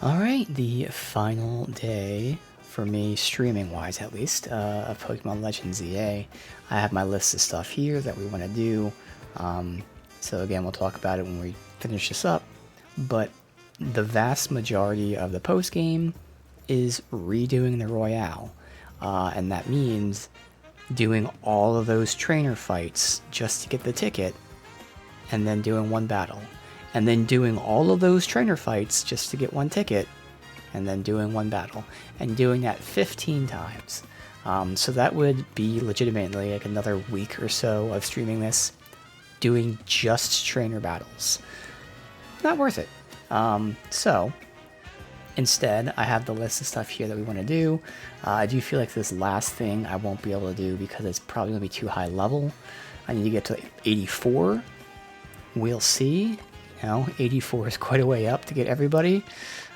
Alright, the final day, for me, streaming-wise at least, of Pokemon Legends ZA. I have my list of stuff here that we want to do, so again, we'll talk about it when we finish this up, but the vast majority of the post-game is redoing the Royale, and that means doing all of those trainer fights just to get the ticket, and then doing one battle. And then doing all of those trainer fights just to get one ticket, and then doing one battle. And doing that 15 times. So that would be legitimately like another week or so of streaming this, doing just trainer battles. Not worth it. So, instead, I have the list of stuff here that we want to do. I do feel like this last thing I won't be able to do because it's probably going to be too high level. I need to get to 84. We'll see. You know, 84 is quite a way up to get everybody.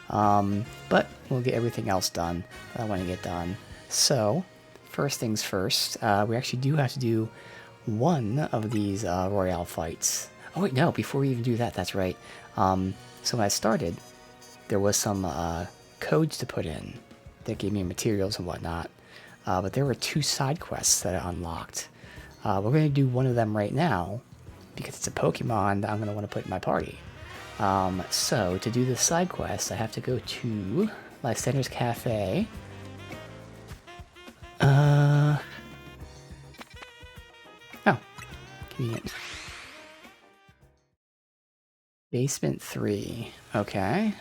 But we'll get everything else done that I want to get done. So, first things first, we actually do have to do one of these Royale fights. Oh wait, no, before we even do that, that's right. So when I started, there was some codes to put in that gave me materials and whatnot. But there were 2 side quests that I unlocked. We're going to do one of them right now, because it's a Pokemon that I'm going to want to put in my party. So, to do this side quest, I have to go to Lysander's Cafe. Oh, convenient. Basement 3. Okay.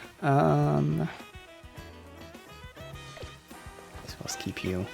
Let's keep you.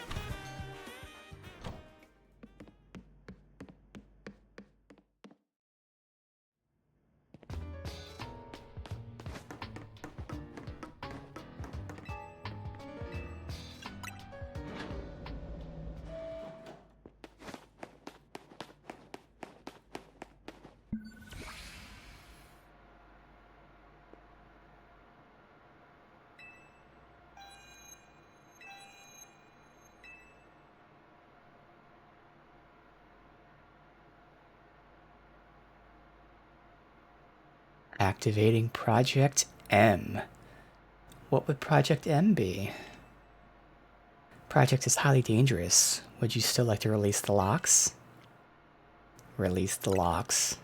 Activating Project M. What would Project M be? Project is highly dangerous. Would you still like to release the locks? Release the locks.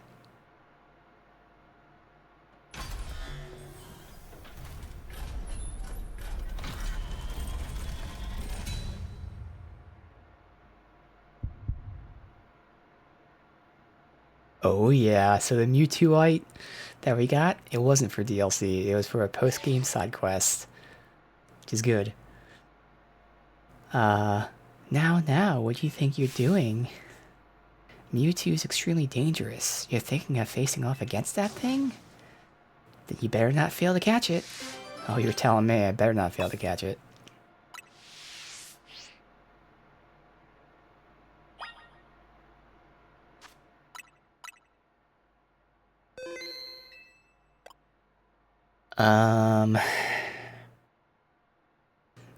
Oh yeah, so the Mewtwoite that we got, it wasn't for DLC, it was for a post-game side quest, which is good. Now, what do you think you're doing? Mewtwo's extremely dangerous. You're thinking of facing off against that thing? Then you better not fail to catch it. Oh, you're telling me I better not fail to catch it.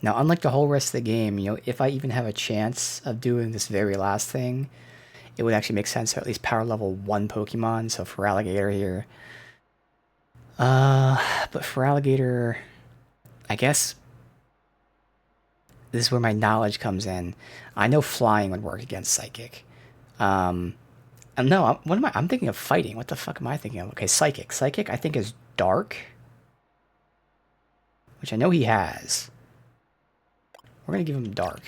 Now, unlike the whole rest of the game, you know, if I even have a chance of doing this very last thing, it would actually make sense to at least power level 1 Pokemon, so for Alligator here. But for Alligator, I guess this is where my knowledge comes in. I know flying would work against Psychic. No, what am I? I'm thinking of fighting. What the fuck am I thinking of? Okay, Psychic. Psychic, I think, is Dark, which I know he has. We're gonna give him Dark.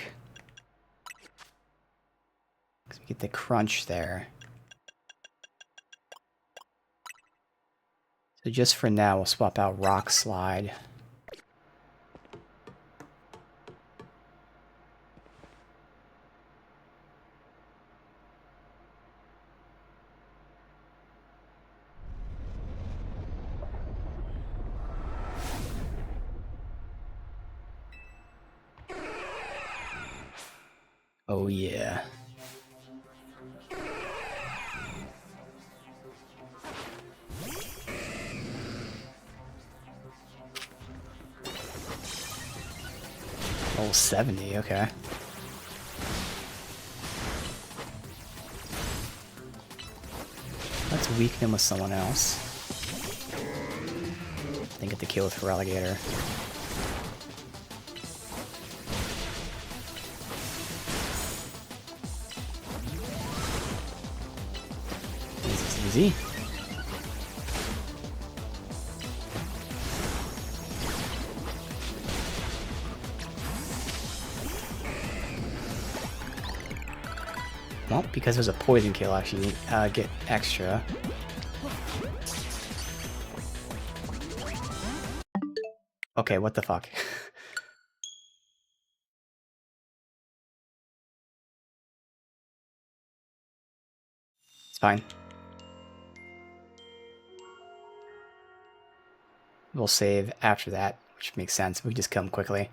Because we get the crunch there. So just for now, we'll swap out Rock Slide. Oh yeah. Oh, 70, okay. Let's weaken him with someone else. Then get the kill with Feraligatr. Easy. Well, because there's a poison kill, actually, get extra. Okay, what the fuck? It's fine. We'll save after that, which makes sense. We just kill him quickly.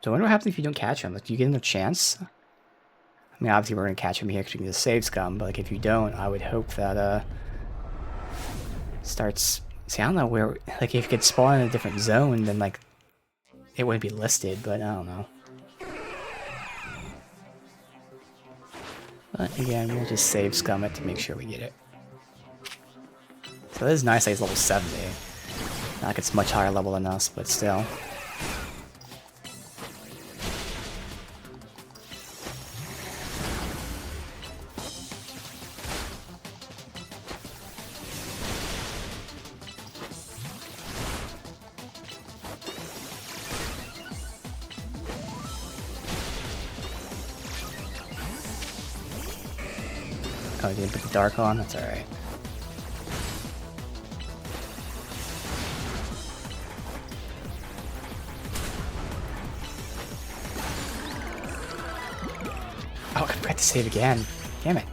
So I wonder what happens if you don't catch him. Like, do you get him a chance? I mean, obviously we're gonna catch him here because we can just save scum, but like if you don't, I would hope that starts. See, I don't know where. Like, if it gets spawned in a different zone, then like it wouldn't be listed. But I don't know. But again, we'll just save scum it to make sure we get it. So this is nice that he's level 70. Not like it's much higher level than us, but still. Oh, you didn't put the dark on? That's alright. Oh, I forgot to save again. Damn it.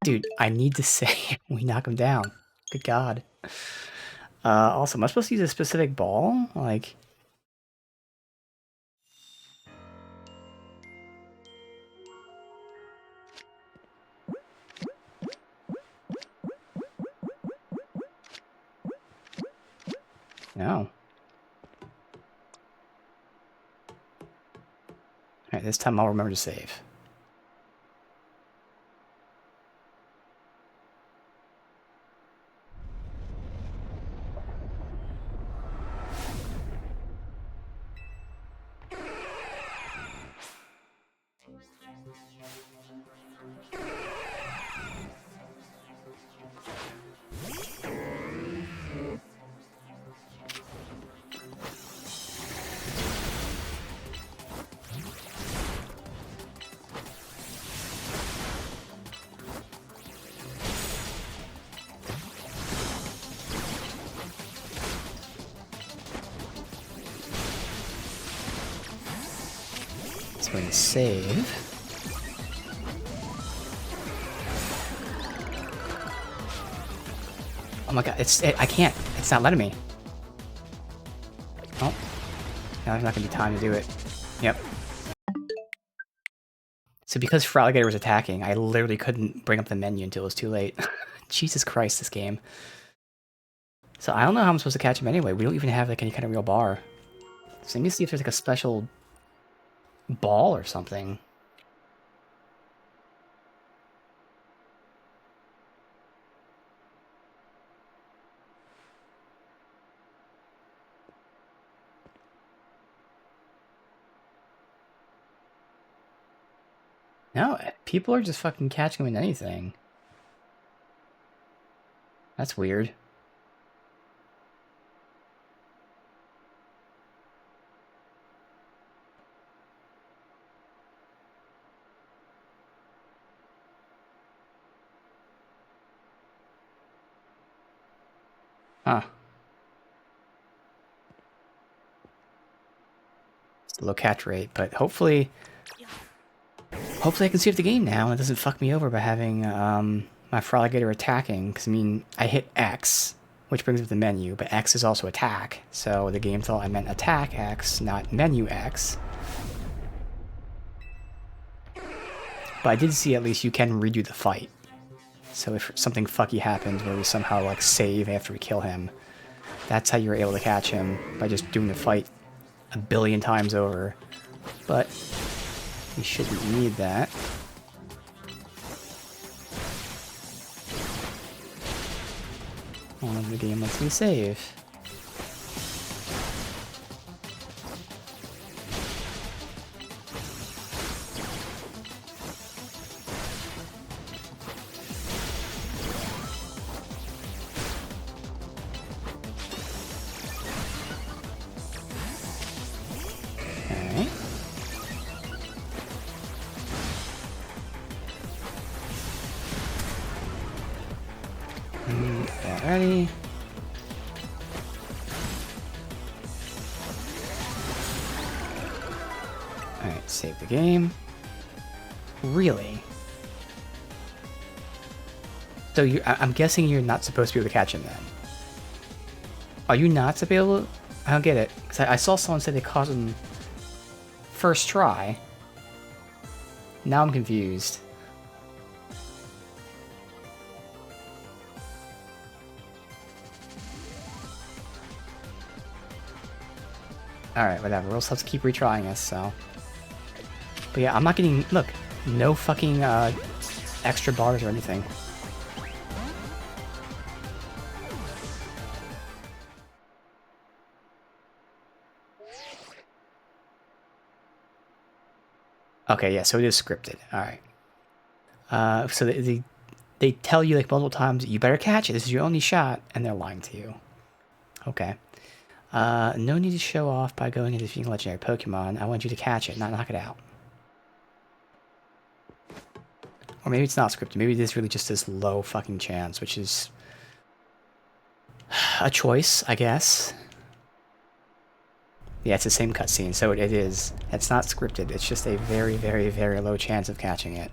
Dude, I need to save. We knock him down. Good god. Also, am I supposed to use a specific ball? Like... No. Alright, this time I'll remember to save. So we're gonna save. Oh my god, I can't. It's not letting me. Oh. Now there's not gonna be time to do it. Yep. So because Feraligatr was attacking, I literally couldn't bring up the menu until it was too late. Jesus Christ, this game. So I don't know how I'm supposed to catch him anyway. We don't even have like any kind of real bar. So let me see if there's like a special ball or something. No, people are just fucking catching him in anything. That's weird. Huh. It's a low catch rate, but hopefully I can save the game now and it doesn't fuck me over by having my Feraligatr attacking, because I mean, I hit X, which brings up the menu, but X is also attack, so the game thought I meant attack X, not menu X. But I did see at least you can redo the fight. So if something fucky happens where we somehow like save after we kill him, that's how you're able to catch him, by just doing the fight a billion times over. But we shouldn't need that. The game lets me save. Alright. Get ready. Alright, save the game. Really? So I'm guessing you're not supposed to be able to catch him then. Are you not supposed to be able to? I don't get it. Because I saw someone say they caught him first try. Now I'm confused. Alright, whatever. We'll just have to keep retrying this, so. But yeah, I'm not getting. Look, no fucking extra bars or anything. Okay, yeah, so it is scripted. Alright. So they tell you like multiple times, you better catch it, this is your only shot, and they're lying to you. Okay. No need to show off by going into defeating legendary Pokemon. I want you to catch it, not knock it out. Or maybe it's not scripted. Maybe it is really just this low fucking chance, which is a choice, I guess. Yeah, it's the same cutscene, so it is. It's not scripted. It's just a very, very, very low chance of catching it.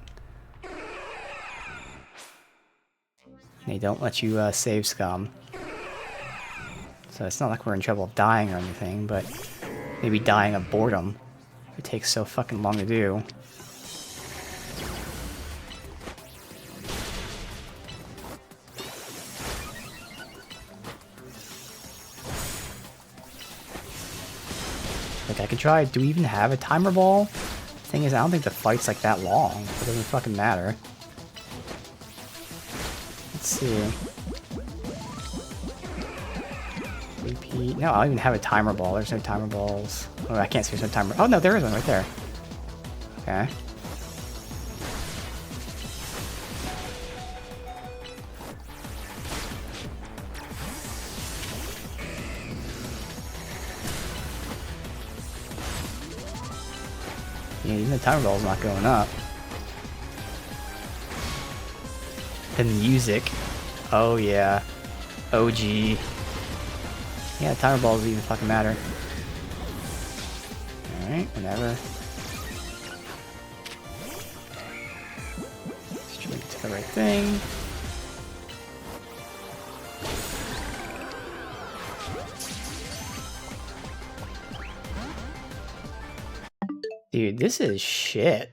They don't let you save scum. So it's not like we're in trouble of dying or anything, but maybe dying of boredom. It takes so fucking long to do. Like, I could try. Do we even have a timer ball? Thing is, I don't think the fight's like that long. It doesn't fucking matter. Let's see. Repeat. No, I don't even have a timer ball. There's no timer balls. Oh, I can't see there's no timer. Oh, no, there is one right there. Okay. Yeah, even the timer ball's not going up. The music. Oh, yeah. OG. Yeah, the timer ball doesn't even fucking matter. Alright, whatever. Just trying to get to the right thing. Dude, this is shit.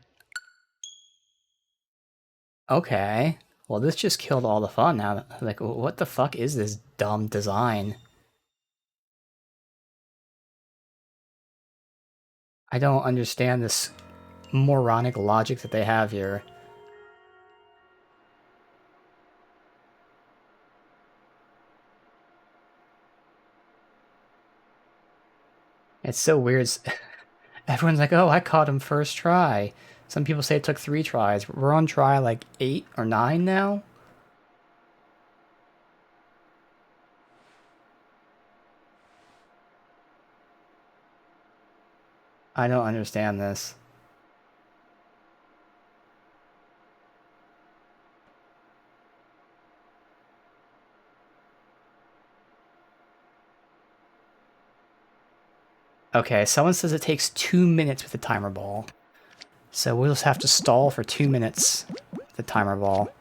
Okay. Well, this just killed all the fun now. Like, what the fuck is this dumb design? I don't understand this moronic logic that they have here. It's so weird. Everyone's like, oh, I caught him first try. Some people say it took 3 tries. We're on try like 8 or 9 now? I don't understand this. Okay, someone says it takes 2 minutes with the timer ball. So we'll just have to stall for 2 minutes with the timer ball.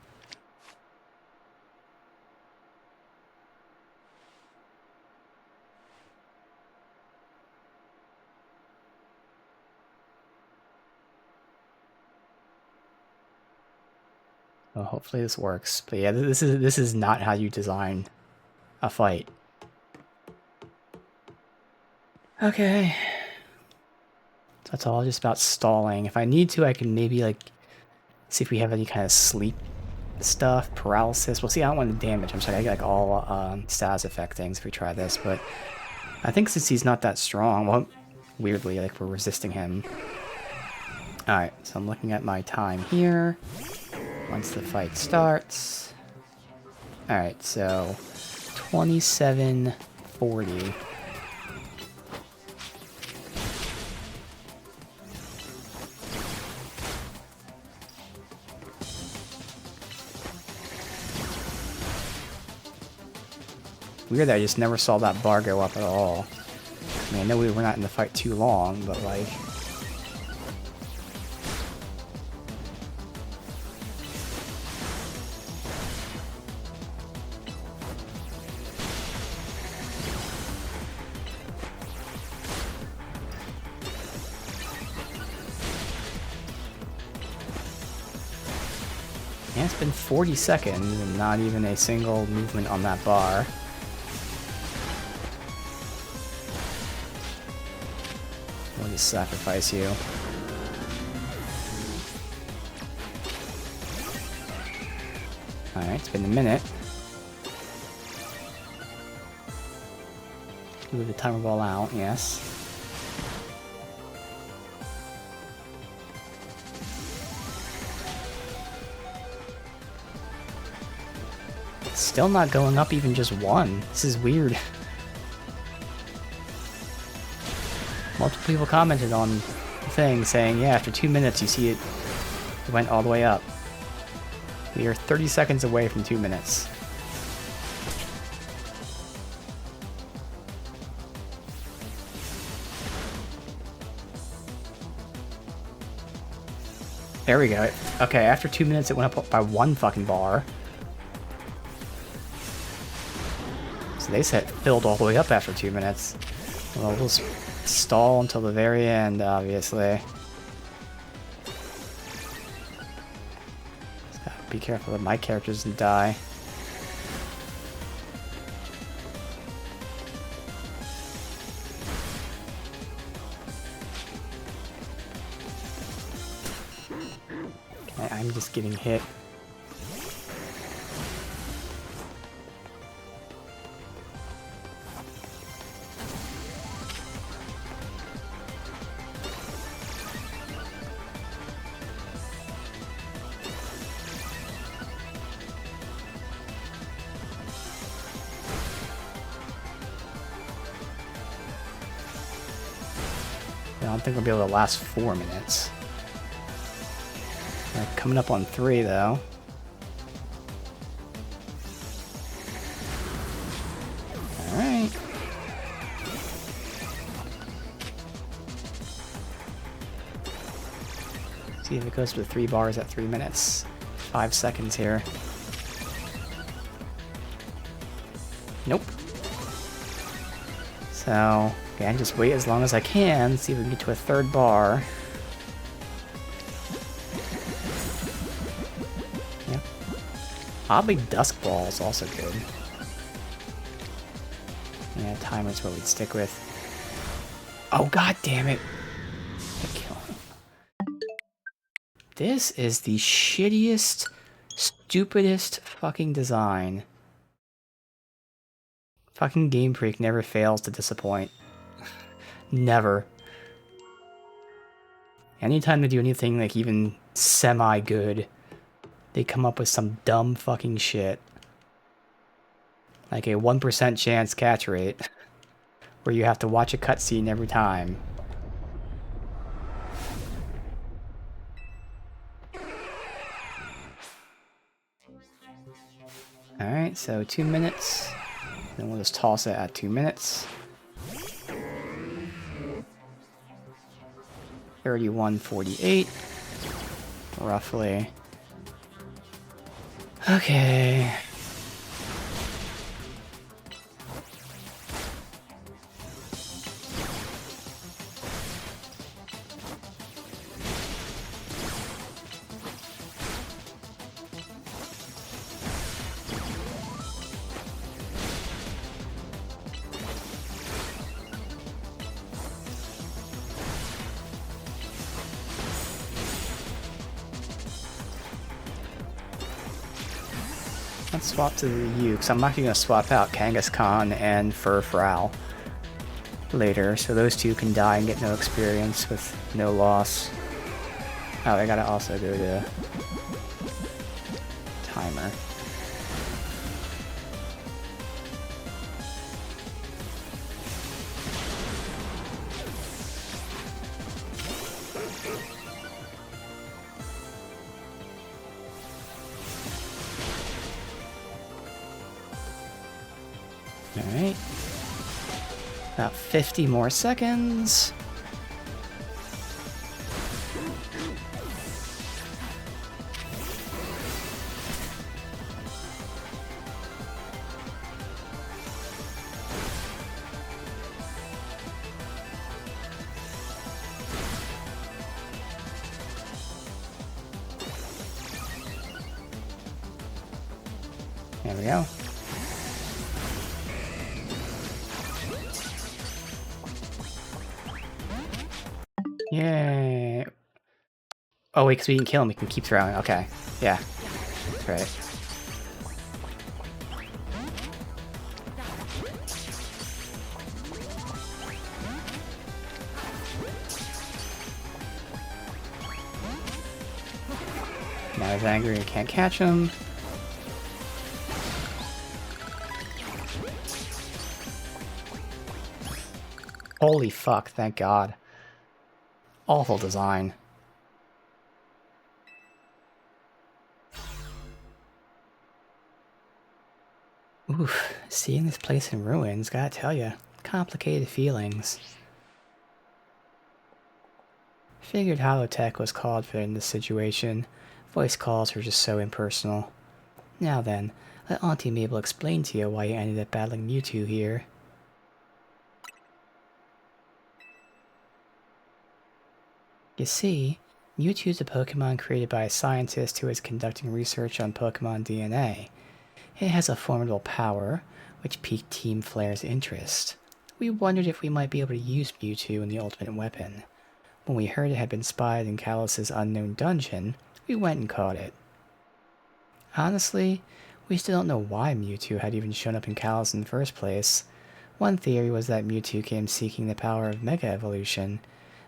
Well, hopefully this works. But yeah, this is not how you design a fight. Okay. So that's all just about stalling. If I need to, I can maybe like see if we have any kind of sleep stuff, paralysis. We'll see. I don't want the damage. I'm sorry, I get like all status effect things if we try this, but I think since he's not that strong, well, weirdly, like we're resisting him. Alright, so I'm looking at my time here. Once the fight starts. Alright, so 27:40. Weird that I just never saw that bar go up at all. I mean, I know we were not in the fight too long, but like... Yeah, it's been 40 seconds and not even a single movement on that bar. We'll just sacrifice you. Alright, it's been a minute. Move the timer ball out, yes. Still not going up even just one. This is weird. Multiple people commented on the thing saying, yeah, after 2 minutes you see it went all the way up. We are 30 seconds away from 2 minutes. There we go. Okay, after 2 minutes it went up by one fucking bar. So they said it filled all the way up after 2 minutes. Well, we'll stall until the very end, obviously. Just gotta be careful that my character doesn't die. Okay, I'm just getting hit. I don't think we'll be able to last 4 minutes. We're coming up on 3, though. Alright. See if it goes with 3 bars at 3 minutes. 5 seconds here. Nope. So, again, just wait as long as I can, see if we can get to a 3rd bar. Yep. Oddly, Dusk Ball is also good. Yeah, timer's what we'd stick with. Oh, god damn it! I kill him. This is the shittiest, stupidest fucking design. Fucking Game Freak never fails to disappoint. Never. Anytime they do anything like even semi-good, they come up with some dumb fucking shit. Like a 1% chance catch rate, where you have to watch a cutscene every time. Alright, so 2 minutes. Then we'll just toss it at 2 minutes. 31:48, roughly. Okay. Let's swap to you, because I'm actually going to swap out Kangaskhan and Furfrou later, so those two can die and get no experience with no loss. Oh, I gotta also go to timer. Alright. About 50 more seconds. There we go. Yay. Oh wait, because we didn't kill him, we can keep throwing. Okay. Yeah. That's right. Now he's angry, I can't catch him. Holy fuck, thank God. Awful design. Oof, seeing this place in ruins, gotta tell ya, complicated feelings. Figured holotech was called for in this situation. Voice calls were just so impersonal. Now then, let Auntie Mabel explain to you why you ended up battling Mewtwo here. You see, Mewtwo's a Pokemon created by a scientist who is conducting research on Pokemon DNA. It has a formidable power, which piqued Team Flare's interest. We wondered if we might be able to use Mewtwo in the ultimate weapon. When we heard it had been spotted in Kalos' unknown dungeon, we went and caught it. Honestly, we still don't know why Mewtwo had even shown up in Kalos in the first place. One theory was that Mewtwo came seeking the power of Mega Evolution,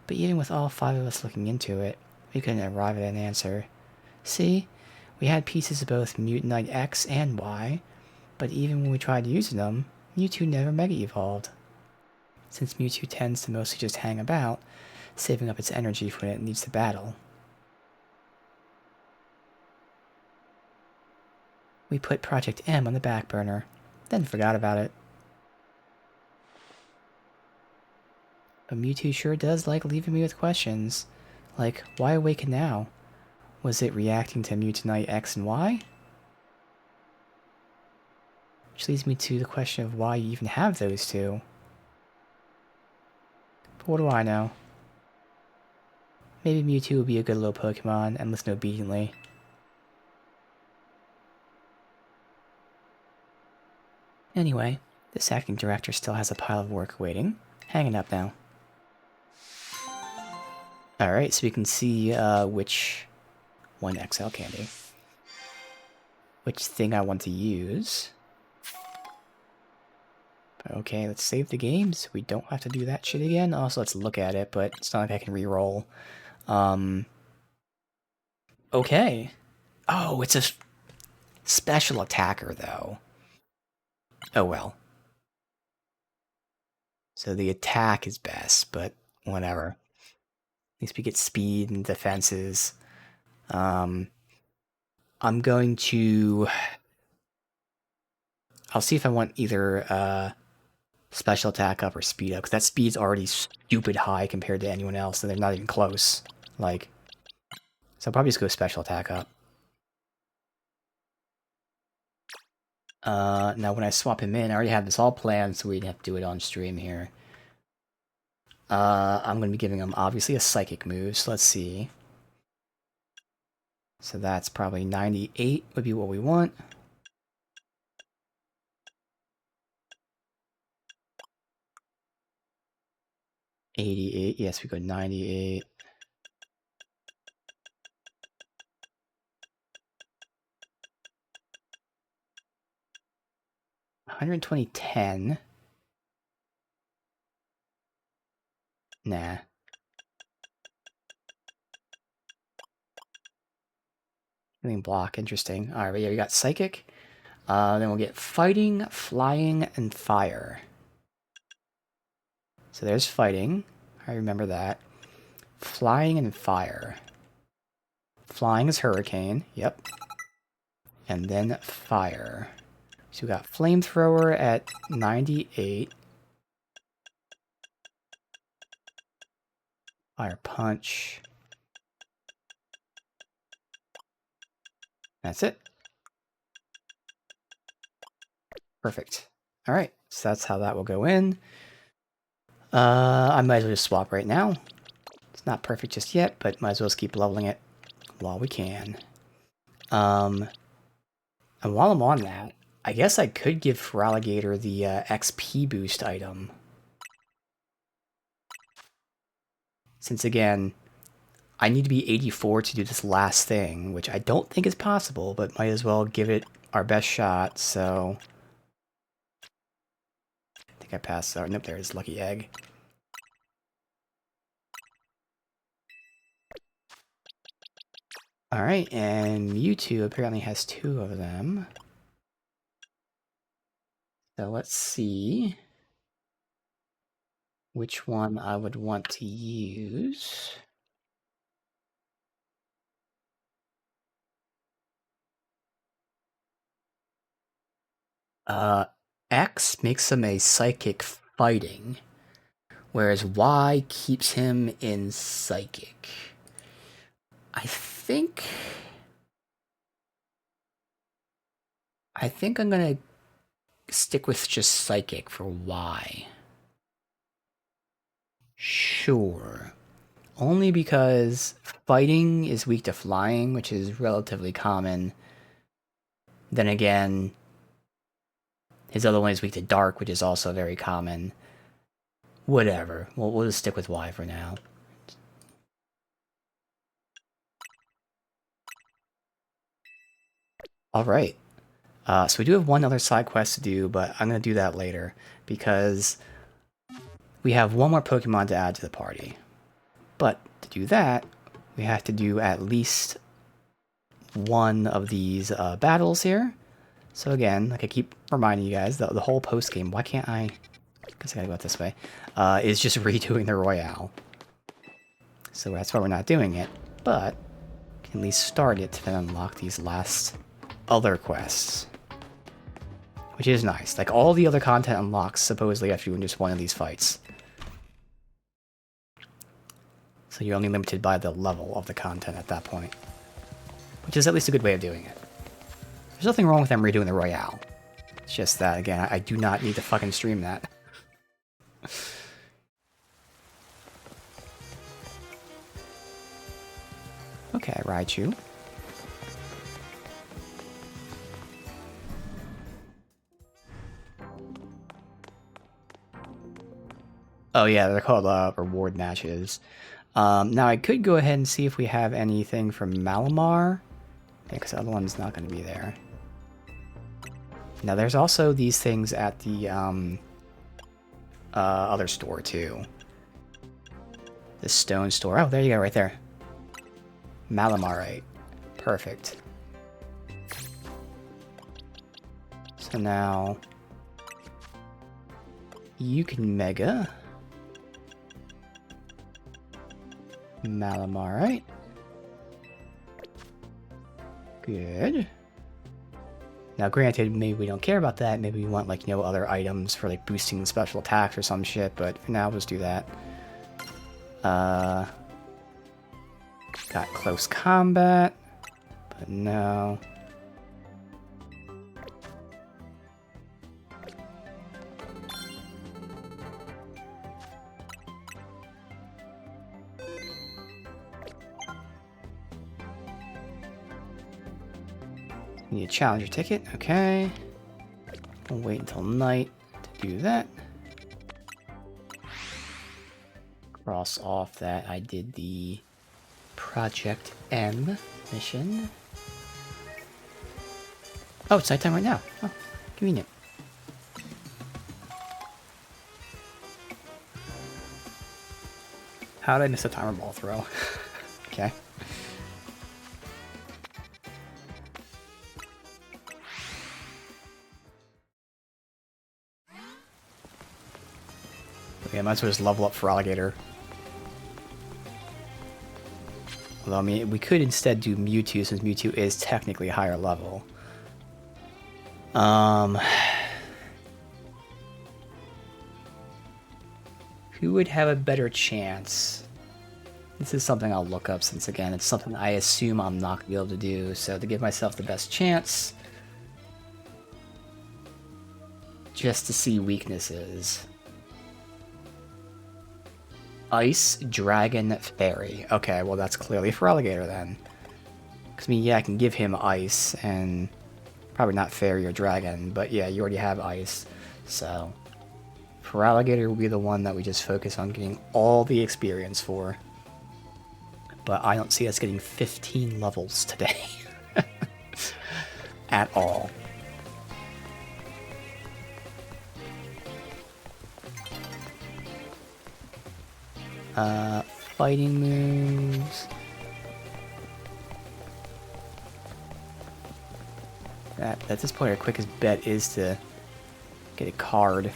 but even with all 5 of us looking into it, we couldn't arrive at an answer. See, we had pieces of both Mutanite X and Y, but even when we tried using them, Mewtwo never Mega Evolved. Since Mewtwo tends to mostly just hang about, saving up its energy for when it needs to battle. We put Project M on the back burner, then forgot about it. But Mewtwo sure does like leaving me with questions. Like, why awaken now? Was it reacting to Mutanite X and Y? Which leads me to the question of why you even have those two. But what do I know? Maybe Mewtwo would be a good little Pokemon and listen obediently. Anyway, this acting director still has a pile of work waiting. Hanging up now. Alright, so we can see which one XL candy. Which thing I want to use. Okay, let's save the game so we don't have to do that shit again. Also, let's look at it, but it's not like I can re-roll. Okay. Oh, it's a special attacker, though. Oh well. So the attack is best, but whatever. At least we get speed and defenses. I'm going to... I'll see if I want either special attack up or speed up, because that speed's already stupid high compared to anyone else, and they're not even close. Like, so I'll probably just go special attack up. Now when I swap him in, I already have this all planned, so we'd have to do it on stream here. I'm going to be giving him, obviously, a psychic move, so let's see. So that's probably 98 would be what we want. $88, yes, we go 98. 120, 10. Nah. Healing block, interesting. Alright, but yeah, we got Psychic. Then we'll get Fighting, Flying, and Fire. So there's Fighting. I remember that. Flying and Fire. Flying is Hurricane. Yep. And then Fire. So we got Flamethrower at 98. Fire Punch. That's it. Perfect. Alright, so that's how that will go in. I might as well just swap right now. It's not perfect just yet, but might as well just keep leveling it while we can. And while I'm on that, I guess I could give Feraligatr the XP boost item. Since again, I need to be 84 to do this last thing, which I don't think is possible, but might as well give it our best shot, so... I think I passed... Oh, nope, there's Lucky Egg. Alright, and Mewtwo apparently has 2 of them. So let's see which one I would want to use. X makes him a Psychic Fighting, whereas Y keeps him in Psychic. I think I'm gonna stick with just Psychic for Y. Sure. Only because Fighting is weak to Flying, which is relatively common. Then again, his other one is weak to Dark, which is also very common. Whatever. We'll just stick with Y for now. Alright. So we do have one other side quest to do, but I'm going to do that later, because we have one more Pokemon to add to the party. But to do that, we have to do at least one of these battles here. So again, like I keep reminding you guys, the whole post-game, why can't I guess I gotta go out this way, is just redoing the Royale. So that's why we're not doing it, but we can at least start it to then unlock these last other quests. Which is nice. Like, all the other content unlocks supposedly after doing just one of these fights. So you're only limited by the level of the content at that point. Which is at least a good way of doing it. There's nothing wrong with them redoing the Royale. It's just that, again, I do not need to fucking stream that. Okay, Raichu. Oh yeah, they're called reward matches. Now I could go ahead and see if we have anything from Malamar. Yeah, because the other one's not going to be there. Now there's also these things at the other store too. The stone store. Oh, there you go, right there. Malamarite. Perfect. So now you can Mega Malamarite. Good. Now granted, maybe we don't care about that. Maybe we want, like, you know, other items for, like, boosting special attacks or some shit, but for now, we'll just do that. Got close combat, but no. Need a challenger ticket, okay. We'll wait until night to do that. Cross off that I did the Project M mission. Oh, it's nighttime right now. Oh, convenient. How did I miss a timer ball throw? Okay. Okay, I might as well just level up for Alligator. Although, I mean, we could instead do Mewtwo, since Mewtwo is technically higher level. Who would have a better chance? This is something I'll look up, since again, it's something I assume I'm not going to be able to do. So to give myself the best chance, just to see weaknesses. Ice, Dragon, Fairy. Okay, well that's clearly for Alligator then. Because I mean, yeah, I can give him Ice, and probably not Fairy or Dragon, but yeah, you already have Ice. So, for Alligator will be the one that we just focus on getting all the experience for. But I don't see us getting 15 levels today. At all. Fighting moves. At this point, our quickest bet is to get a card.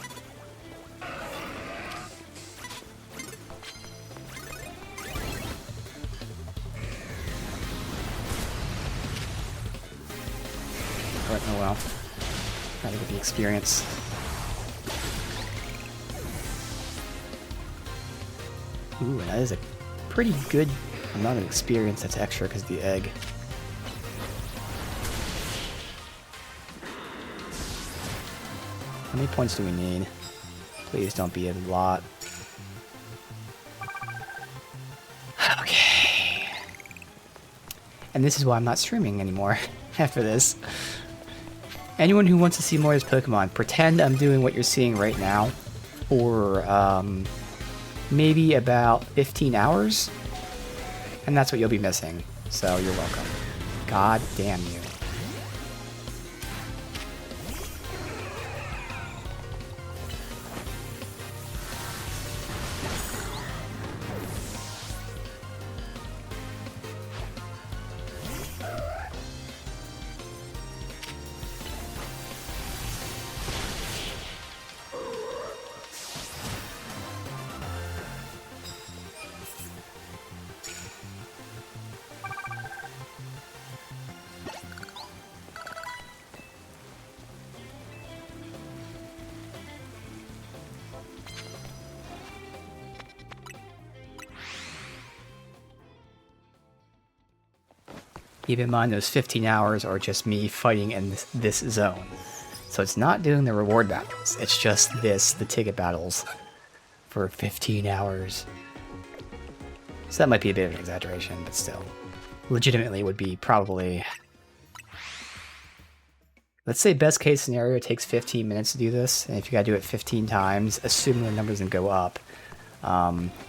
But oh well. Gotta get the experience. Ooh, and that is a pretty good amount of experience that's extra because of the egg. How many points do we need? Please don't be a lot. Okay. And this is why I'm not streaming anymore after this. Anyone who wants to see more of this Pokemon, pretend I'm doing what you're seeing right now for maybe about 15 hours, and that's what you'll be missing. So you're welcome. God damn you. Keep in mind those 15 hours are just me fighting in this zone. So it's not doing the reward battles, it's just the ticket battles for 15 hours. So that might be a bit of an exaggeration, but still. Legitimately would be probably... Let's say best case scenario, it takes 15 minutes to do this, and if you gotta do it 15 times, assuming the numbers didn't go up,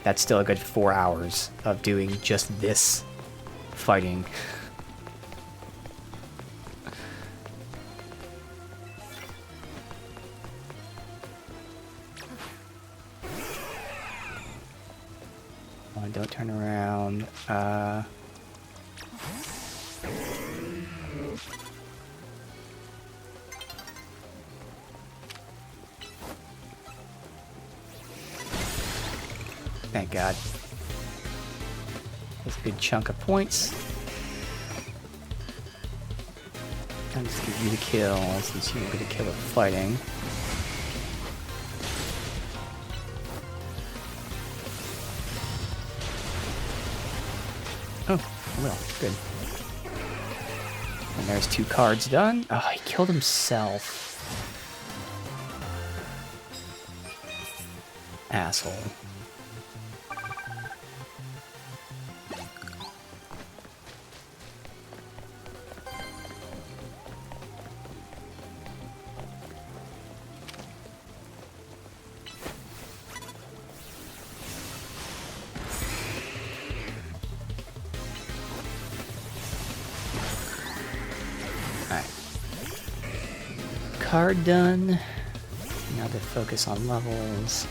that's still a good 4 hours of doing just this fighting. Don't turn around. Thank God. That's a good chunk of points. I'll just give you the kill since you get a kill at fighting. Oh, well, good. And there's 2 cards done. Oh, he killed himself. Asshole. Card done. Now to focus on levels.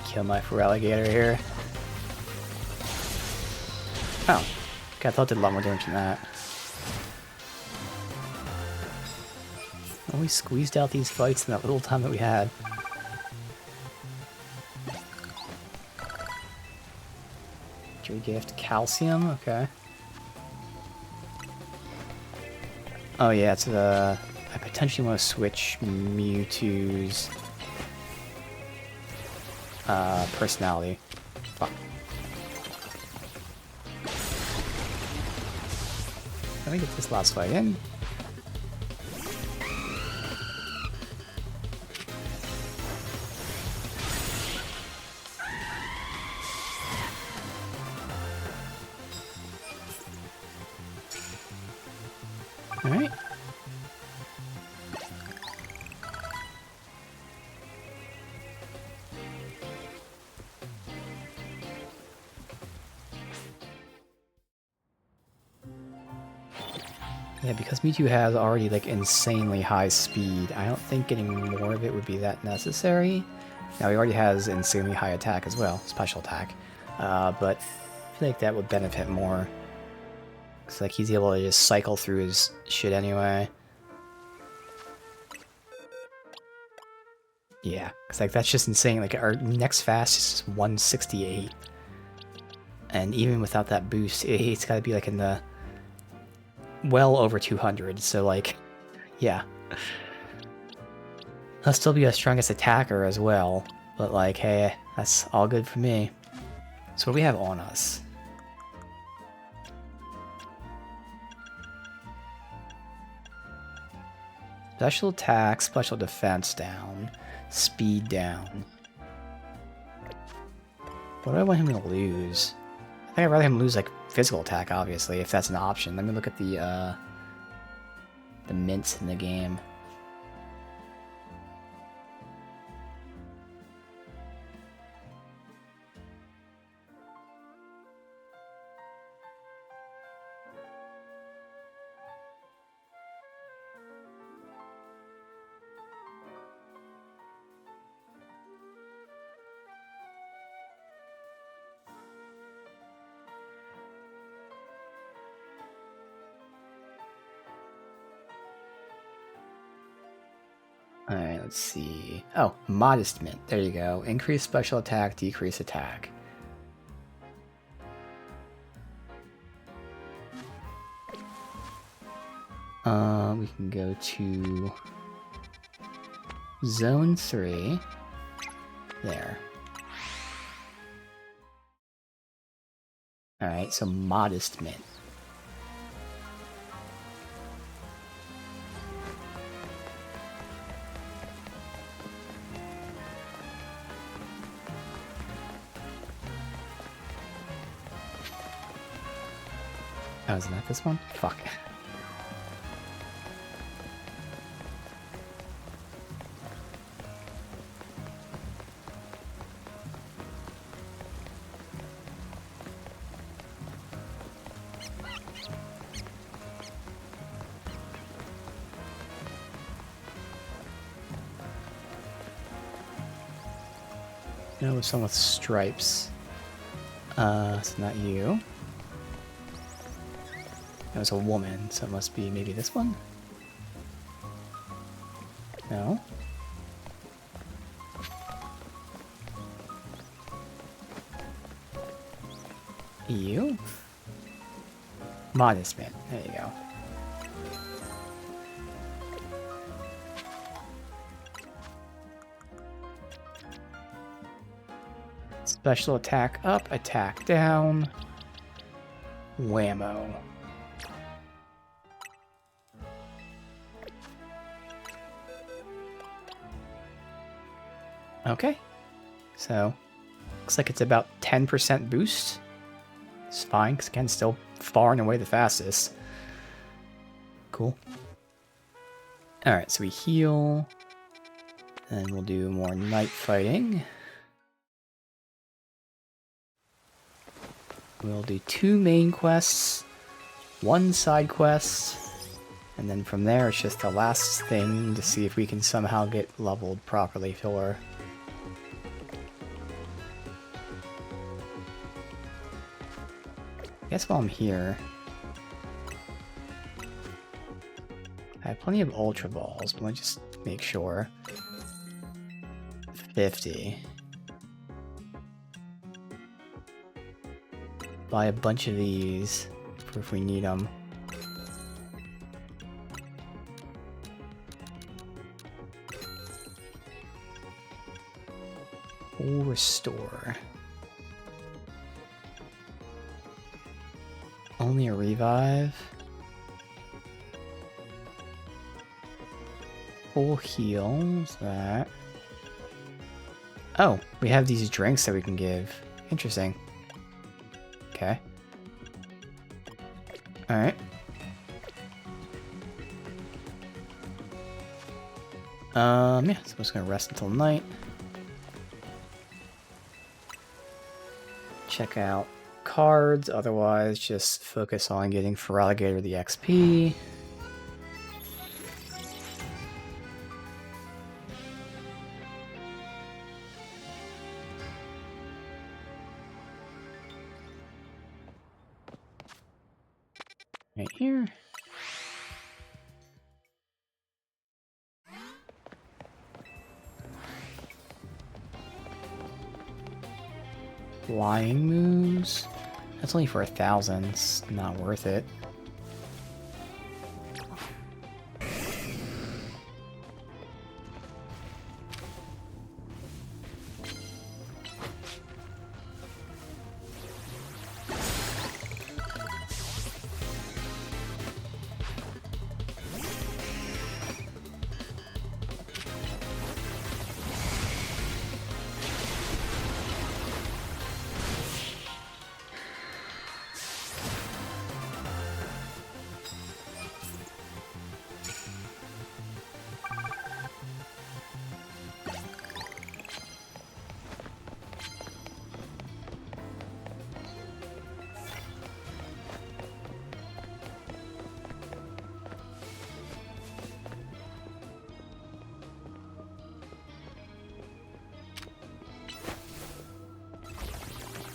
kill my Feraligatr here. Oh. Okay, I thought it did a lot more damage than that. Well, we squeezed out these fights in that little time that we had. Tree gift, calcium, okay. Oh yeah, it's the... I potentially want to switch Mewtwo's personality. Fuck. Let me get this last fight in. Alright. Yeah, because Mewtwo has already like insanely high speed, I don't think getting more of it would be that necessary. Now he already has insanely high attack as well, special attack, but I feel like that would benefit more. Cause like he's able to just cycle through his shit anyway. Yeah, cause like that's just insane. Like our next fastest is 168, and even without that boost, it's got to be like in the well over 200. So like, yeah, he'll still be our strongest attacker as well. But like, hey, that's all good for me. So what do we have on us? Special attack, special defense down, speed down. What do I want him to lose? I think I'd rather him lose like physical attack, obviously, if that's an option. Let me look at the mints in the game. Alright, let's see. Oh, Modest Mint. There you go. Increase special attack, decrease attack. We can go to Zone 3. There. Alright, so Modest Mint. Oh, isn't that this one? Fuck. No, there's someone with stripes. It's not you. It was a woman, so it must be maybe this one? No? You? Modest Mint. There you go. Special attack up, attack down. Whammo. Okay, so looks like it's about 10% boost. It's fine, because again, still far and away the fastest. Cool. Alright, so we heal. Then we'll do more night fighting. We'll do 2 main quests, 1 side quest, and then from there it's just the last thing to see if we can somehow get leveled properly for. I guess while I'm here, I have plenty of Ultra Balls, but let me just make sure. 50. Buy a bunch of these for if we need them. Full restore. Only a revive. Full heals. That. Oh, we have these drinks that we can give. Interesting. Okay. Alright. Yeah, so I'm just gonna rest until night. Check out cards, otherwise just focus on getting Feraligatr the XP. Right here. Flying moves. That's only for 1,000. It's not worth it.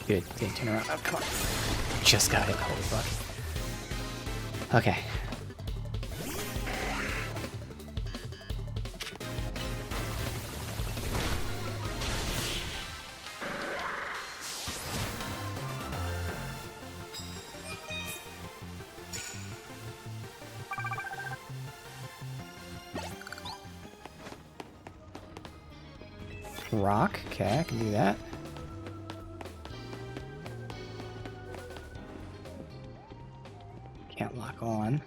Good, didn't turn around. Oh, come on. Just got hit. Holy fuck. Okay. Rock. Okay, I can do that. Can't lock on.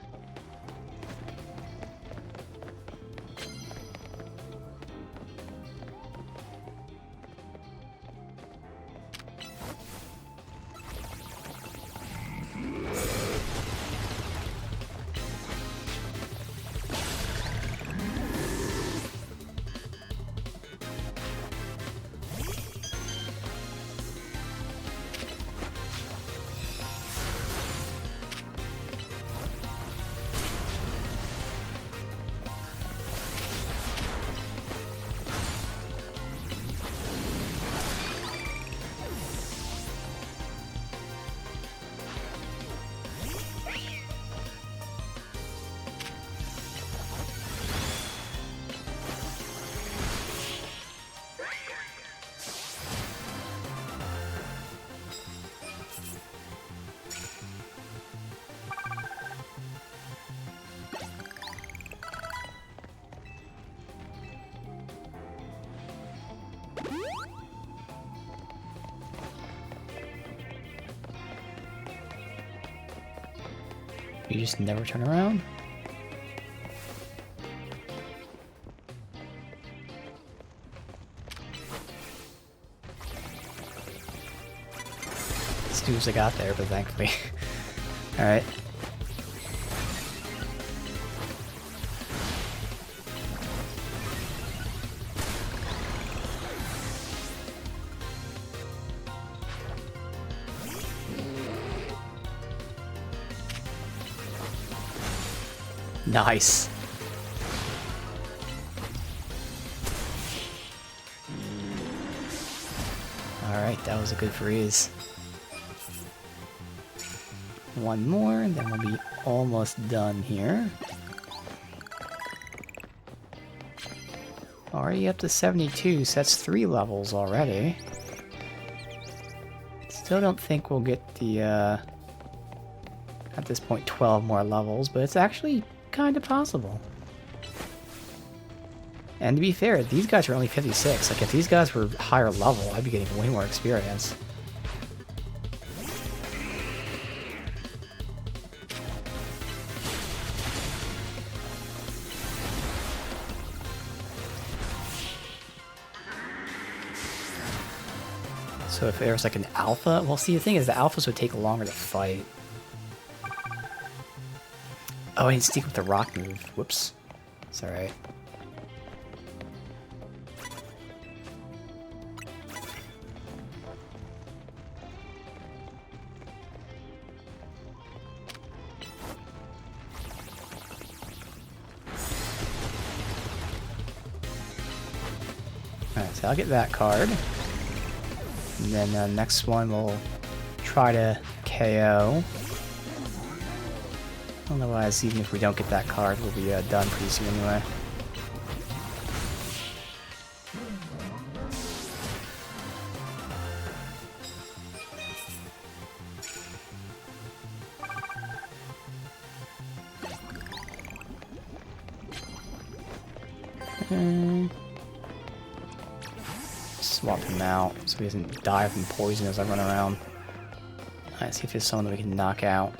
You just never turn around? As soon as I got there, but thankfully. Alright. Nice. Alright, that was a good freeze. One more, and then we'll be almost done here. Already up to 72, so that's 3 levels already. Still don't think we'll get the, at this point, 12 more levels, but it's actually kind of possible. And to be fair, these guys are only 56. Like, if these guys were higher level, I'd be getting way more experience. So if there's like an alpha, well, see, the thing is the alphas would take longer to fight. Oh, I didn't stick with the rock move. Whoops. It's alright. Alright, so I'll get that card. And then the next one we'll try to KO. Otherwise, even if we don't get that card, we'll be done pretty soon anyway. Swap him out so he doesn't die from poison as I run around. Alright, see if there's someone that we can knock out.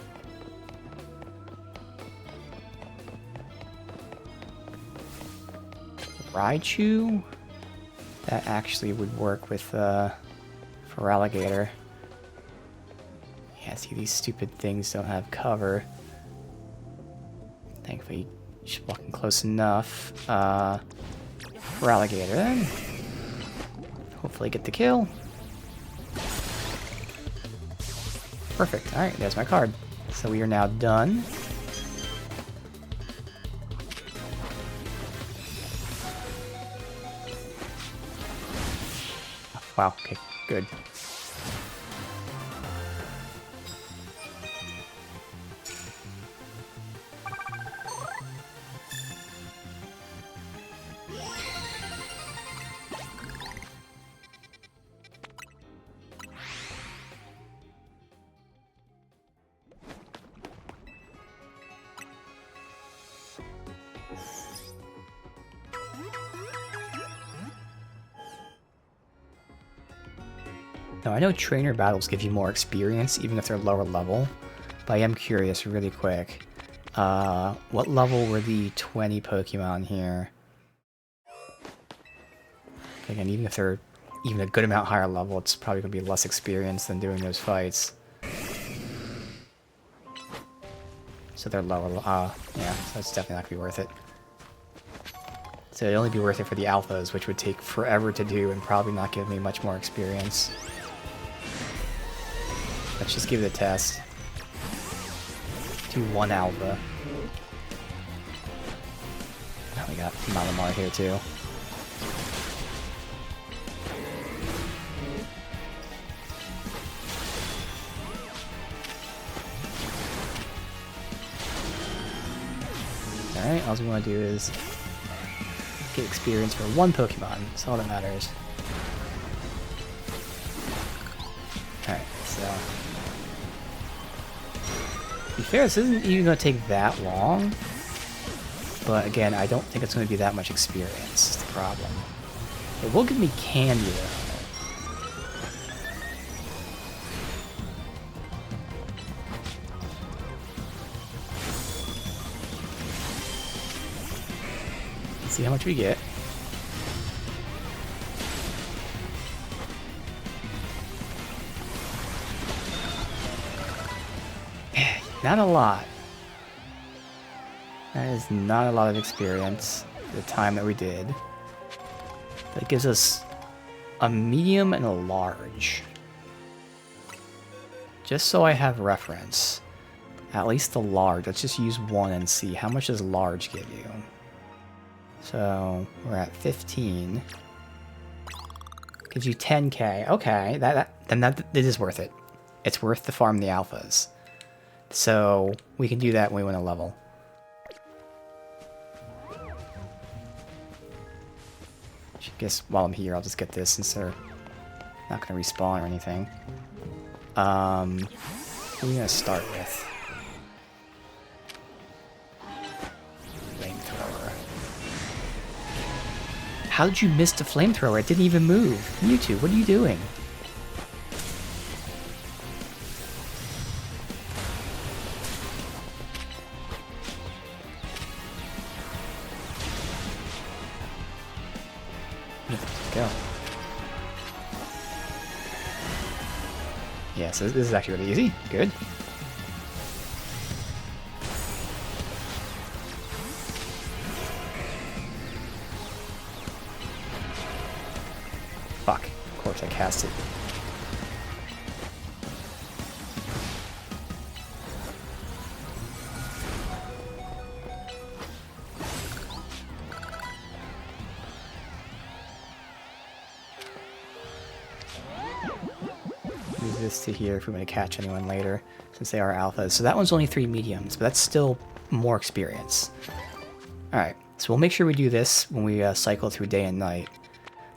Raichu? That actually would work with, for Alligator. Yeah, see, these stupid things don't have cover. Thankfully, just walking close enough. For Alligator, then. Hopefully get the kill. Perfect. Alright, there's my card. So we are now done. Wow, okay, good. Now, I know trainer battles give you more experience, even if they're lower level, but I am curious really quick. What level were the 20 Pokemon here? Again, even if they're even a good amount higher level, it's probably going to be less experience than doing those fights. So they're lower, yeah, so that's definitely not going to be worth it. So it'd only be worth it for the alphas, which would take forever to do and probably not give me much more experience. Let's just give it a test. Do one alpha. Now we got Malamar here too. Alright, all we want to do is get experience for one Pokemon. That's all that matters. Alright, so... to be fair, this isn't even going to take that long. But again, I don't think it's going to be that much experience, is the problem. It will give me candy though. See how much we get. Not a lot. That is not a lot of experience for the time that we did. But it gives us a medium and a large. Just so I have reference. At least the large. Let's just use one and see. How much does large give you? So we're at 15. Gives you 10k. Okay, then that is worth it. It's worth the farm the alphas. So we can do that when we win a level. I guess while I'm here, I'll just get this since they're not going to respawn or anything. What are we going to start with? Flamethrower. How did you miss the flamethrower? It didn't even move. Mewtwo, what are you doing? Go. Yeah, so this is actually really easy. Good. Fuck. Of course I cast it. Use this to here if we want to catch anyone later, since they are alphas. So that one's only 3 mediums, but that's still more experience. Alright, so we'll make sure we do this when we cycle through day and night,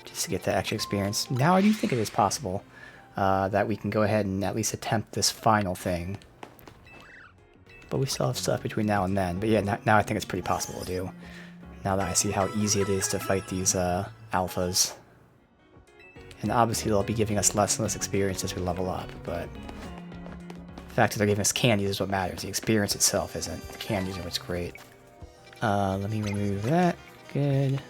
just to get that extra experience. Now I do think it is possible that we can go ahead and at least attempt this final thing. But we still have stuff between now and then. But yeah, now I think it's pretty possible to do. Now that I see how easy it is to fight these alphas. And obviously they'll be giving us less and less experience as we level up, but the fact that they're giving us candies is what matters. The experience itself isn't. The candies are what's great. Let me remove that. Good.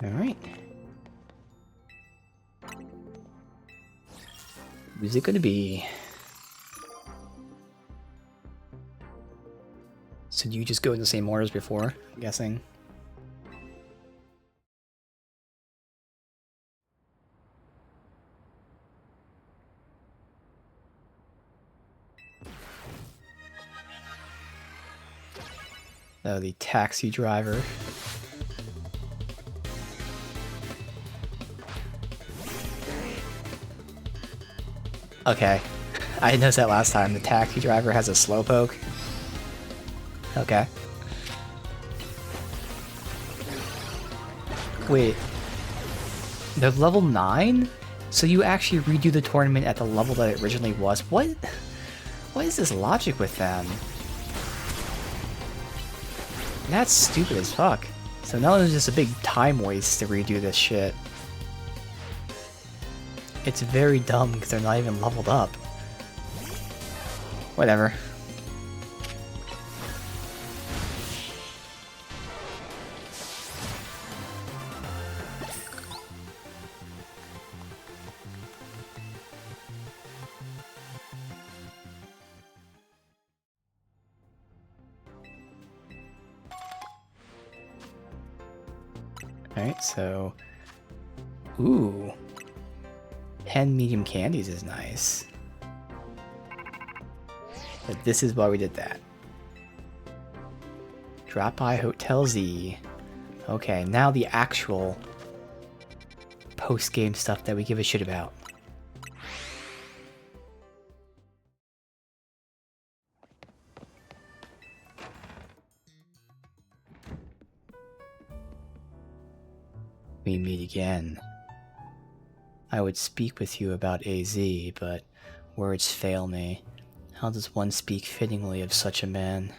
Alright. Who's it gonna be? So do you just go in the same order as before, I'm guessing? The taxi driver. Okay. I didn't notice that last time. The taxi driver has a slowpoke. Okay. Wait. They're level 9? So you actually redo the tournament at the level that it originally was? What? What is this logic with them? That's stupid as fuck. So now it's just a big time waste to redo this shit. It's very dumb because they're not even leveled up. Whatever. Alright, so... Ooh. 10 medium candies is nice. But this is why we did that. Drop by Hotel Z. Okay, now the actual post-game stuff that we give a shit about. We meet again. I would speak with you about AZ, but words fail me. How does one speak fittingly of such a man?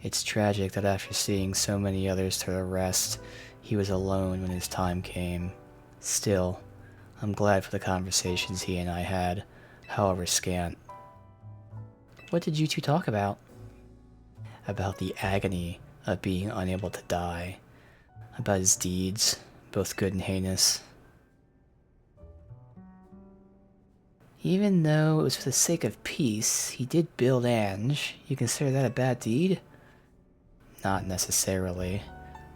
It's tragic that after seeing so many others to the rest, he was alone when his time came. Still, I'm glad for the conversations he and I had, however scant. What did you two talk about? About the agony of being unable to die. About his deeds, both good and heinous. Even though it was for the sake of peace, he did build Ange. You consider that a bad deed? Not necessarily,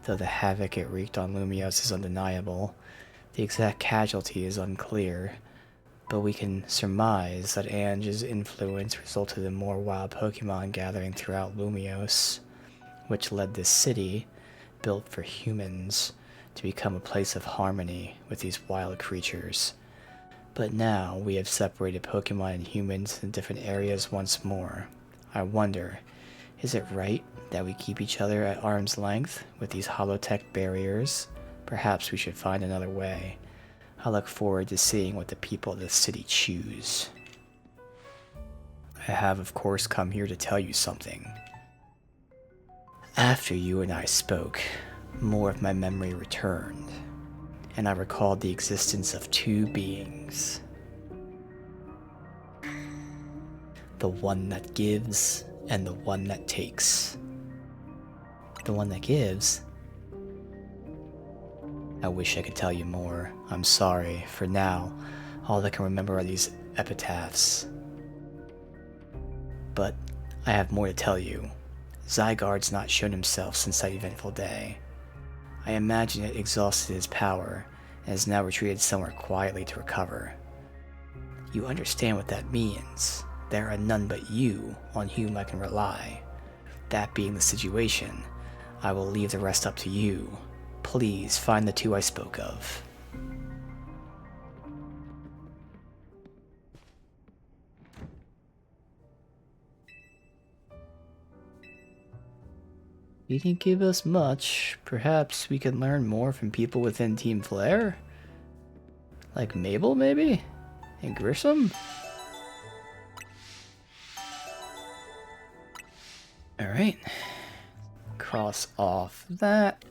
though the havoc it wreaked on Lumiose is undeniable. The exact casualty is unclear. but we can surmise that Ange's influence resulted in more wild Pokemon gathering throughout Lumiose, which led this city, built for humans, to become a place of harmony with these wild creatures. But now we have separated Pokemon and humans in different areas once more. I wonder, is it right that we keep each other at arm's length with these holotech barriers? Perhaps we should find another way. I look forward to seeing what the people of this city choose. I have, of course, come here to tell you something. After you and I spoke, more of my memory returned, and I recalled the existence of two beings. The one that gives and the one that takes. The one that gives? I wish I could tell you more. I'm sorry. For now, all I can remember are these epitaphs. But I have more to tell you. Zygarde's not shown himself since that eventful day. I imagine it exhausted his power, and has now retreated somewhere quietly to recover. You understand what that means. There are none but you on whom I can rely. That being the situation, I will leave the rest up to you. Please find the two I spoke of. You didn't give us much. Perhaps we could learn more from people within Team Flare? Like Mabel, maybe? And Grissom? Alright. Cross off that.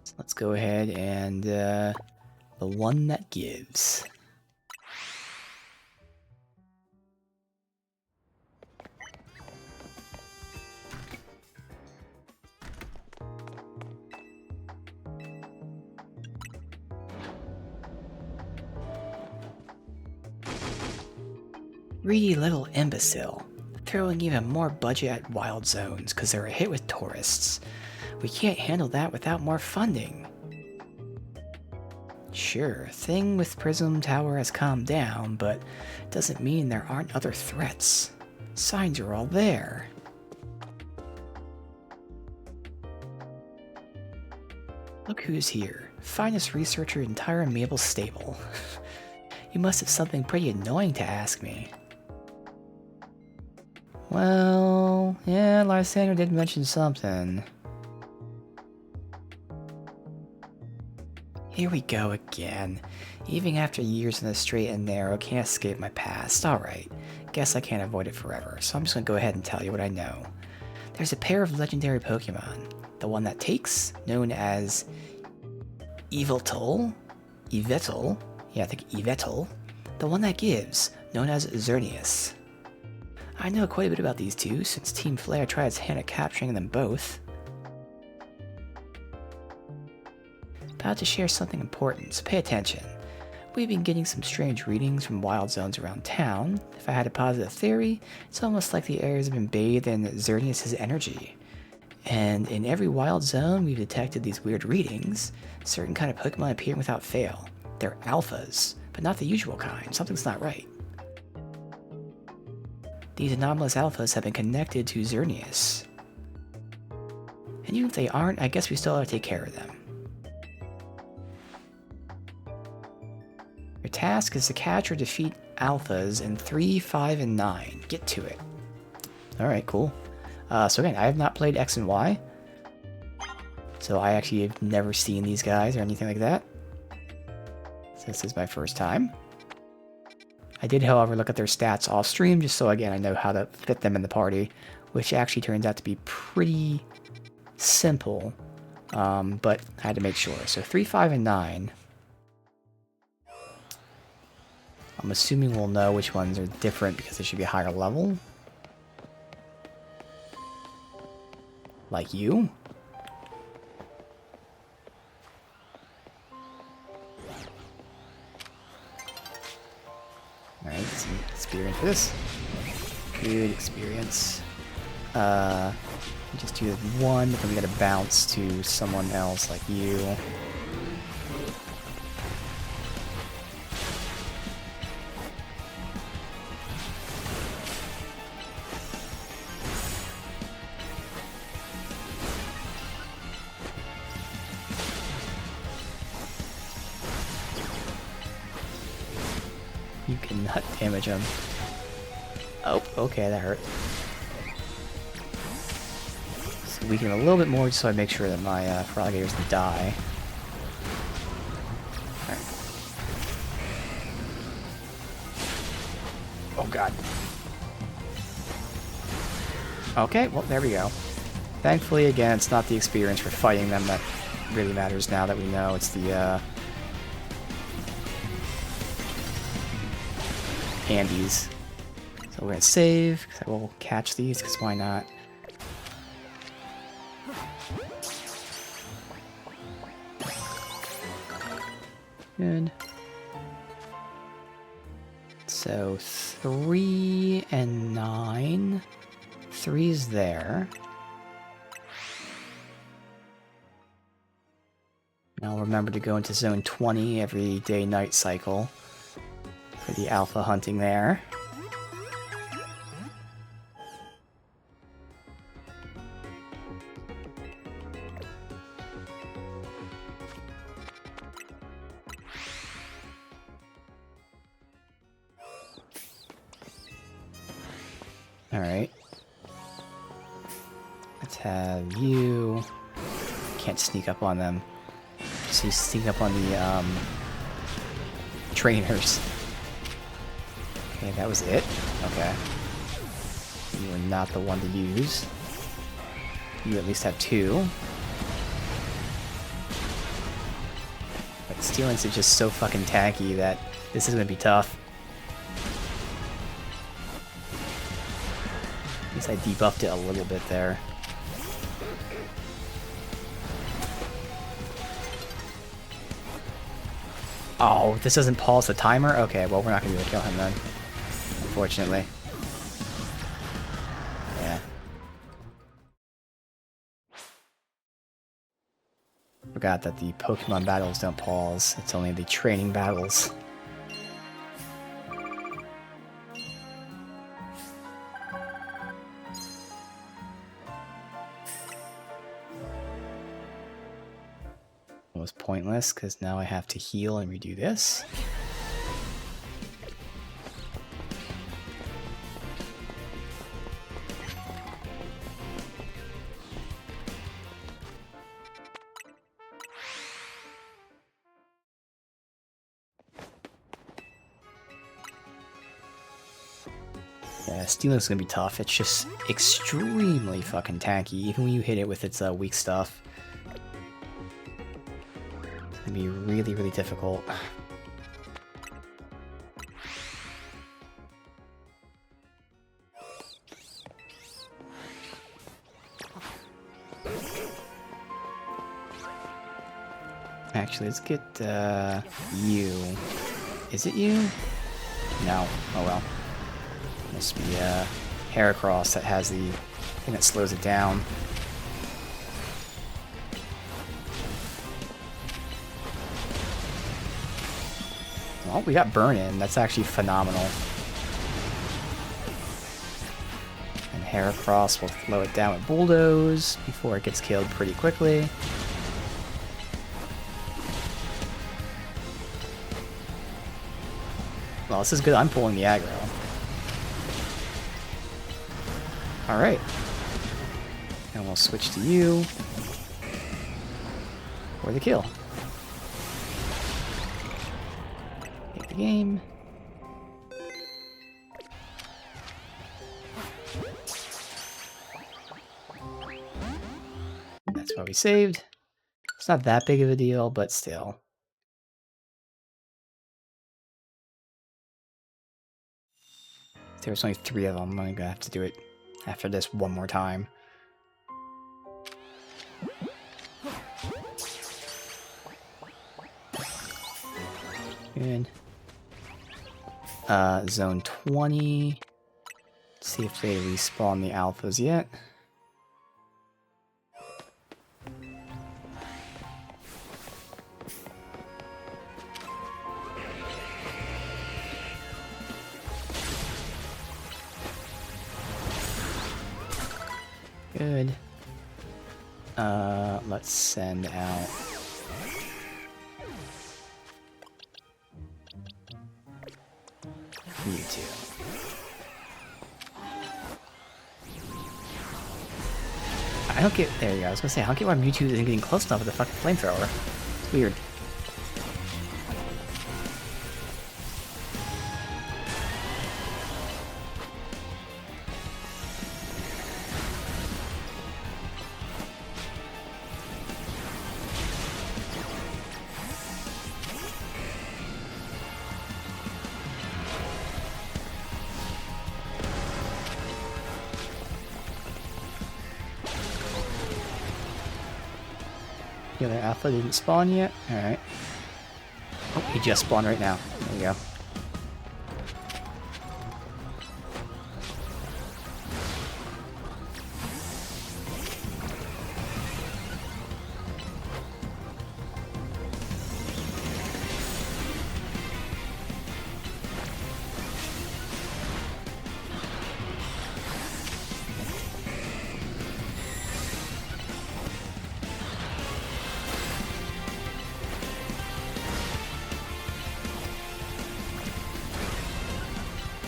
So let's go ahead and, the one that gives. Greedy little imbecile. Throwing even more budget at wild zones because they're a hit with tourists. We can't handle that without more funding. Sure, thing with Prism Tower has calmed down, but doesn't mean there aren't other threats. Signs are all there. Look who's here. Finest researcher in entire Mabel stable. You must have something pretty annoying to ask me. Well, yeah, Lysander did mention something. Here we go again. Even after years in the straight and narrow, can't escape my past. Alright, guess I can't avoid it forever, so I'm just gonna go ahead and tell you what I know. There's a pair of legendary Pokemon. The one that takes, known as Yveltal. Yeah, I think Yveltal. The one that gives, known as Xerneas. I know quite a bit about these two, since Team Flare tried its hand at capturing them both. About to share something important, so pay attention. We've been getting some strange readings from wild zones around town. If I had to posit a theory, it's almost like the areas have been bathed in Xerneas' energy. And in every wild zone we've detected these weird readings, certain kind of Pokemon appearing without fail. They're alphas, but not the usual kind. Something's not right. These anomalous alphas have been connected to Xerneas. And even if they aren't, I guess we still have to take care of them. Your task is to catch or defeat alphas in 3, 5, and 9. Get to it. Alright, cool. So again, I have not played X and Y. So I actually have never seen these guys or anything like that. So this is my first time. I did, however, look at their stats off stream, just so again I know how to fit them in the party, which actually turns out to be pretty simple, but I had to make sure. So 3, 5, and 9. I'm assuming we'll know which ones are different because they should be higher level. Like you. Alright, some experience for this. Good experience. Just do one, but then we gotta bounce to someone else like you. not damage him. Oh, okay, that hurt. So weaken him a little bit more just so I make sure that my Feraligatrs die. Alright. Oh god. Okay, well, there we go. Thankfully, again, it's not the experience for fighting them that really matters now that we know. It's the, handies. So we're gonna save, because I will catch these, because why not? Good. So 3 and 9. 3's there. Now remember to go into zone 20 every day-night cycle for the alpha hunting there. Alright. Let's have you... Can't sneak up on them. So you sneak up on the, trainers. Okay, that was it. Okay. You are not the one to use. You at least have 2. But Steelix is just so fucking tanky that this is gonna be tough. At least I debuffed it a little bit there. Oh, this doesn't pause the timer? Okay, well, we're not going to be able to kill him then. Unfortunately. Yeah. Forgot that the Pokemon battles don't pause. It's only the training battles. It was pointless, because now I have to heal and redo this. Yeah, Steelix is gonna be tough. It's just extremely fucking tanky, even when you hit it with its weak stuff. It's gonna be really, really difficult. Actually, let's get you. Is it you? No. Oh well. Must be Heracross that has the thing that slows it down. Well, we got Burn-In. That's actually phenomenal. And Heracross will slow it down with Bulldoze before it gets killed pretty quickly. Well, this is good. I'm pulling the aggro. Alright. And we'll switch to you for the kill. Take the game. That's why we saved. It's not that big of a deal, but still. There's only 3 of them. I'm gonna have to do it after this one more time. Good. Zone 20. Let's see if they respawn the alphas yet. Good. Let's send out... Mewtwo. I don't get... There you go. I was gonna say, I don't get why Mewtwo isn't getting close enough with the fucking flamethrower. It's weird. The other alpha didn't spawn yet? Alright. Oh, he just spawned right now. There we go.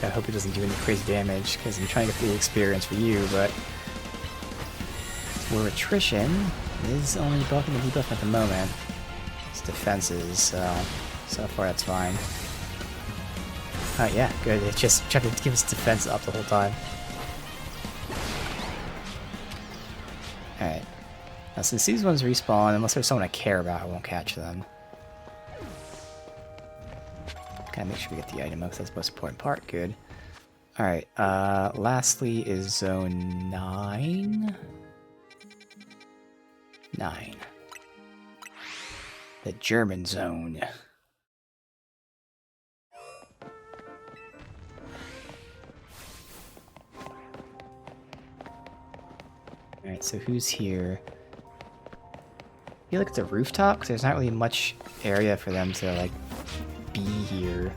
I hope it doesn't do any crazy damage, because I'm trying to get the experience for you, but... Where attrition is only buffing the debuff at the moment. It's defenses, so far that's fine. Oh yeah, good. It just tried to give its defense up the whole time. Alright. Now since these ones respawn, unless there's someone I care about, I won't catch them. Gotta make sure we get the item, because that's the most important part. Good. Alright, lastly is zone 9? 9. The German zone. Alright, so who's here? I feel like it's a rooftop, because there's not really much area for them to, like, be here.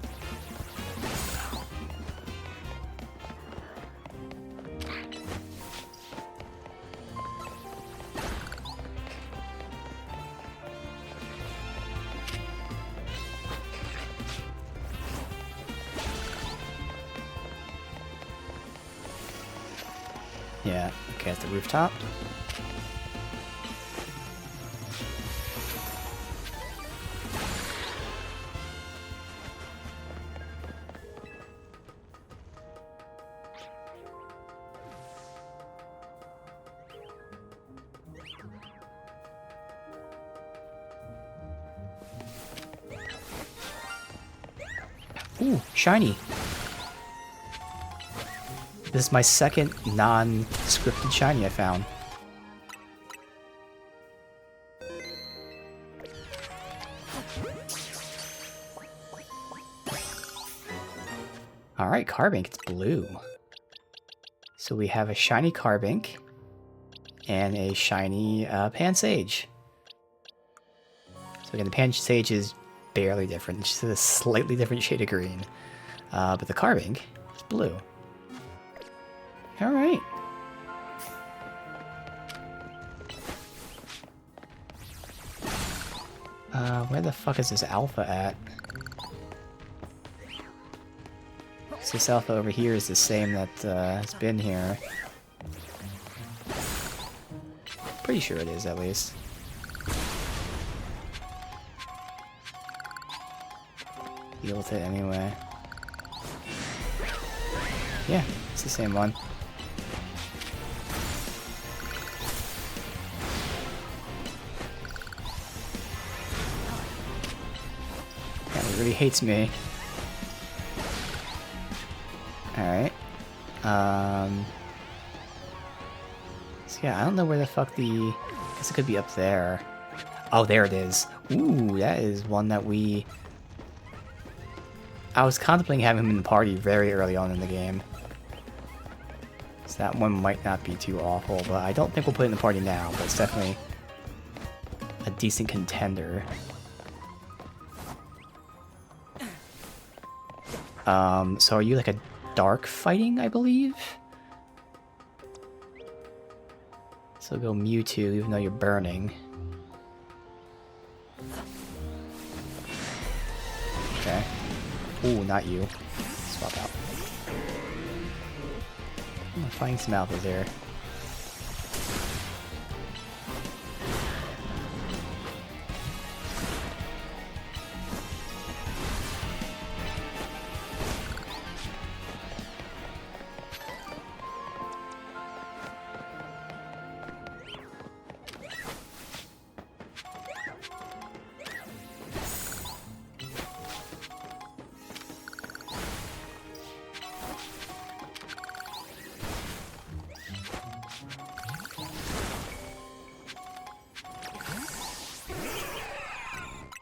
Yeah, okay, at the rooftop. Ooh, shiny. This is my second non-scripted shiny I found. Alright, Carbink, it's blue. So we have a shiny Carbink and a shiny Pansage. So again, the Pansage is barely different. It's just a slightly different shade of green. But the Carbink is blue. Alright. Where the fuck is this alpha at? So this alpha over here is the same that has been here. Pretty sure it is, at least. Deal with it anyway. Yeah, it's the same one. Yeah, it really hates me. Alright. So yeah, I don't know where the fuck the... I guess it could be up there. Oh, there it is. Ooh, that is one that we... I was contemplating having him in the party very early on in the game. So that one might not be too awful, but I don't think we'll put it in the party now, but it's definitely a decent contender. So are you like a dark fighting, I believe? So go Mewtwo, even though you're burning. Okay. Ooh, not you. It's fuck out. I'm finding some alphas there.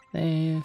Save.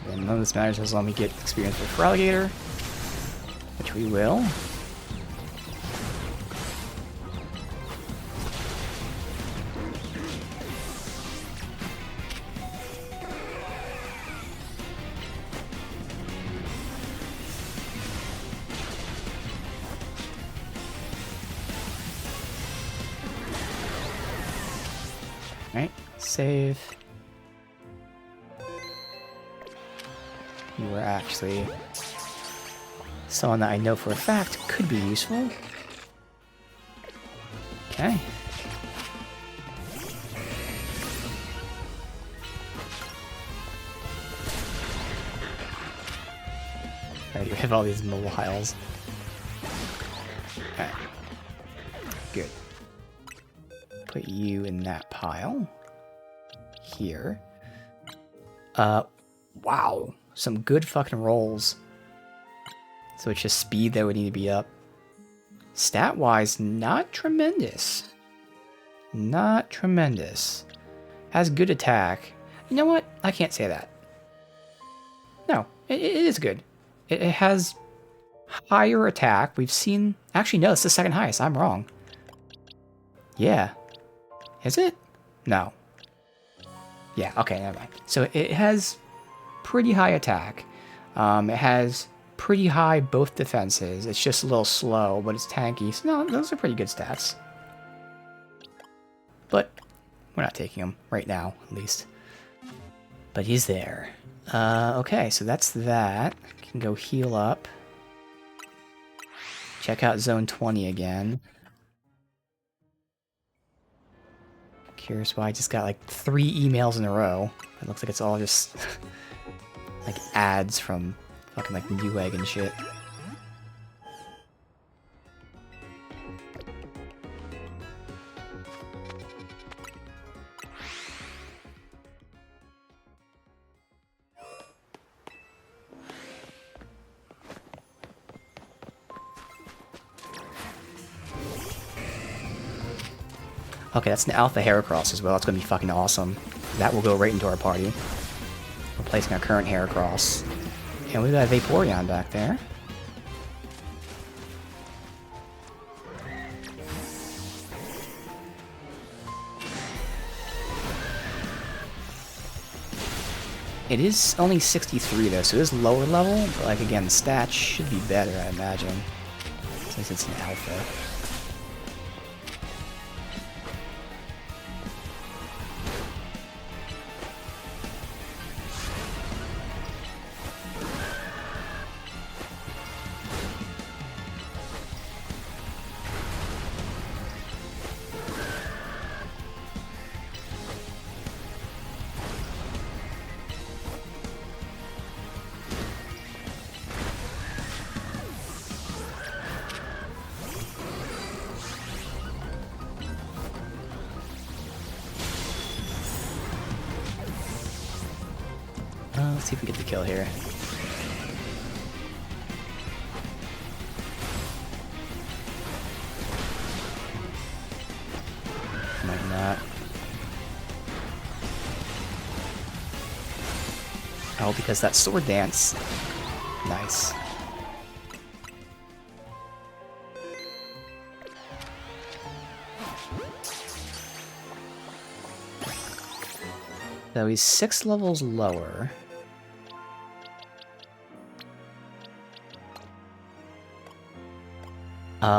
And none of this matters as long as we get experience with Feraligatr, which we will. Alright, save. You were actually someone that I know for a fact could be useful. Okay. Alright, we have all these mobiles. Alright. Good. Put you in that pile. Here. Wow. Some good fucking rolls. So it's just speed that would need to be up. Stat-wise, not tremendous. Not tremendous. Has good attack. You know what? I can't say that. No, it is good. It has higher attack. We've seen... Actually, no, it's the second highest. I'm wrong. Yeah. Is it? No. Yeah, okay, never mind. So it has pretty high attack. It has pretty high both defenses. It's just a little slow, but it's tanky. So no, those are pretty good stats. But we're not taking him right now, at least. But he's there. Okay, so that's that. Can go heal up. Check out Zone 20 again. Curious why I just got like 3 emails in a row. It looks like it's all just like ads from fucking like Newegg and shit. Okay, that's an Alpha Heracross as well. That's gonna be fucking awesome. That will go right into our party. Replacing our current Heracross. And we've got a Vaporeon back there. It is only 63 though, so it is lower level, but like again, the stats should be better, I imagine. Since it's an Alpha. Let's see if we get the kill here. Might not. Oh, because that sword dance. Nice. So he's 6 levels lower.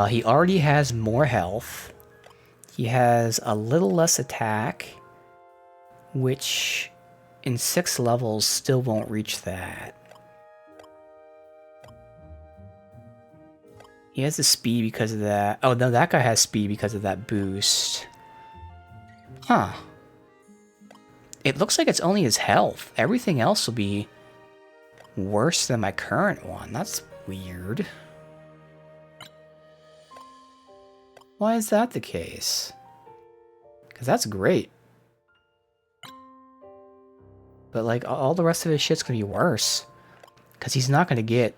He already has more health. He has a little less attack, which in 6 levels still won't reach that. He has the speed because of that. Oh, no, that guy has speed because of that boost. Huh. It looks like it's only his health. Everything else will be worse than my current one. That's weird. Why is that the case? Because that's great. But, like, all the rest of his shit's gonna be worse. Because he's not gonna get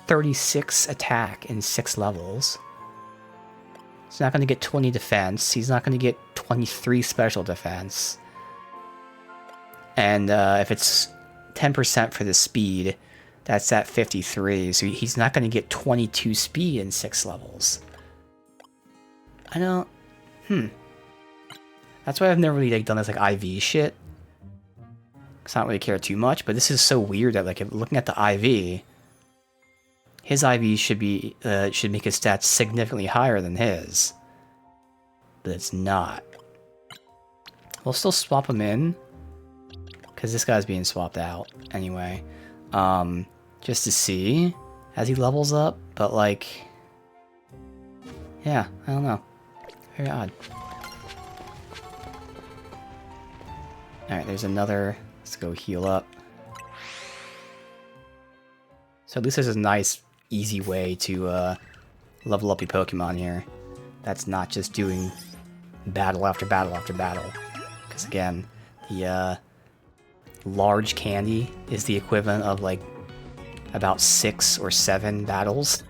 36 attack in 6 levels. He's not gonna get 20 defense. He's not gonna get 23 special defense. And if it's 10% for the speed, that's at 53. So he's not gonna get 22 speed in 6 levels. I don't... That's why I've never really done this IV shit. Because I don't really care too much, but this is so weird that, like, if looking at the IV, his IV should be should make his stats significantly higher than his. But it's not. We'll still swap him in, because this guy's being swapped out anyway. Just to see as he levels up, but, like, yeah, I don't know. Very odd. Alright, there's another. Let's go heal up. So at least there's a nice, easy way to level up your Pokemon here. That's not just doing battle after battle after battle. Because again, the large candy is the equivalent of, like, about 6 or 7 battles.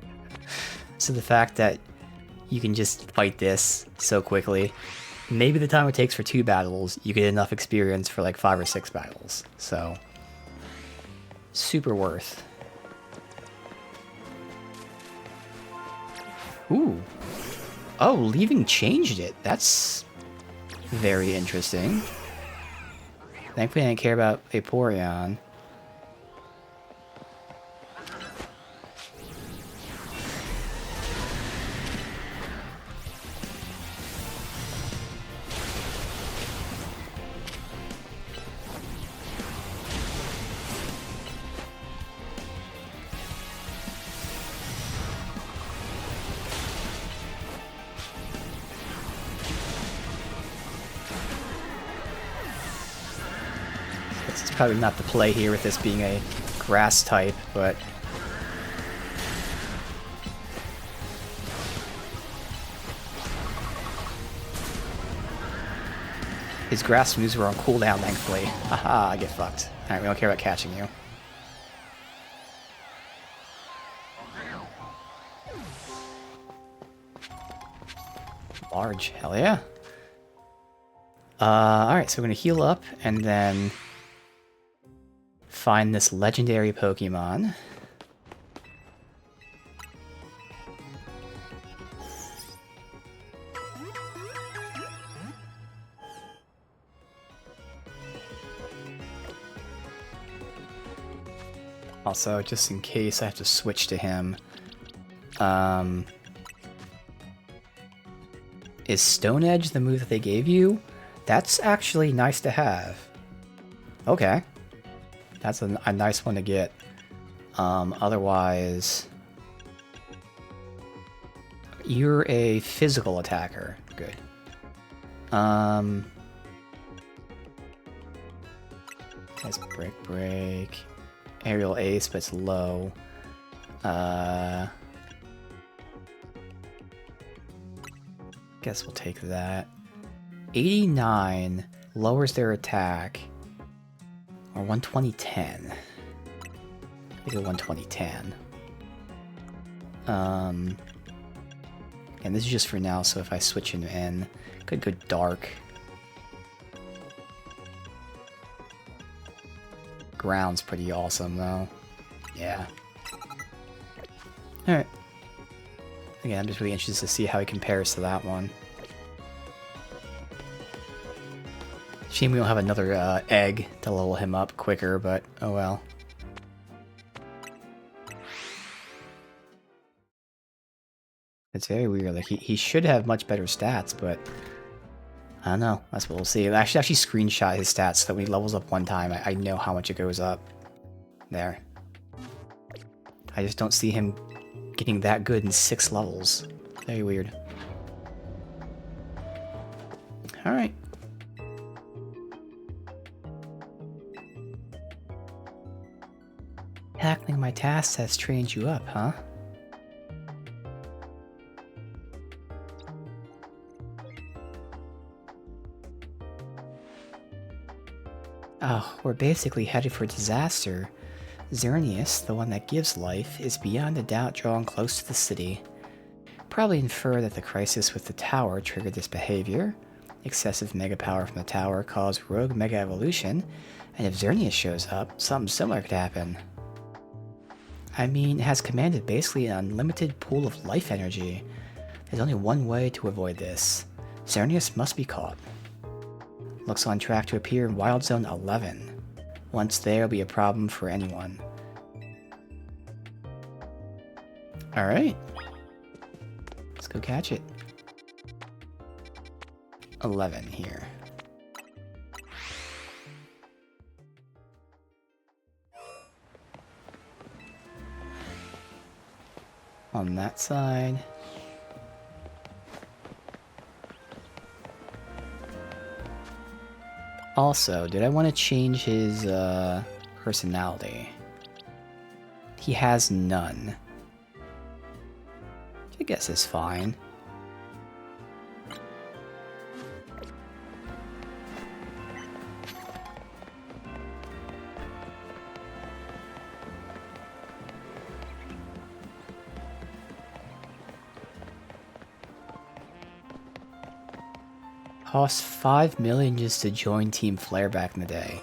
So the fact that you can just fight this so quickly, maybe the time it takes for 2 battles, you get enough experience for like 5 or 6 battles. So, super worth. Ooh. Oh, leaving changed it. That's very interesting. Thankfully I didn't care about Vaporeon. Probably not the play here with this being a grass type, but his grass moves were on cooldown, thankfully. Haha, I get fucked. Alright, we don't care about catching you. Large, hell yeah. Alright, so we're gonna heal up and then find this legendary Pokemon. Also, just in case I have to switch to him, is Stone Edge the move that they gave you? That's actually nice to have. Okay. That's a nice one to get. Otherwise, you're a physical attacker. Good. That's break. Aerial Ace, but it's low. Guess we'll take that. 89 lowers their attack. Or 120-10. We do 120-10. And this is just for now, so if I switch into N, could go dark. Ground's pretty awesome, though. Yeah. Alright. Again, I'm just really interested to see how he compares to that one. Shame we don't have another egg to level him up quicker, but oh well. It's very weird. Like he should have much better stats, but I don't know. That's what we'll see. I should actually screenshot his stats so that when he levels up one time, I know how much it goes up. There. I just don't see him getting that good in 6 levels. Very weird. Alright. Tackling my tasks has trained you up, huh? Oh, we're basically headed for disaster. Xerneas, the one that gives life, is beyond a doubt drawn close to the city. Probably infer that the crisis with the tower triggered this behavior. Excessive mega power from the tower caused rogue mega evolution, and if Xerneas shows up, something similar could happen. I mean, it has commanded basically an unlimited pool of life energy. There's only one way to avoid this. Xerneas must be caught. Looks on track to appear in Wild Zone 11. Once there, it'll be a problem for anyone. Alright. Let's go catch it. 11 here. On that side. Also, did I want to change his personality? He has none. I guess it's fine. Cost 5 million just to join Team Flare back in the day.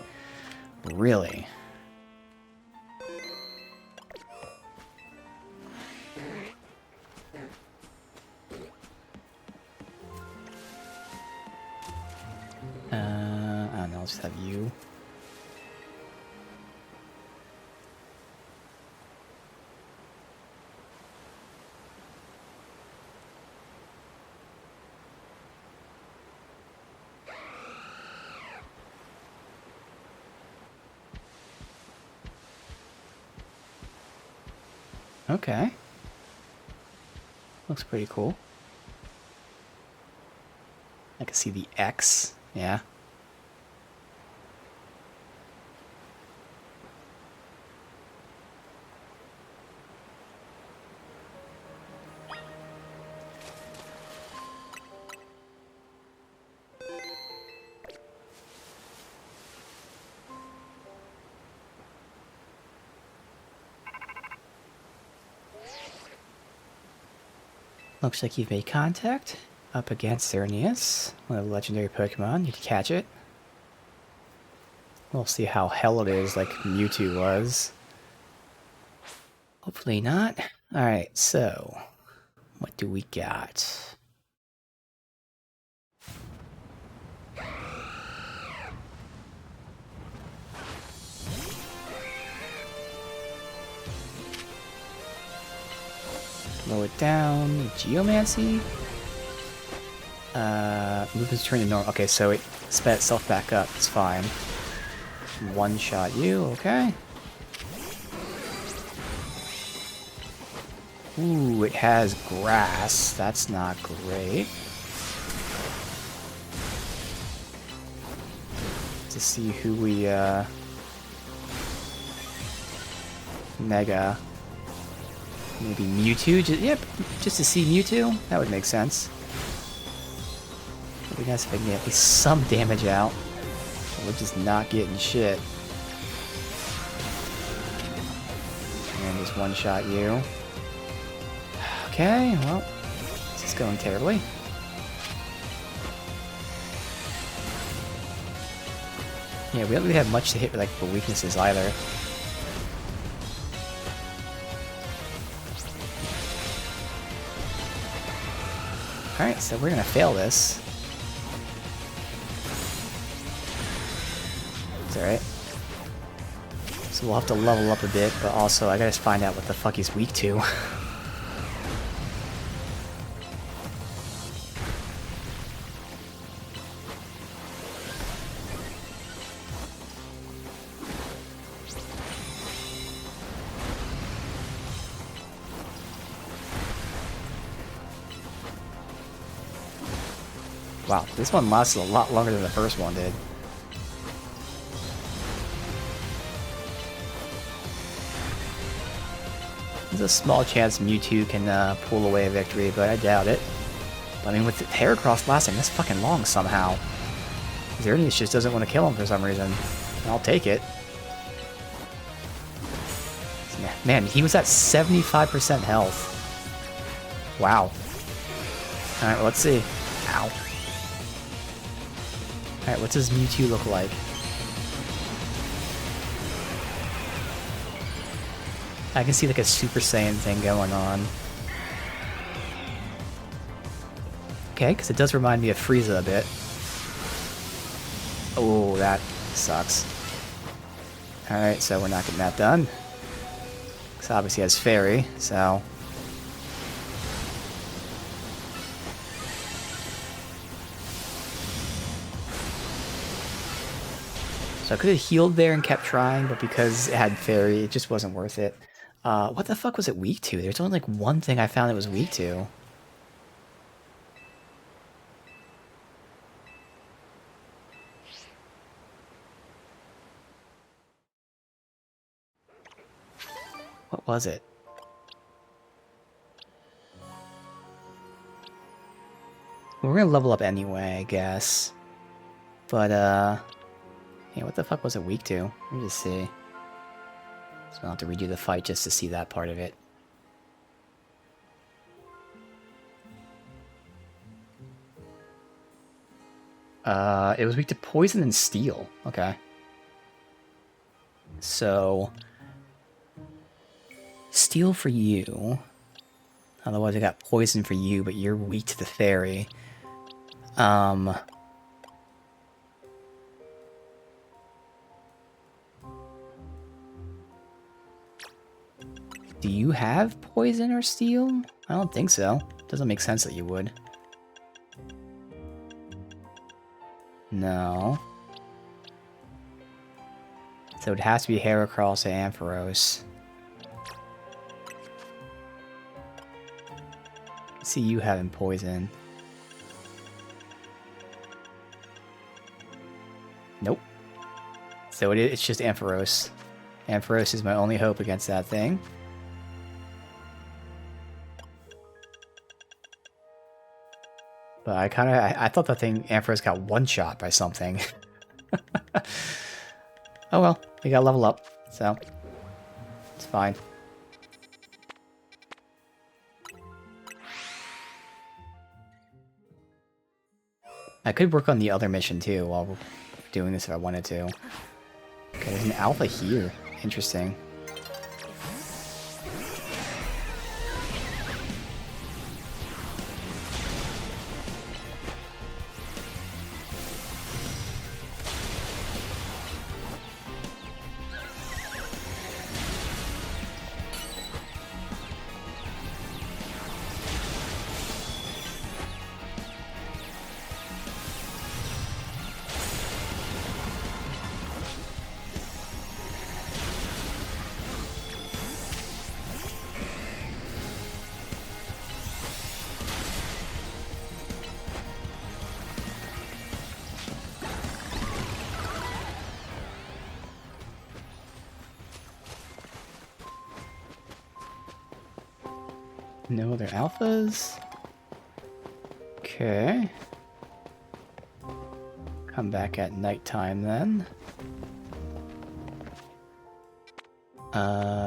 Really? I don't know, I'll just have you. Okay. Looks pretty cool. I can see the X, yeah. Looks like you've made contact. Up against Xerneas, one of the legendary Pokemon. You need to catch it. We'll see how hell it is, like Mewtwo was. Hopefully not. Alright, so... what do we got? Slow it down. Geomancy? Movement's turned to normal. Okay, so it sped itself back up. It's fine. One shot you, okay. Ooh, it has grass. That's not great. To see who we, Mega. Maybe Mewtwo? Yep, just to see Mewtwo? That would make sense. It'd be nice if I can get at least some damage out. We're just not getting shit. just one-shot you. Okay, well, this is going terribly. Yeah, we don't really have much to hit with, like, the weaknesses either. Alright, so we're gonna fail this. It's alright. So we'll have to level up a bit, but also I gotta find out what the fuck he's weak to. Wow, this one lasted a lot longer than the first one did. There's a small chance Mewtwo can pull away a victory, but I doubt it. I mean, with Heracross lasting this fucking long somehow, Xerneas just doesn't want to kill him for some reason. I'll take it. Man, he was at 75% health. Wow. Alright, well, let's see. Ow. Alright, what's his Mewtwo look like? I can see like a Super Saiyan thing going on. Okay, because it does remind me of Frieza a bit. Oh, that sucks. Alright, so we're not getting that done. Because obviously he has Fairy, so... So I could have healed there and kept trying, but because it had Fairy, it just wasn't worth it. What the fuck was it weak to? There's only like one thing I found it was weak to. What was it? Well, we're gonna level up anyway, I guess. But, yeah, what the fuck was it weak to? Let me just see. So I'll have to redo the fight just to see that part of it. It was weak to poison and steel. Okay. So... Steel for you. Otherwise I got poison for you, but you're weak to the fairy. Do you have poison or steel? I don't think so. Doesn't make sense that you would. No. So it has to be Heracross and Ampharos. See you having poison. Nope. So it's just Ampharos. Ampharos is my only hope against that thing. But I thought that thing, Ampharos, got one-shot by something. Oh well, we got level up, so it's fine. I could work on the other mission too while we're doing this if I wanted to. Okay, there's an alpha here. Interesting. No other alphas? Okay. Come back at nighttime then.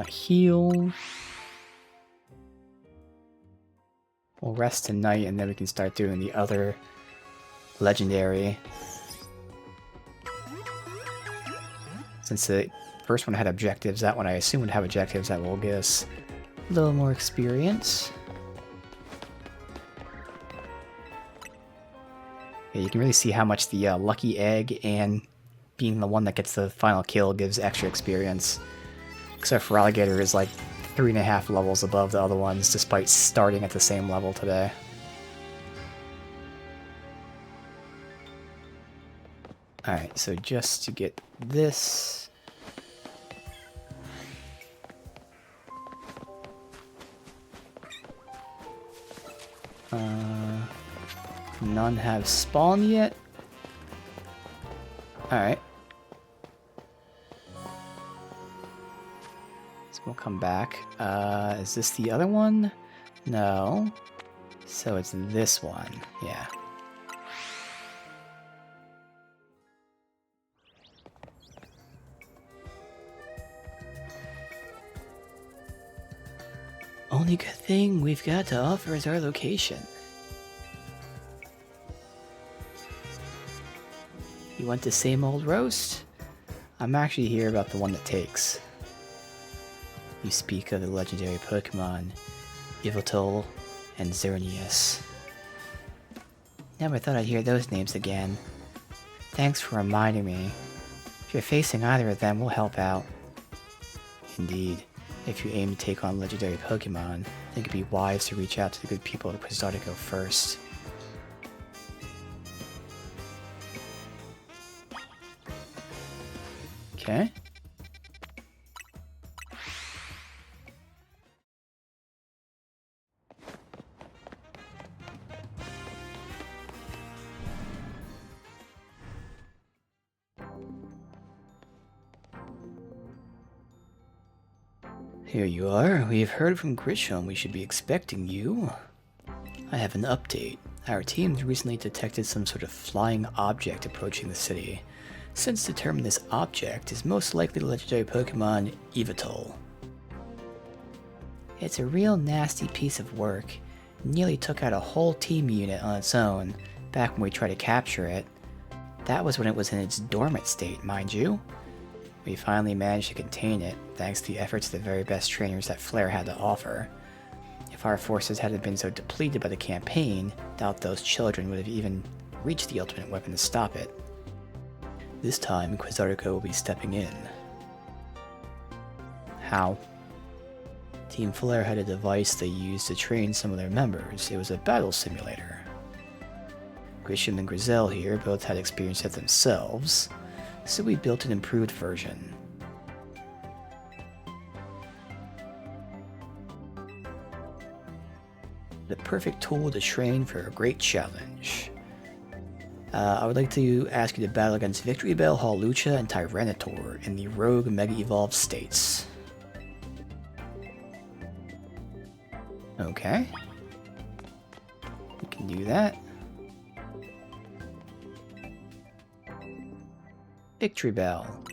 Heal. We'll rest tonight and then we can start doing the other legendary. Since the first one had objectives, that one I assume would have objectives that will give us a little more experience. Yeah, you can really see how much the lucky egg and being the one that gets the final kill gives extra experience. Except for Alligator is like 3.5 levels above the other ones, despite starting at the same level today. Alright, so just to get this... none have spawned yet? Alright. So we'll come back. Is this the other one? No. So it's this one. Yeah. Only good thing we've got to offer is our location. You want the same old roast? I'm actually here about the one that takes. You speak of the legendary Pokémon, Yveltal and Xerneas. Never thought I'd hear those names again. Thanks for reminding me. If you're facing either of them, we'll help out. Indeed, if you aim to take on legendary Pokémon, I think it'd be wise to reach out to the good people at Quizartico first. Okay. Here you are. We've heard from Grisham we should be expecting you. I have an update. Our teams recently detected some sort of flying object approaching the city. Since determined this object is most likely the legendary Pokemon Yveltal. It's a real nasty piece of work. Nearly took out a whole team unit on its own, back when we tried to capture it. That was when it was in its dormant state, mind you. We finally managed to contain it, thanks to the efforts of the very best trainers that Flare had to offer. If our forces hadn't been so depleted by the campaign, doubt those children would have even reached the ultimate weapon to stop it. This time, Quizartico will be stepping in. How? Team Flare had a device they used to train some of their members. It was a battle simulator. Grisham and Grizel here both had experience it themselves, so we built an improved version. The perfect tool to train for a great challenge. I would like to ask you to battle against Victory Bell, Hawlucha, and Tyranitar in the Rogue Mega Evolved states. Okay. We can do that. Victory Bell.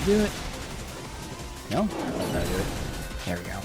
Do it. No? That's not do it. There we go.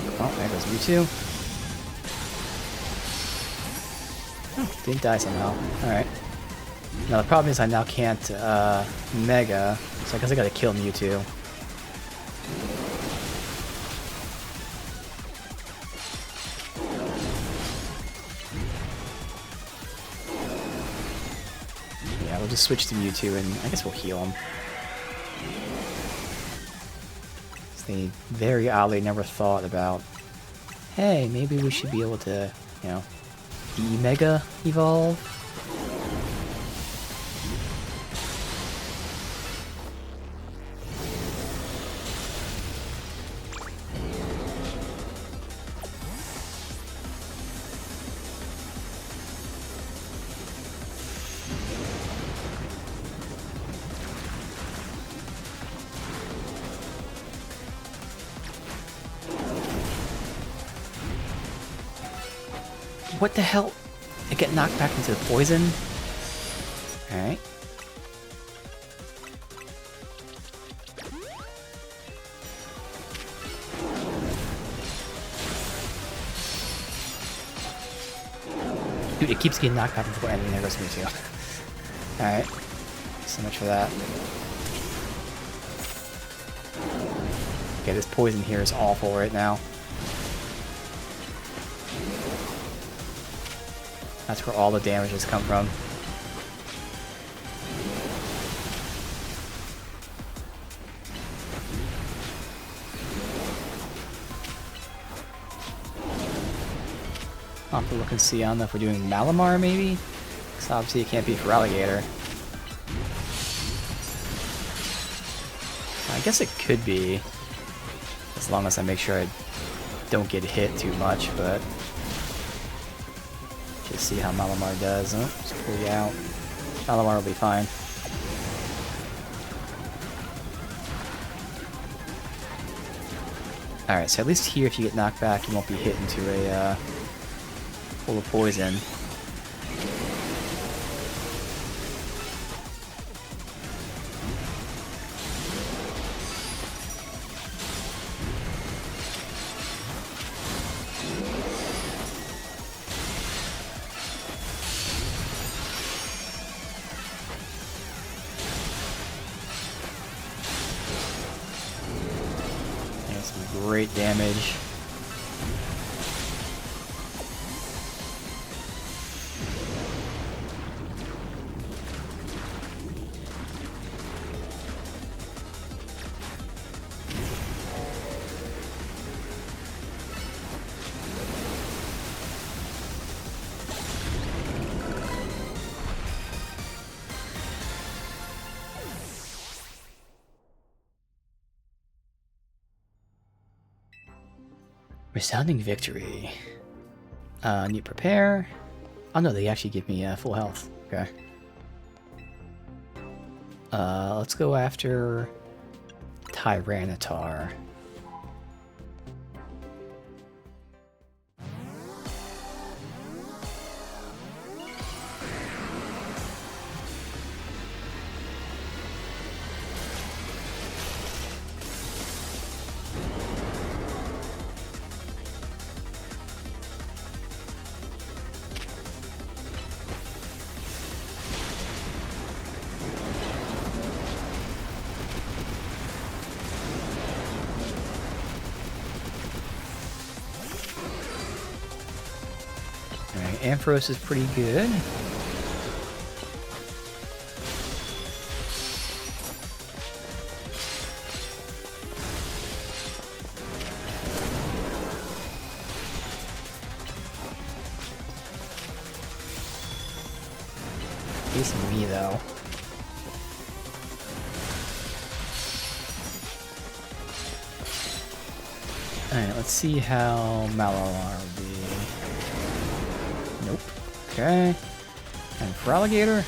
fuck. Oh, there goes Mewtwo. Oh, didn't die somehow. Alright. Now the problem is I now can't Mega, so I guess I gotta kill Mewtwo. Yeah, we'll just switch to Mewtwo and I guess we'll heal him. They very oddly never thought about, hey, maybe we should be able to, you know, de-Mega evolve. What the hell? I get knocked back into the poison? Alright. Dude, it keeps getting knocked back into the poison, and there goes me too. Alright. So much for that. Okay, this poison here is awful right now. That's where all the damage has come from. I'll have to look and see. I don't know if we're doing Malamar, maybe? Because obviously it can't be for Alligator. I guess it could be. As long as I make sure I don't get hit too much, but... Just see how Malamar does. Oh, just pull you out. Malamar will be fine. Alright, so at least here, if you get knocked back, you won't be hit into a full of poison. Great damage. Resounding victory. Need prepare. Oh no, they actually give me full health. Okay. Let's go after Tyranitar. Ampharos is pretty good. Facing me though. Alright, let's see how Malamar will be. Nope. Okay. And for Alligator?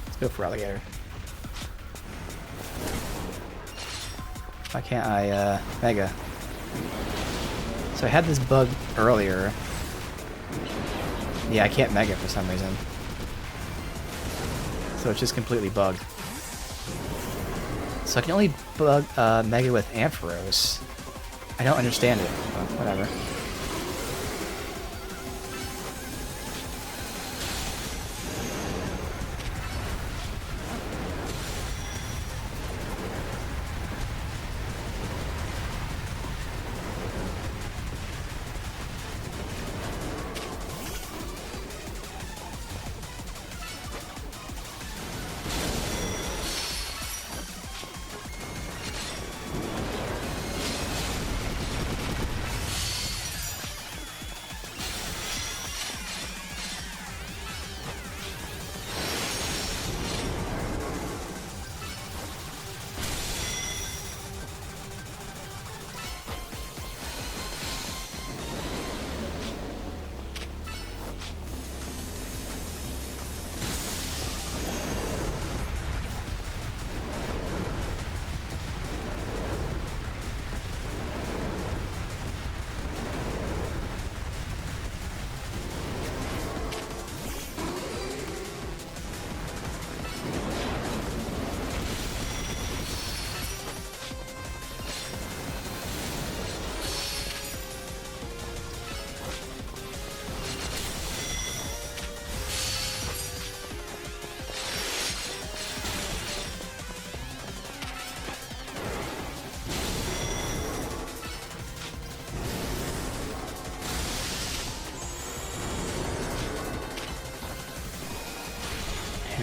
Let's go for Alligator. Why can't I, Mega? So I had this bug earlier. Yeah, I can't Mega for some reason. So it's just completely bugged. So I can only bug Mega with Ampharos. I don't understand it, but whatever.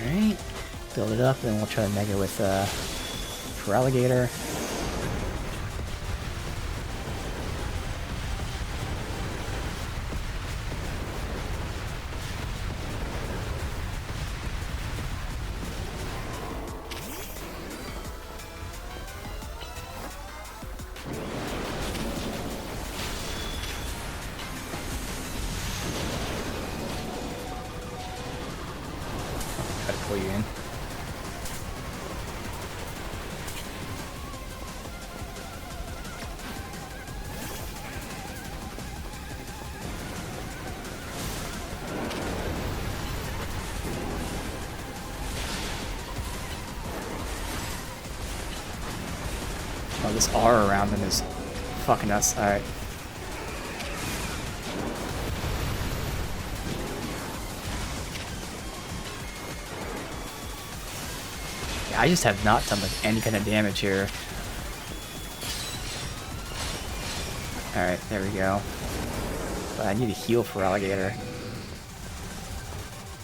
Alright, build it up, and then we'll try to mega with for alligator. Try to pull you in. Oh, this R around him is fucking nuts. Alright. I just have not done like any kind of damage here. Alright, there we go. But I need to heal for alligator.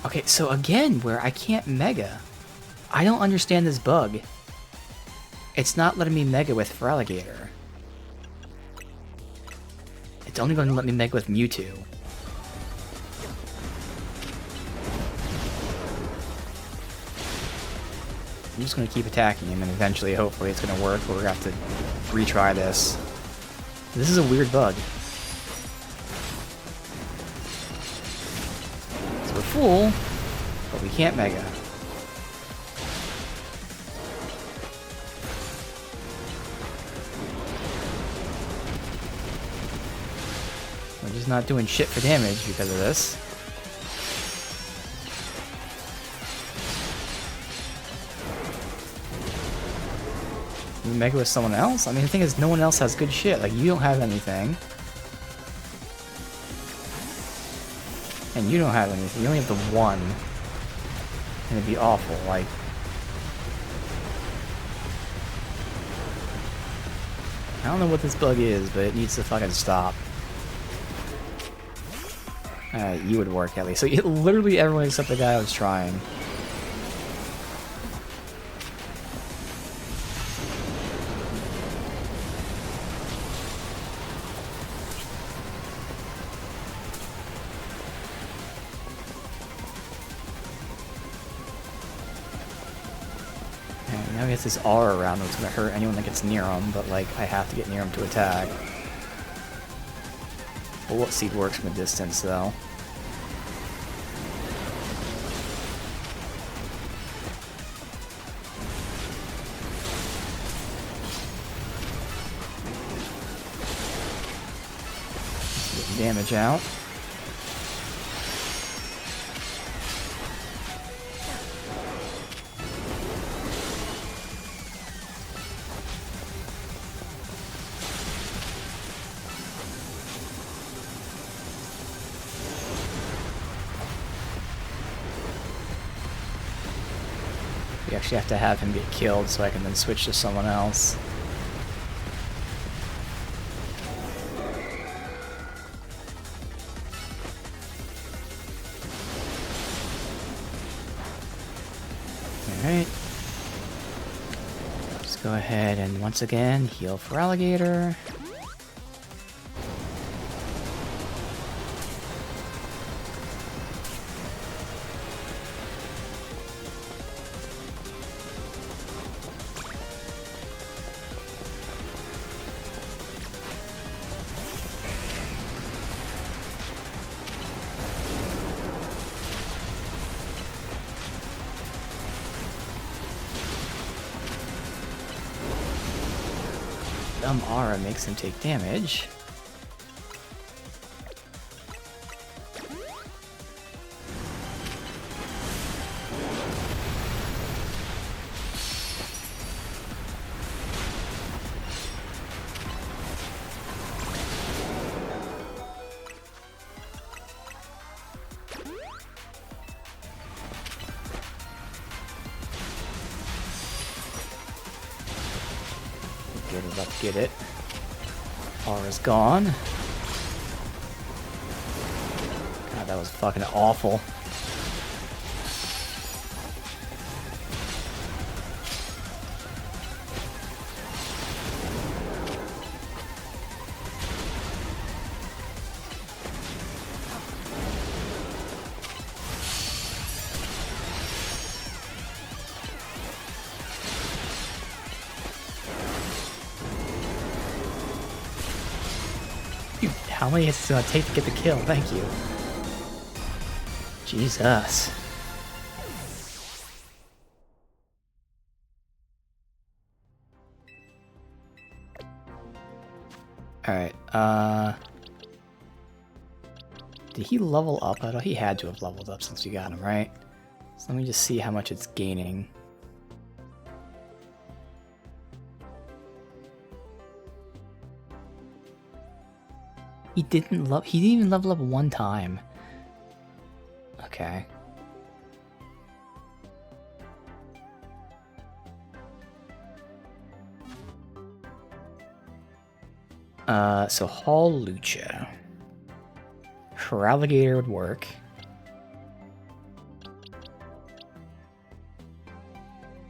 Okay, so again, where I can't mega. I don't understand this bug. It's not letting me mega with for alligator. It's only going to let me mega with Mewtwo. I'm just going to keep attacking him, and eventually, hopefully, it's going to work, but we're going to have to retry this. This is a weird bug. So we're full, but we can't mega. We're just not doing shit for damage because of this. You mega with someone else? I mean, the thing is, no one else has good shit. Like, you don't have anything. And you don't have anything. You only have the one. And it'd be awful. Like, I don't know what this bug is, but it needs to fucking stop. You would work at least. So literally everyone except the guy was trying. And now he has this R around him. It's gonna hurt anyone that gets near him, but like I have to get near him to attack. Bullet Seed works from a distance, though. Get damage out. We actually have to have him get killed so I can then switch to someone else. Alright. Let's go ahead and once again heal for Alligator. Dumb aura makes him take damage. Get it. Aura's gone. God, that was fucking awful. How many hits is it gonna take to get the kill? Thank you. Jesus. Alright, did he level up at all? He had to have leveled up since we got him, right? So let me just see how much it's gaining. He didn't even level up one time. Okay. So Hall Lucha. For Alligator would work.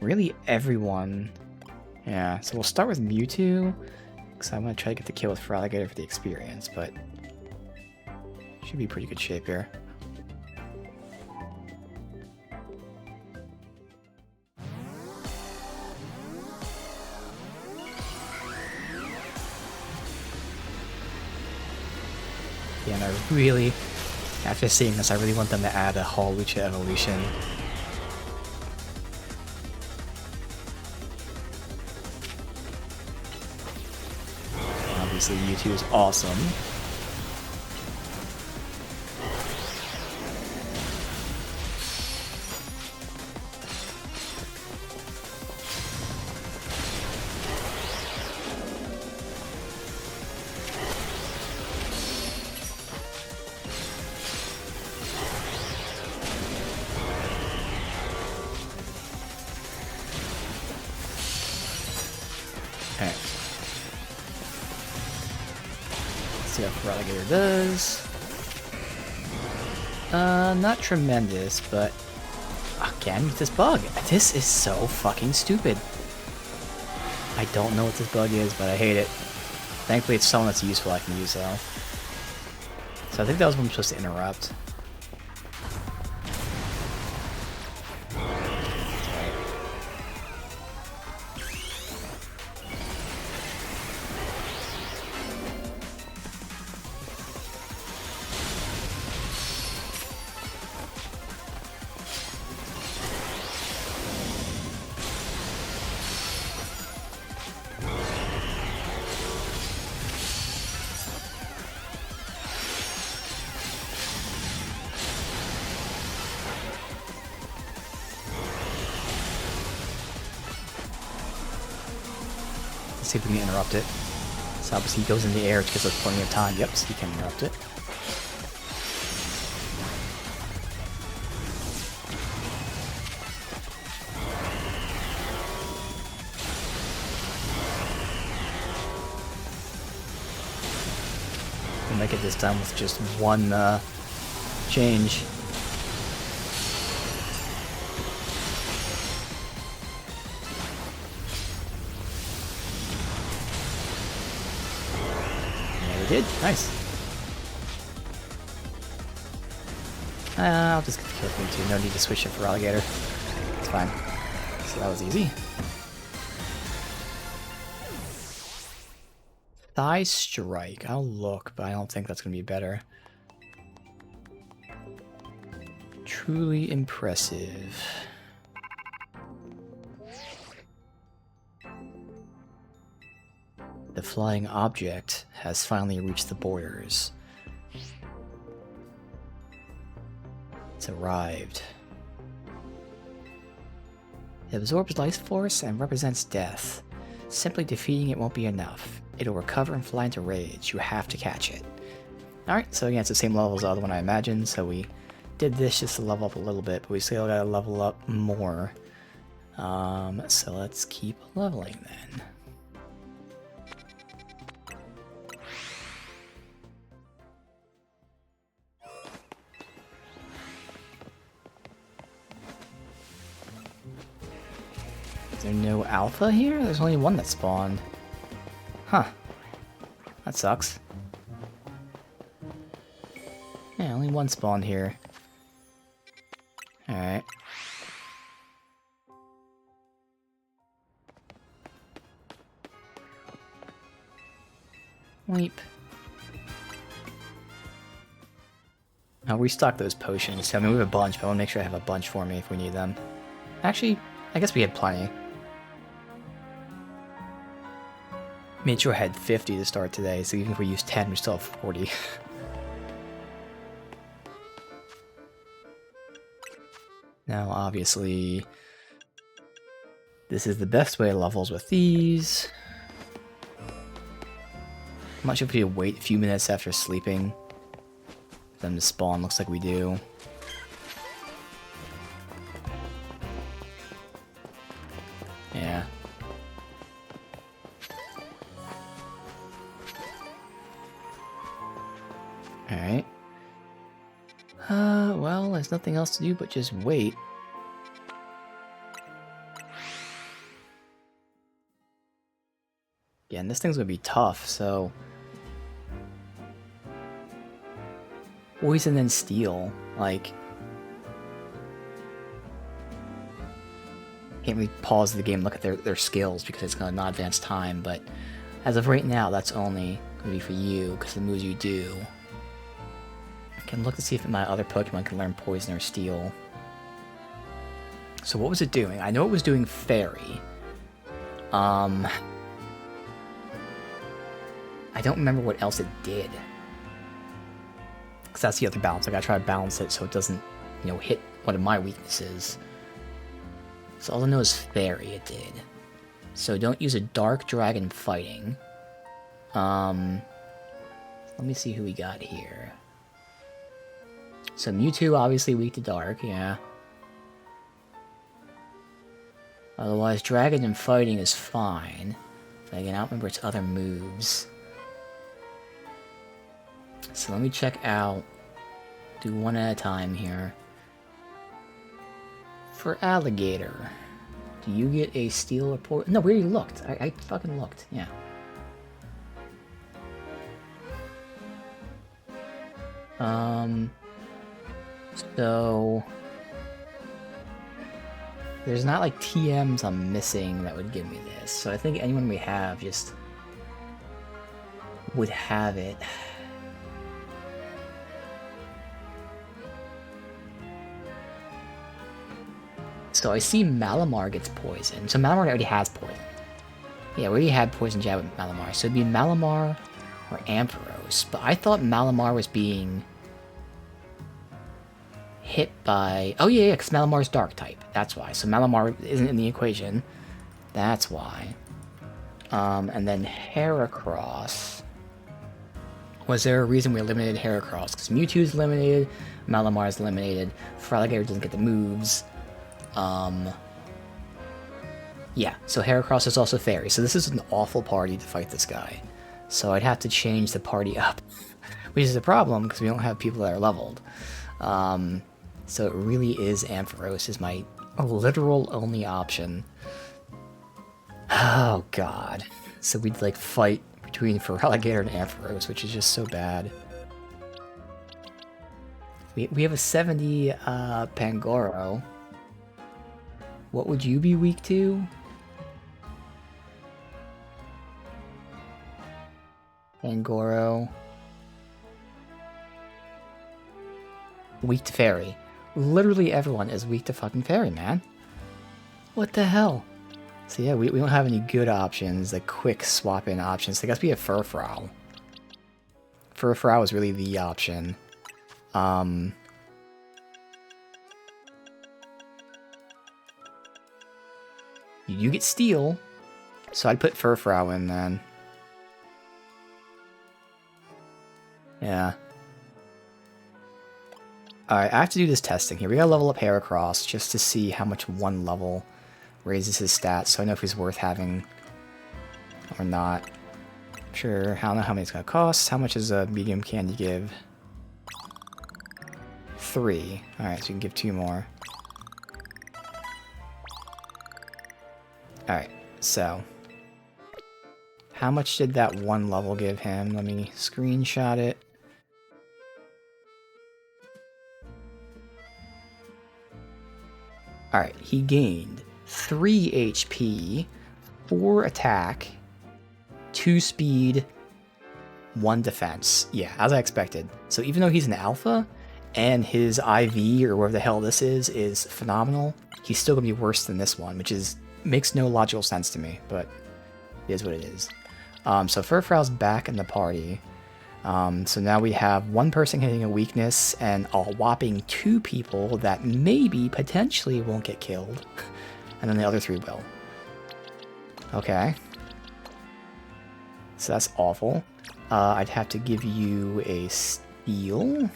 Really everyone. Yeah, so we'll start with Mewtwo. Because I'm going to try to get the kill with Feraligatr for the experience, but should be pretty good shape here. Yeah, and I really, after seeing this, I really want them to add a Hall Lucha evolution. Obviously, Mewtwo is awesome. Okay. See how Feraligatr does. Not tremendous, but again with this bug. This is so fucking stupid. I don't know what this bug is, but I hate it. Thankfully, it's someone that's useful I can use though. So I think that was what I'm supposed to interrupt. Let's see if we can interrupt it. So obviously he goes in the air, it gives us plenty of time. Yep, so he can interrupt it. can make it this time with just one change. Yeah, we did. Nice. I'll just get the kill for me too. No need to switch it for Alligator. It's fine. So that was easy. Thigh Strike. I'll look, but I don't think that's going to be better. Truly impressive. The flying object has finally reached the borders. It's arrived. It absorbs life force and represents death. Simply defeating it won't be enough. It'll recover and fly into rage. You have to catch it. Alright, so again, it's the same level as the other one I imagined, so we did this just to level up a little bit, but we still gotta level up more. So let's keep leveling then. Is there no alpha here? There's only one that spawned. Huh. That sucks. Yeah, only one spawned here. Alright. Weep. I'll restock those potions. I mean, we have a bunch, but I want to make sure I have a bunch for me if we need them. Actually, I guess we had plenty. Made sure I had 50 to start today, so even if we use 10, we still have 40. Now, obviously, this is the best way to levels with these. I'm not sure if we wait a few minutes after sleeping for them to spawn. Looks like we do. Yeah. Alright. Well, there's nothing else to do but just wait. Again, this thing's gonna be tough, so... Poison and Steel, like... Can't really pause the game and look at their skills because it's gonna not advance time, but... As of right now, that's only gonna be for you, because the moves you do. I can look to see if my other Pokemon can learn Poison or Steel. So what was it doing? I know it was doing Fairy. I don't remember what else it did. Because that's the other balance. I gotta try to balance it so it doesn't, you know, hit one of my weaknesses. So all I know is Fairy it did. So don't use a Dark Dragon fighting. Let me see who we got here. So Mewtwo obviously weak to Dark, yeah. Otherwise, Dragon and fighting is fine. But again, I don't remember its other moves. So let me check out. Do one at a time here. For Alligator, do you get a Steel or Poison? No, we already looked. I fucking looked, yeah. So... There's not like TMs I'm missing that would give me this. So I think anyone we have just... would have it. So I see Malamar gets poison. So Malamar already has poison. Yeah, we already had poison jab with Malamar. So it'd be Malamar or Ampharos. But I thought Malamar was being hit by... Oh yeah, because Malamar's dark type. That's why. So Malamar isn't in the equation. That's why. And then Heracross. Was there a reason we eliminated Heracross? Because Mewtwo's eliminated, Malamar's eliminated, Alligator doesn't get the moves. Yeah, so Heracross is also Fairy. So this is an awful party to fight this guy. So I'd have to change the party up. which is a problem because we don't have people that are leveled. So it really is Ampharos is my literal only option. Oh god. So we'd like fight between Feraligatr and Ampharos, which is just so bad. We have a 70 Pangoro. What would you be weak to? Pangoro. Weak to Fairy. Literally everyone is weak to fucking Fairy, man. What the hell? So yeah, we don't have any good options, like quick swap-in options. I guess we have Furfrou. Furfrou is really the option. You get Steel, so I'd put Furfrou in then. Yeah. Alright, I have to do this testing here. We gotta level up Heracross just to see how much one level raises his stats, so I know if he's worth having or not. Sure, I don't know how many it's gonna cost. How much is a medium candy give? 3. Alright, so we can give 2 more. Alright, so how much did that one level give him? Let me screenshot it. Alright, he gained 3 HP, 4 attack, 2 speed, 1 defense. Yeah, as I expected. So even though he's an alpha, and his IV, or whatever the hell this is phenomenal, he's still going to be worse than this one, which makes no logical sense to me, but it is what it is. So Furfrou's back in the party. So now we have one person hitting a weakness and a whopping 2 people that maybe, potentially, won't get killed. And then the other 3 will. Okay. So that's awful. I'd have to give you a Steel.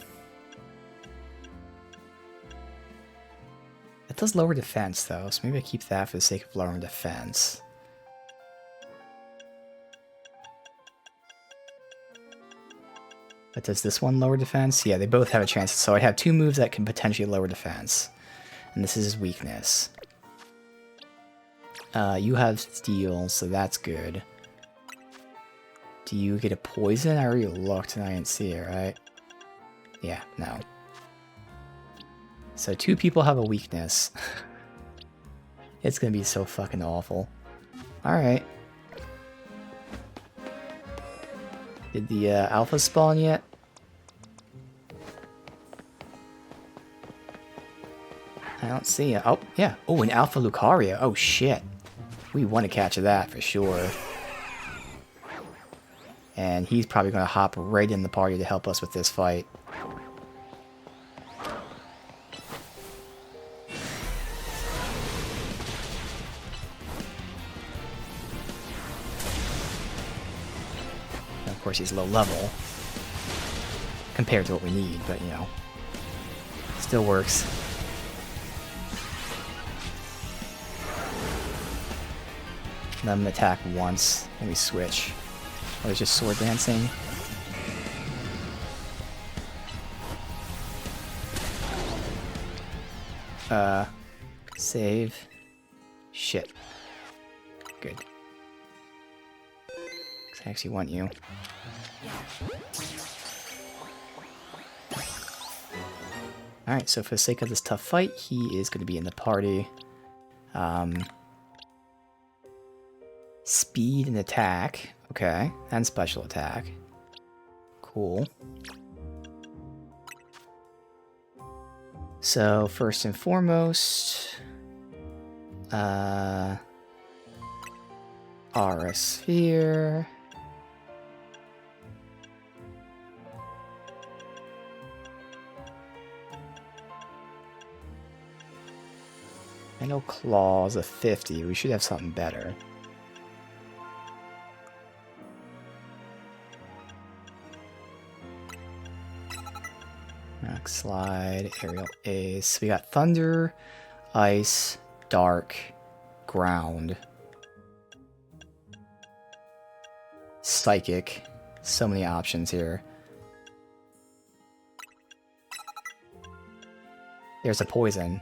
It does lower defense, though, so maybe I keep that for the sake of lowering defense. But does this one lower defense? Yeah, they both have a chance. So I have 2 moves that can potentially lower defense. And this is his weakness. You have Steel, so that's good. Do you get a poison? I already looked and I didn't see it, right? Yeah, no. So 2 people have a weakness. It's gonna be so fucking awful. Alright. Did the alpha spawn yet? I don't see it. Oh, yeah. Oh, an alpha Lucario. Oh, shit. We want to catch that for sure. And he's probably going to hop right in the party to help us with this fight. And of course, he's low level compared to what we need, but you know, still works. Let him attack once, and we switch. Oh, it's just sword dancing. Save. Shit. Good. 'Cause I actually want you. Alright, so for the sake of this tough fight, he is going to be in the party. Speed and attack. Okay, and special attack. Cool. So, first and foremost, Aura Sphere. I know Claw's a 50. We should have something better. Rock Slide, Aerial Ace. We got Thunder, Ice, Dark, Ground, Psychic. So many options here. There's a poison.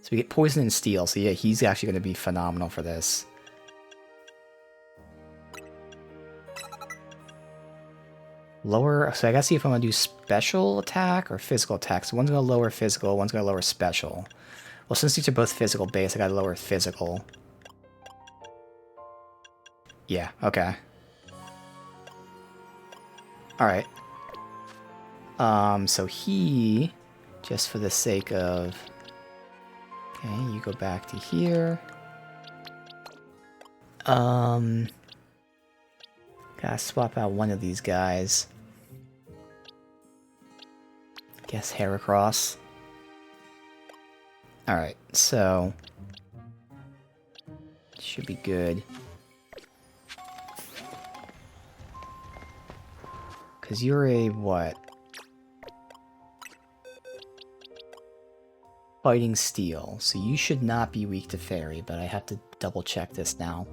So we get poison and steel. So yeah, he's actually going to be phenomenal for this. Lower, so I gotta see if I'm gonna do special attack or physical attack. So one's gonna lower physical, one's gonna lower special. Well, since these are both physical based, I gotta lower physical. Yeah, okay. Alright. So he, just for the sake of... Okay, you go back to here. Gotta swap out one of these guys. Guess Heracross. Alright, so... should be good. Because you're a what? Fighting Steel. So you should not be weak to Fairy, but I have to double check this now.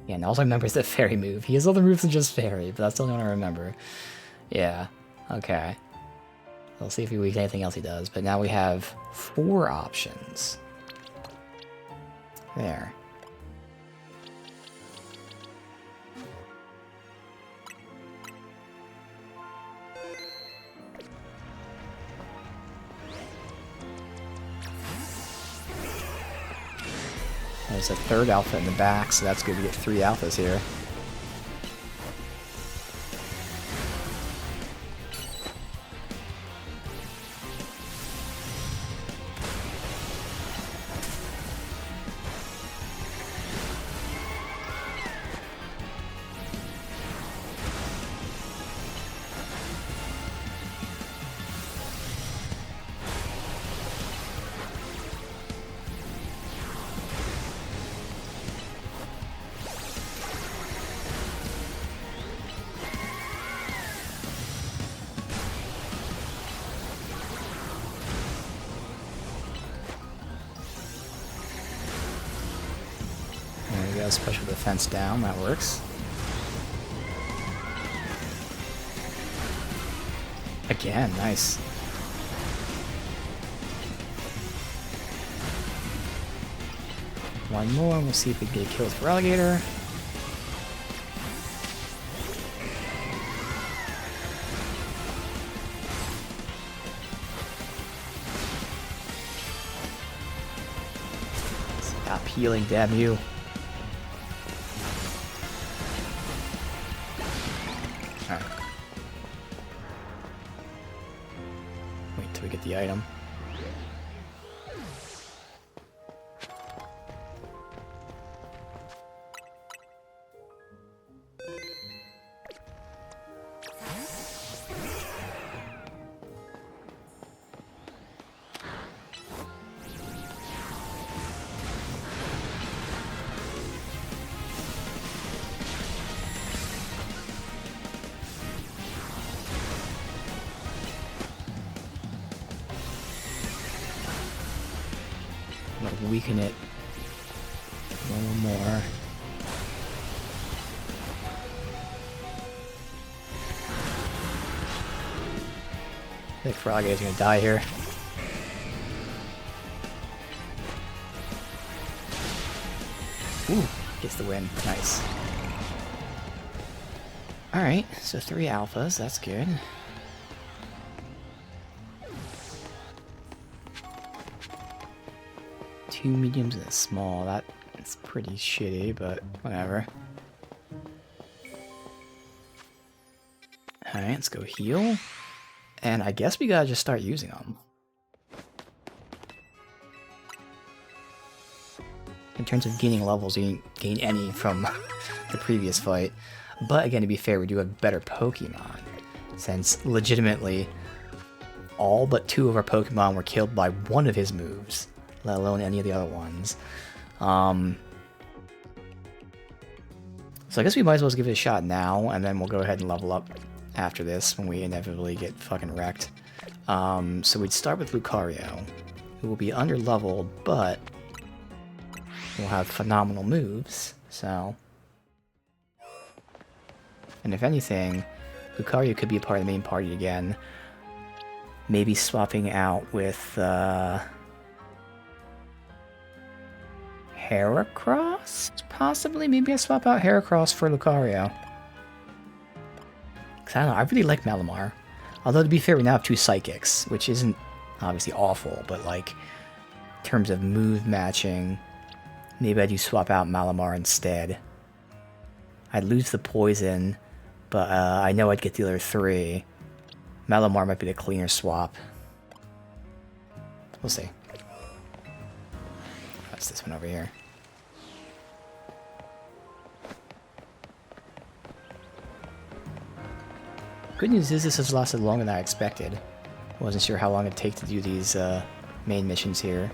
Yeah, and all I remember is the Fairy move. He has other moves than just Fairy, but that's the only one I remember. Yeah, okay. We'll see if he weaks anything else he does, but now we have 4 options. There. There's a 3rd alpha in the back, so that's good to get 3 alphas here. Special defense down, that works. Again, nice. One more, and we'll see if we can get kills for Alligator. Stop healing, damn you. The item. Weaken it a little more. I think Froggy is gonna die here. Ooh, gets the win. Nice. Alright, so 3 alphas, that's good. Two mediums and a small. That's pretty shitty, but whatever. Alright, let's go heal. And I guess we gotta just start using them. In terms of gaining levels, we didn't gain any from the previous fight. But again, to be fair, we do have better Pokemon. Since legitimately, all but 2 of our Pokemon were killed by one of his moves. Let alone any of the other ones. So I guess we might as well just give it a shot now, and then we'll go ahead and level up after this when we inevitably get fucking wrecked. So we'd start with Lucario, who will be under-leveled, but will have phenomenal moves, so... And if anything, Lucario could be a part of the main party again. Maybe swapping out with Heracross? Possibly? Maybe I swap out Heracross for Lucario. Because I don't know, I really like Malamar. Although, to be fair, we now have 2 Psychics, which isn't obviously awful, but like, in terms of move matching, maybe I do swap out Malamar instead. I'd lose the Poison, but I know I'd get the other 3. Malamar might be the cleaner swap. We'll see. What's this one over here? Good news is this has lasted longer than I expected. Wasn't sure how long it'd take to do these main missions here.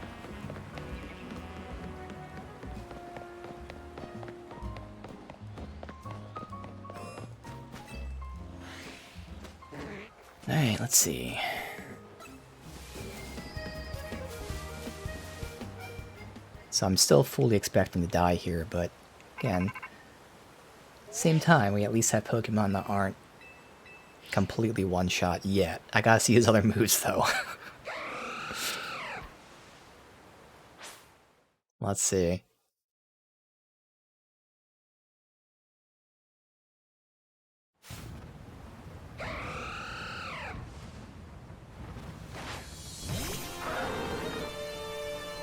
Alright, let's see. So I'm still fully expecting to die here, but again, same time, we at least have Pokemon that aren't completely one-shot yet. I gotta see his other moves, though. Let's see.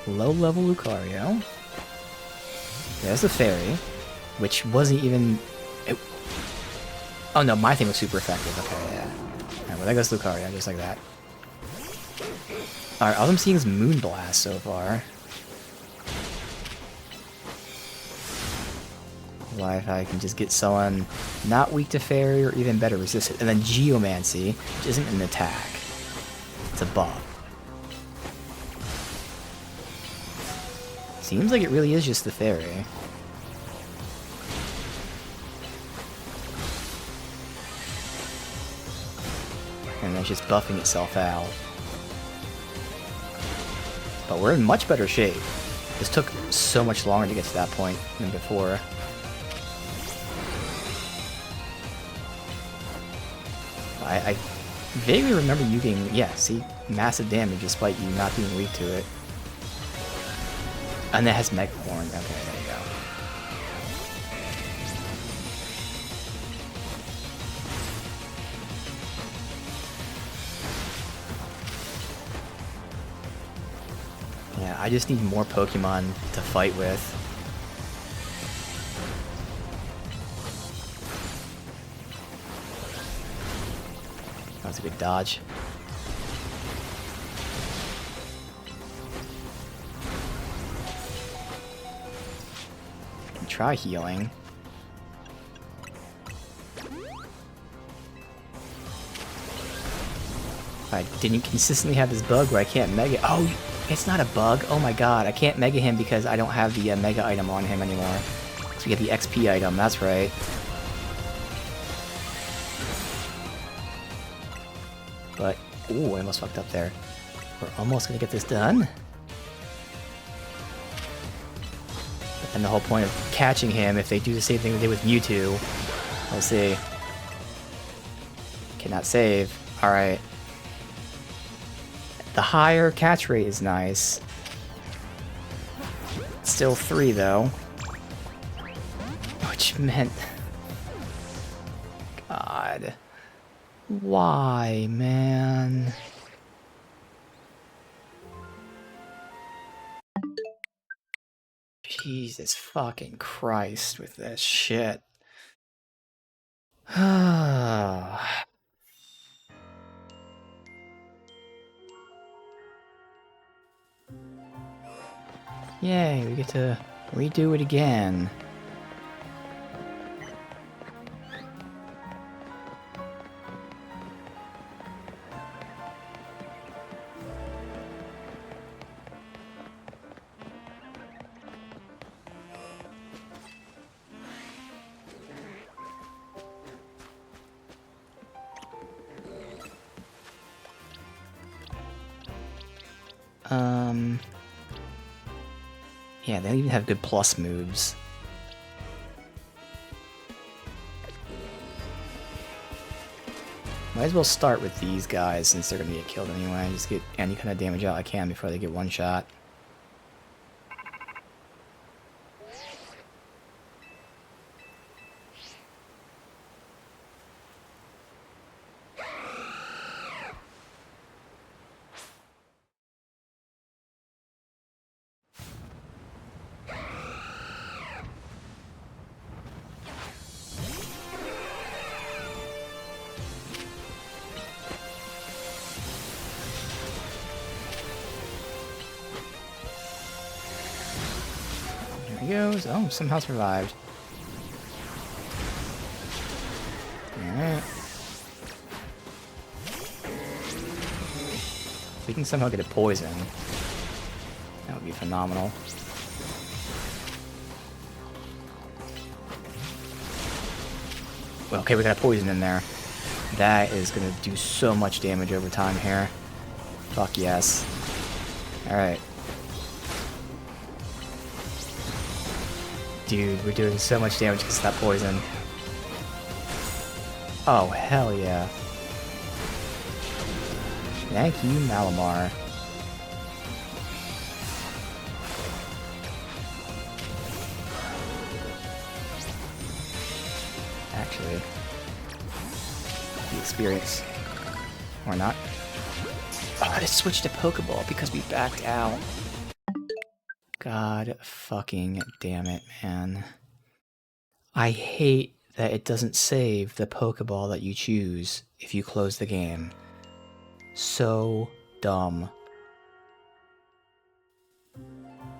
Low-level Lucario. There's the Fairy, which wasn't even... Oh no, my thing was super effective. Okay, yeah. Alright, well, there goes Lucario, just like that. Alright, all I'm seeing is Moonblast so far. Why if I can just get someone not weak to Fairy or even better resistant. And then Geomancy, which isn't an attack. It's a buff. Seems like it really is just the Fairy. And it's just buffing itself out. But we're in much better shape. This took so much longer to get to that point than before. I vaguely remember you getting, yeah, see, massive damage despite you not being weak to it. And that has Mega Horn. Okay, there you go. Yeah, I just need more Pokemon to fight with. That was a good dodge. Try healing. I didn't consistently have this bug where I can't Mega... Oh, it's not a bug. Oh my god, I can't Mega him because I don't have the Mega item on him anymore. So we get the XP item, that's right. But, ooh, I almost fucked up there. We're almost gonna get this done. And the whole point of catching him, if they do the same thing they did with Mewtwo, we'll see. Cannot save. Alright. The higher catch rate is nice. Still 3, though. Which meant... God. Why, man? Jesus fucking Christ with this shit. Yay, we get to redo it again. Yeah, they even have good plus moves. Might as well start with these guys since they're gonna get killed anyway. Just get any kind of damage out I can before they get one shot. There he goes. Oh, somehow survived. Alright. If we can somehow get a poison, that would be phenomenal. Well, okay, we got a poison in there. That is going to do so much damage over time here. Fuck yes. Alright. Dude, we're doing so much damage because of that poison. Oh, hell yeah. Thank you, Malamar. Actually, the experience. Or not. Oh, I just switched to Pokeball because we backed out. God fucking damn it, man. I hate that it doesn't save the Pokeball that you choose if you close the game. So dumb.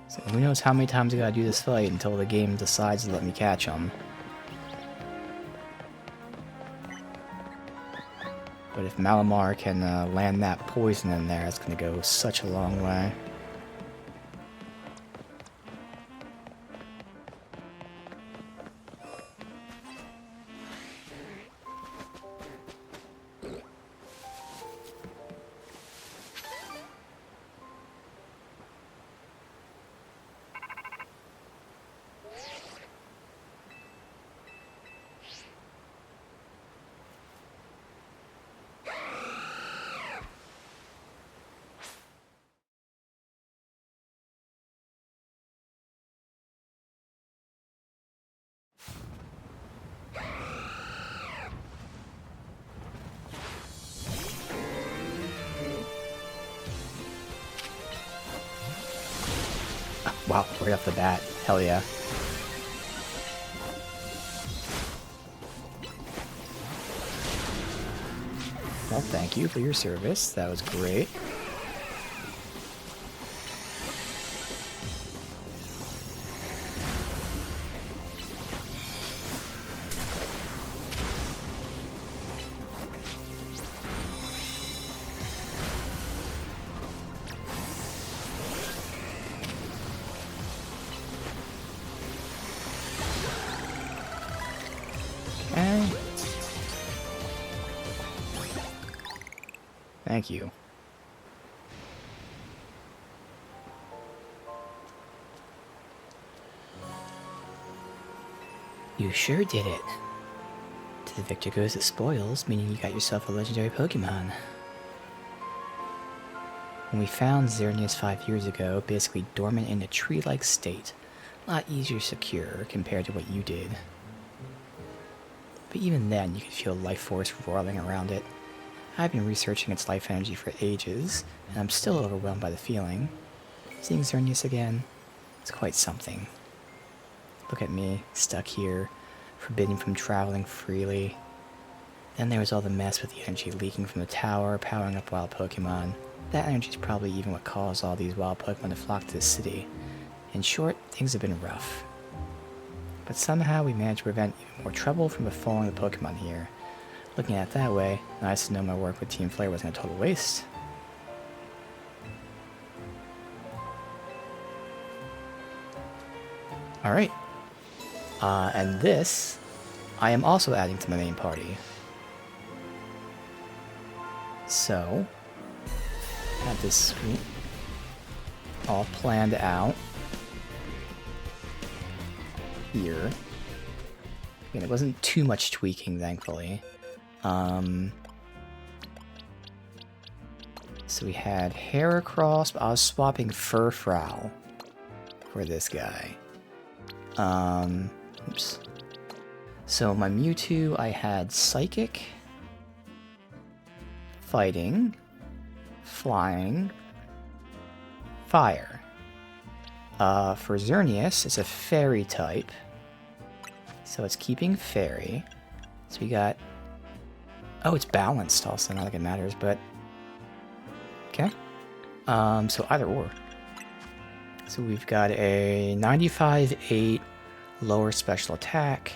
So who knows how many times I gotta do this fight until the game decides to let me catch him. But if Malamar can land that poison in there, it's gonna go such a long way. Wow, right off the bat. Hell yeah. Well, thank you for your service. That was great. Okay. Thank you. You sure did it. To the victor goes the spoils, meaning you got yourself a legendary Pokemon. When we found Xerneas 5 years ago, basically dormant in a tree-like state. A lot easier to secure compared to what you did. But even then, you could feel life force roiling around it. I've been researching its life energy for ages, and I'm still overwhelmed by the feeling. Seeing Xerneas again, it's quite something. Look at me, stuck here, forbidden from traveling freely. Then there was all the mess with the energy leaking from the tower, powering up wild Pokemon. That energy's probably even what caused all these wild Pokemon to flock to the city. In short, things have been rough. But somehow we managed to prevent even more trouble from befalling the Pokemon here. Looking at it that way, nice to know my work with Team Flare wasn't a total waste. Alright. And this, I am also adding to my main party. So, have this all planned out. Here. Again, it wasn't too much tweaking, thankfully. So we had Heracross, but I was swapping Furfrou for this guy. Oops. So my Mewtwo, I had Psychic, Fighting, Flying, Fire. For Xerneas, it's a Fairy type. So it's keeping Fairy. So we got... Oh, it's balanced also, not like it matters, but... Okay. So either or. So we've got a 95-8 lower special attack.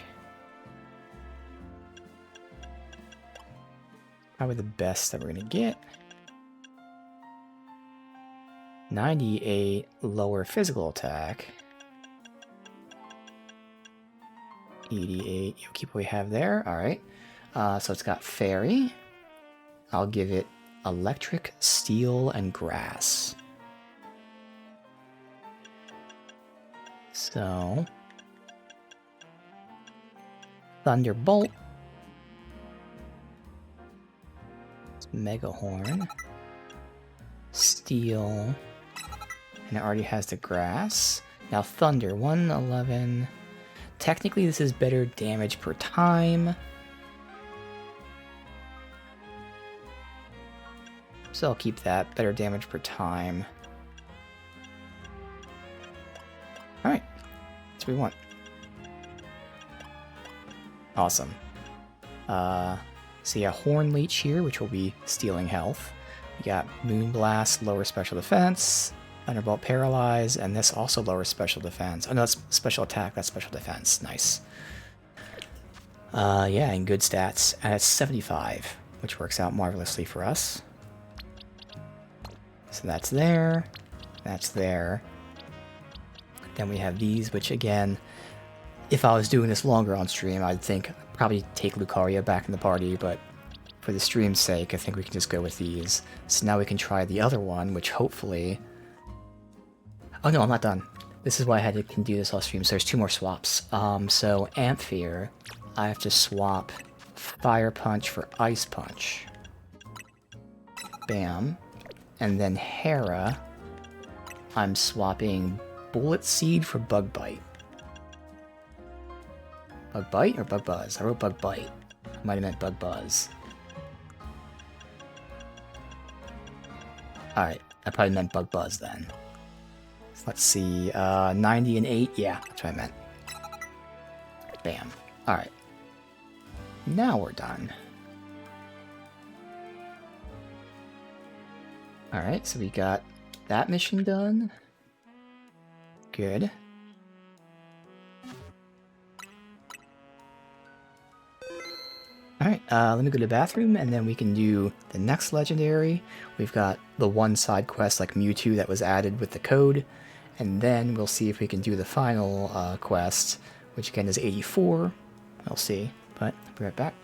Probably the best that we're gonna get. 98 lower physical attack. 88, you'll keep what we have there. Alright. So it's got Fairy. I'll give it Electric, Steel, and Grass. So... Thunderbolt. Mega Horn. Steel. And it already has the Grass. Now Thunder, 111. Technically this is better damage per time. So I'll keep that. Better damage per time. Alright. That's what we want. Awesome. So yeah, Horn Leech here, which will be stealing health. We got Moonblast, lower special defense. Thunderbolt Paralyze, and this also lowers special defense. Oh no, that's special attack, that's special defense. Nice. Yeah, and good stats. And it's 75, which works out marvelously for us. So that's there. That's there. Then we have these, which again, if I was doing this longer on stream, I'd think I'd probably take Lucaria back in the party, but for the stream's sake, I think we can just go with these. So now we can try the other one, which hopefully... Oh no, I'm not done. This is why I can do this off stream, so there's 2 more swaps. So Amphere, I have to swap Fire Punch for Ice Punch. Bam. And then Hera, I'm swapping Bullet Seed for Bug Bite. Bug Bite or Bug Buzz? I wrote Bug Bite. I might have meant Bug Buzz. Alright, I probably meant Bug Buzz then. So let's see, 90 and 8, yeah, that's what I meant. Bam. Alright. Now we're done. Alright, so we got that mission done. Good. Alright, let me go to the bathroom, and then we can do the next legendary. We've got the one side quest like Mewtwo that was added with the code, and then we'll see if we can do the final quest, which again is 84. We'll see, but I'll be right back.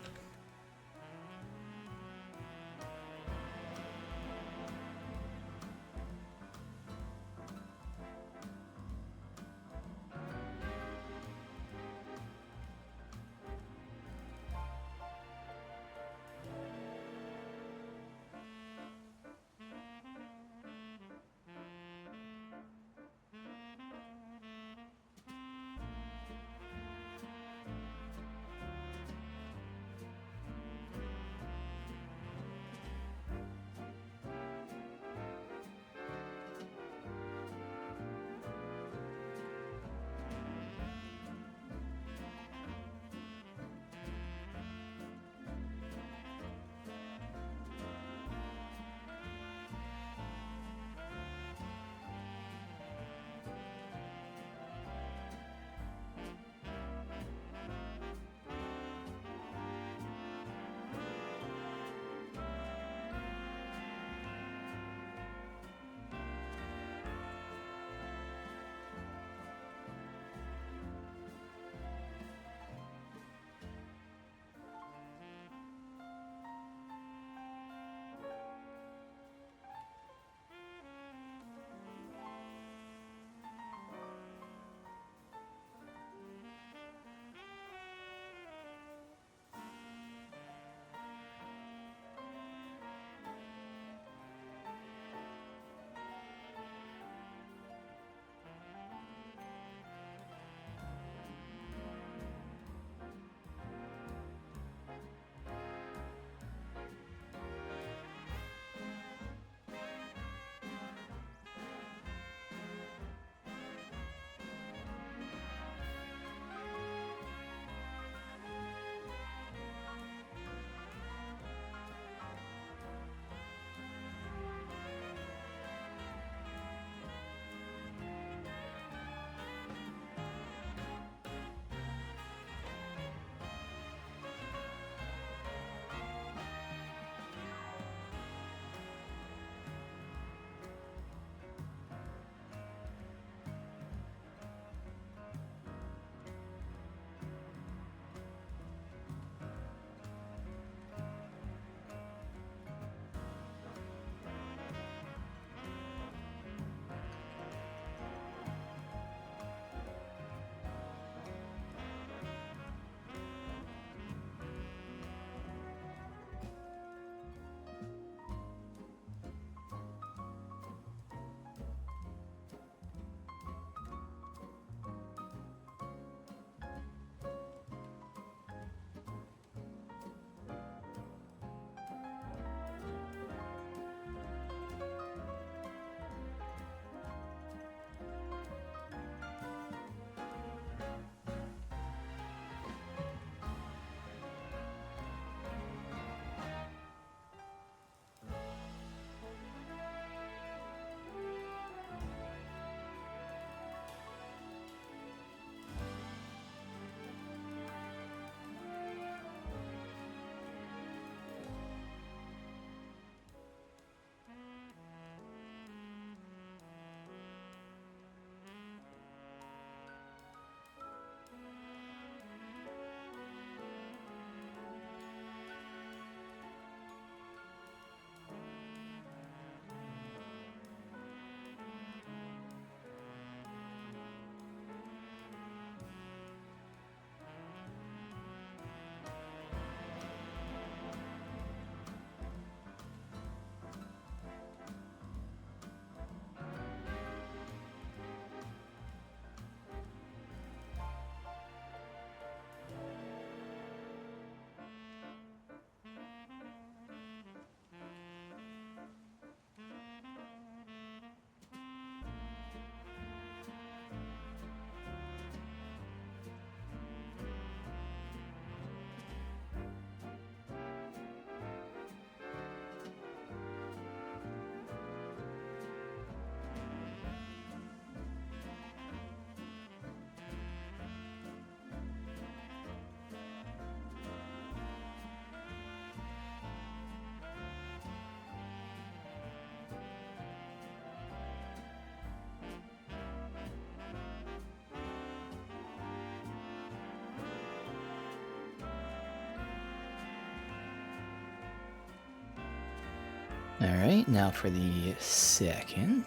Alright, now for the second.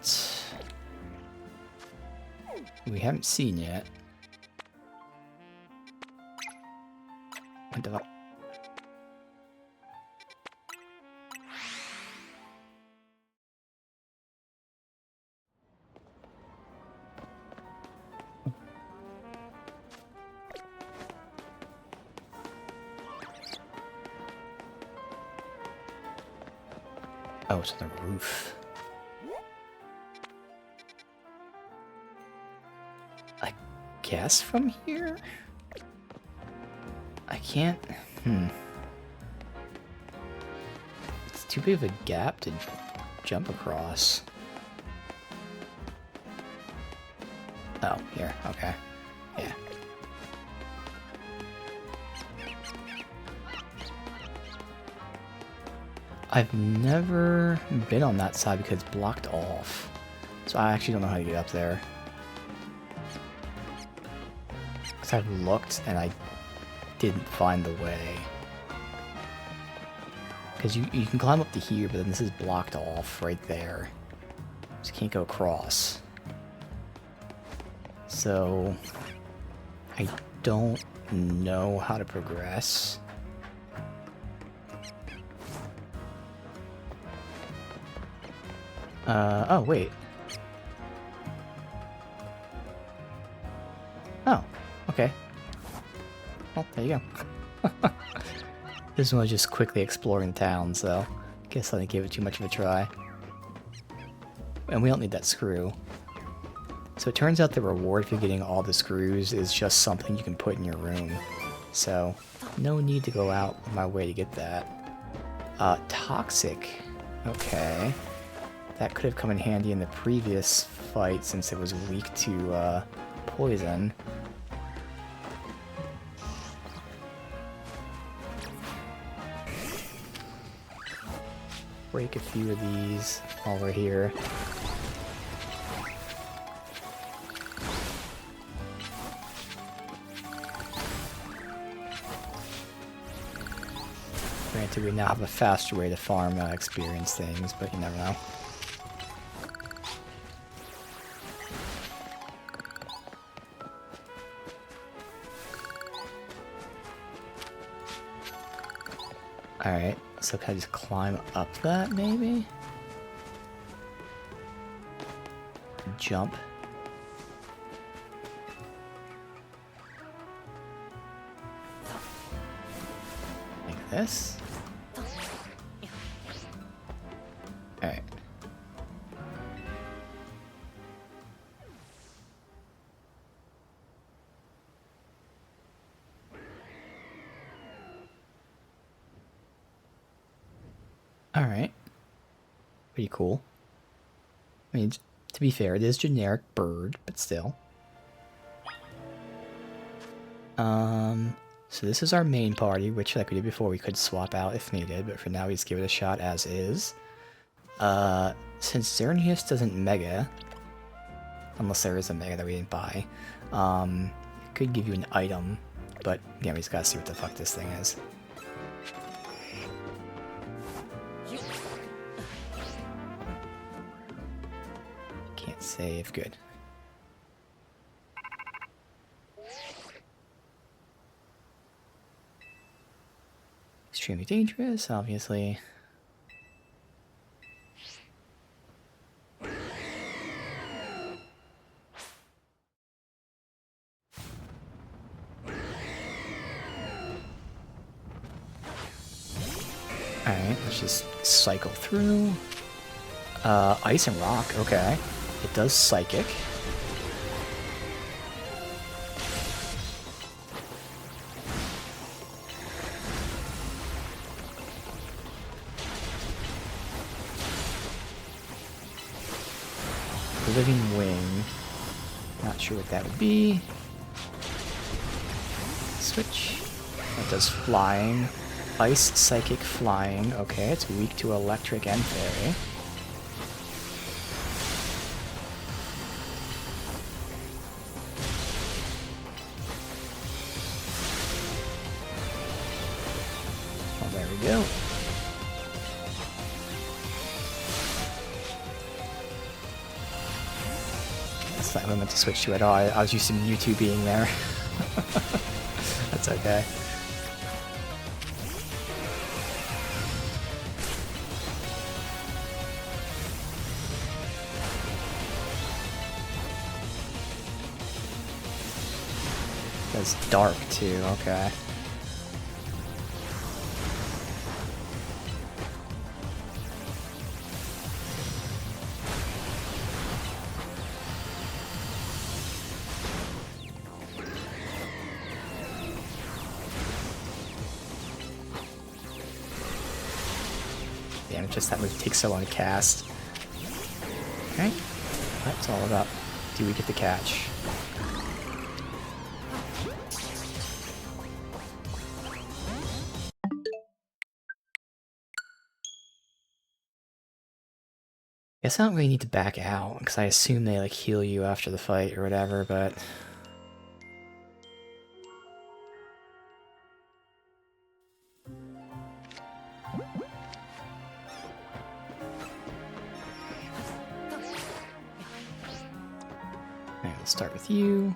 We haven't seen yet. What the fuck? Oh, it's on the roof. I guess from here? I can't... It's too big of a gap to jump across. Oh, here. Okay. Yeah. I've never been on that side because it's blocked off. So I actually don't know how to get up there. Because I've looked and I didn't find the way. Because you can climb up to here, but then this is blocked off right there. So you can't go across. So I don't know how to progress. Oh, wait. Oh, okay. Well, there you go. This one was just quickly exploring town, so I guess I didn't give it too much of a try. And we don't need that screw. So it turns out the reward for getting all the screws is just something you can put in your room. So, no need to go out of my way to get that. Toxic. Okay. That could have come in handy in the previous fight since it was weak to poison. Break a few of these while we're here. Granted, we now have a faster way to farm experience things, but you never know. Alright, so can I just climb up that, maybe? Jump. Like this? Alright. Alright. Pretty cool. I mean, to be fair, it is generic bird, but still. So this is our main party, which, like we did before, we could swap out if needed, but for now we just give it a shot as is. Since Xerneas doesn't mega, unless there is a mega that we didn't buy, it could give you an item, but yeah, we just gotta see what the fuck this thing is. Can't save, good. Extremely dangerous, obviously. Alright, let's just cycle through. Ice and rock, okay. It does psychic. Living wing. Not sure what that would be. Switch. It does flying. Ice, psychic, flying. Okay, it's weak to electric and fairy. Well, there we go. That's not what I meant to switch to at all. I was used to Mewtwo being there. That's okay. That's dark too, okay. Damn, it's just that move takes so long to cast. Okay, that's all about. Do we get the catch? Guess I don't really need to back out, because I assume they like heal you after the fight or whatever, but... Alright, let's start with you.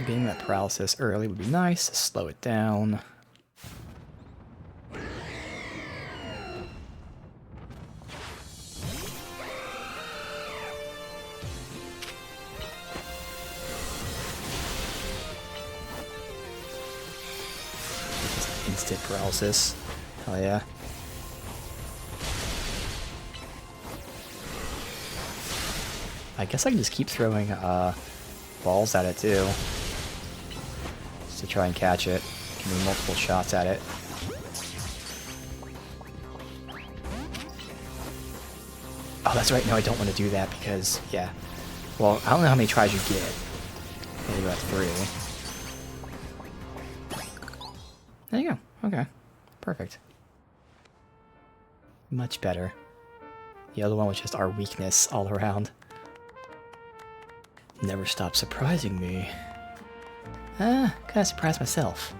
Being that paralysis early would be nice to slow it down. Instant paralysis. Hell yeah. I guess I can just keep throwing balls at it too. To try and catch it. Give me multiple shots at it. Oh, that's right. No, I don't want to do that because, yeah. Well, I don't know how many tries you get. Maybe about 3. There you go. Okay. Perfect. Much better. The other one was just our weakness all around. Never stop surprising me. Kinda surprised myself.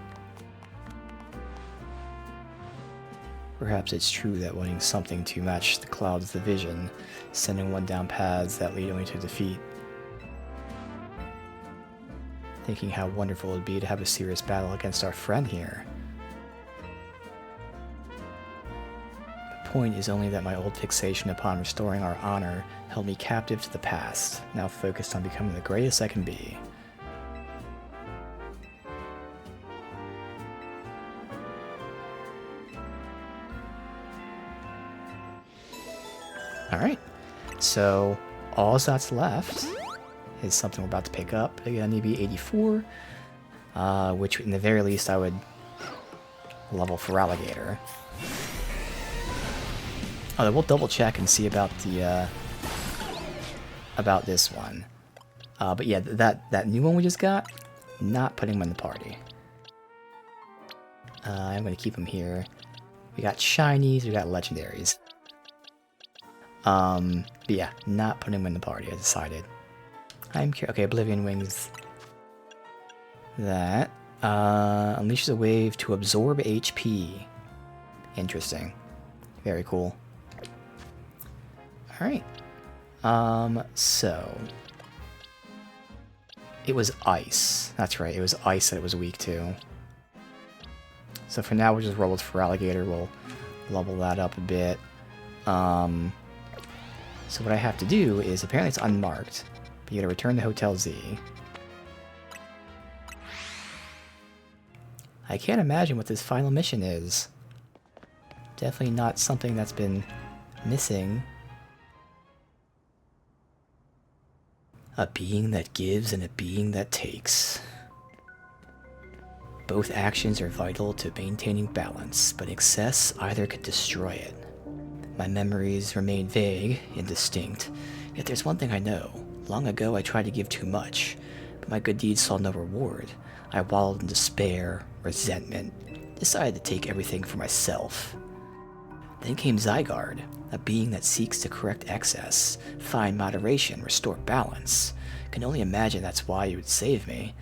Perhaps it's true that wanting something to match the clouds the vision, sending one down paths that lead only to defeat. Thinking how wonderful it would be to have a serious battle against our friend here. The point is only that my old fixation upon restoring our honor held me captive to the past, now focused on becoming the greatest I can be. Alright, so all that's left is something we're about to pick up. Again, I need to be 84, which in the very least I would level for Alligator. Oh, we'll double check and see about the about this one. But yeah, that new one we just got, not putting him in the party. I'm gonna keep him here. We got shinies, we got legendaries. But yeah, not putting him in the party, I decided. I'm curious. Okay, Oblivion Wings. That. Unleashes a wave to absorb HP. Interesting. Very cool. Alright. So. It was ice. That's right, it was ice that it was weak to. So for now, we'll just roll with for Alligator. We'll level that up a bit. So what I have to do is, apparently it's unmarked, but you gotta return to Hotel Z. I can't imagine what this final mission is. Definitely not something that's been missing. A being that gives and a being that takes. Both actions are vital to maintaining balance, but excess either could destroy it. My memories remain vague, indistinct, yet there's one thing I know. Long ago I tried to give too much, but my good deeds saw no reward. I wallowed in despair, resentment, decided to take everything for myself. Then came Zygarde, a being that seeks to correct excess, find moderation, restore balance. Can only imagine that's why you would save me.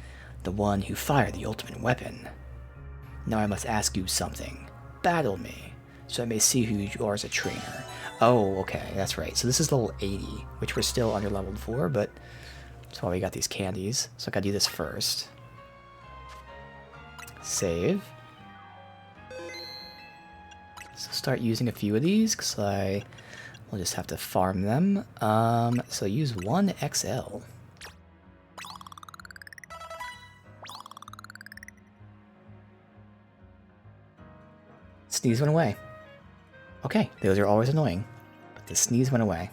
the one who fired the ultimate weapon. Now I must ask you something. Battle me, so I may see who you are as a trainer. Oh, okay, that's right. So this is level 80, which we're still under leveled for, but that's why we got these candies. So I gotta do this first. Save. So start using a few of these, because I will just have to farm them. So use 1XL. Sneeze went away. Okay, those are always annoying, but the sneeze went away.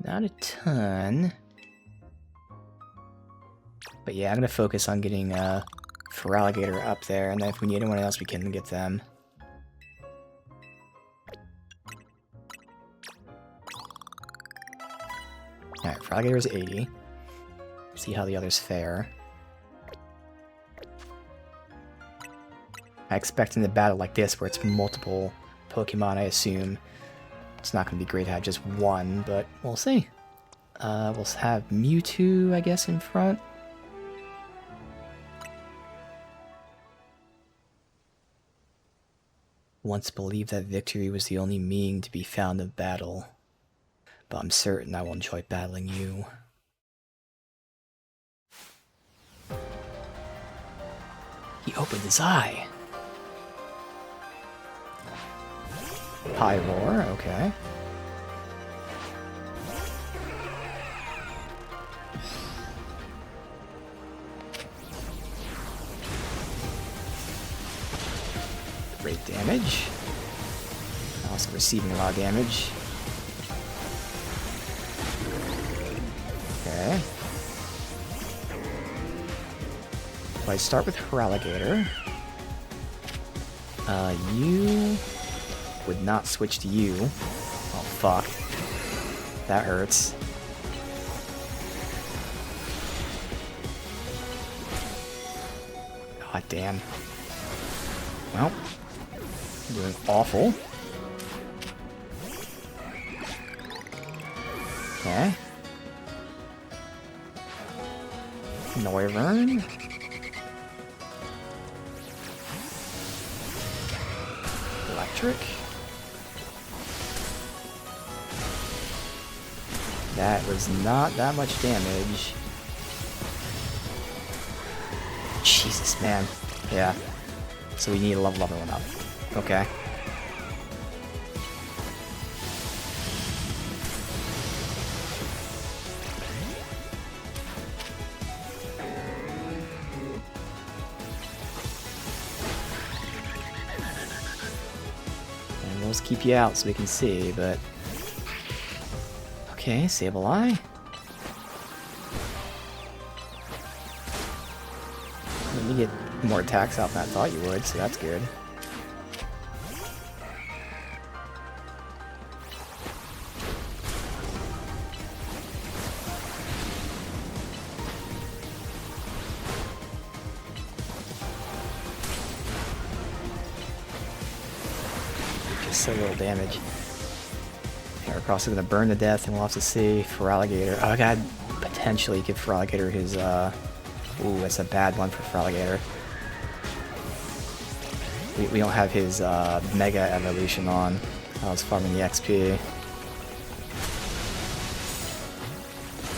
Not a ton. But yeah, I'm going to focus on getting Feraligatr up there, and then if we need anyone else, we can get them. Alright, Feraligatr is 80. See how the others fare. I expect in a battle like this, where it's multiple Pokemon, I assume it's not going to be great to have just one, but we'll see. We'll have Mewtwo, I guess, in front. Once believed that victory was the only meaning to be found of battle, but I'm certain I will enjoy battling you. He opened his eye. Pyroar, okay. Great damage. Also receiving a lot of damage. Okay. So I start with Feraligatr. You would not switch to you. Oh, fuck. That hurts. God damn. Well, doing awful. Okay. Noivern. Electric. That was not that much damage. Jesus, man. Yeah. So we need to level everyone up. Okay. And we'll just keep you out so we can see, but... Okay, Sableye. Let me get more attacks out than I thought you would, so that's good. Just so little damage. Heracross is gonna burn to death, and we'll have to see. Feraligatr. Oh, I gotta potentially give Feraligatr his, Ooh, that's a bad one for Feraligatr. We don't have his Mega Evolution on. I was farming the XP.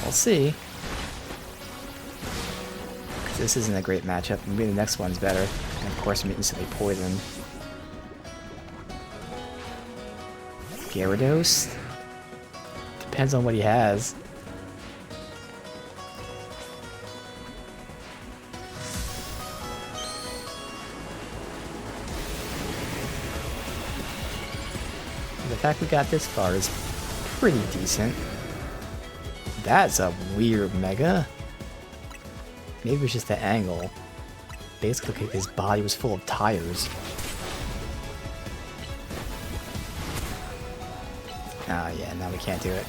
We'll see. 'Cause this isn't a great matchup. Maybe the next one's better. And of course, I'm instantly poisoned. Gyarados? Depends on what he has. The fact we got this far is pretty decent. That's a weird Mega. Maybe it was just the angle. Basically, his body was full of tires. Ah, yeah, now we can't do it.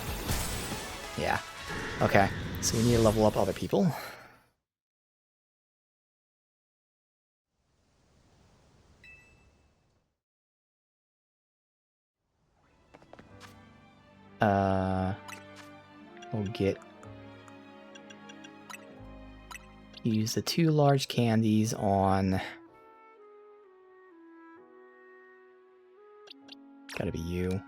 Yeah. Okay, so we need to level up other people. We'll use the 2 large candies on... Gotta be you.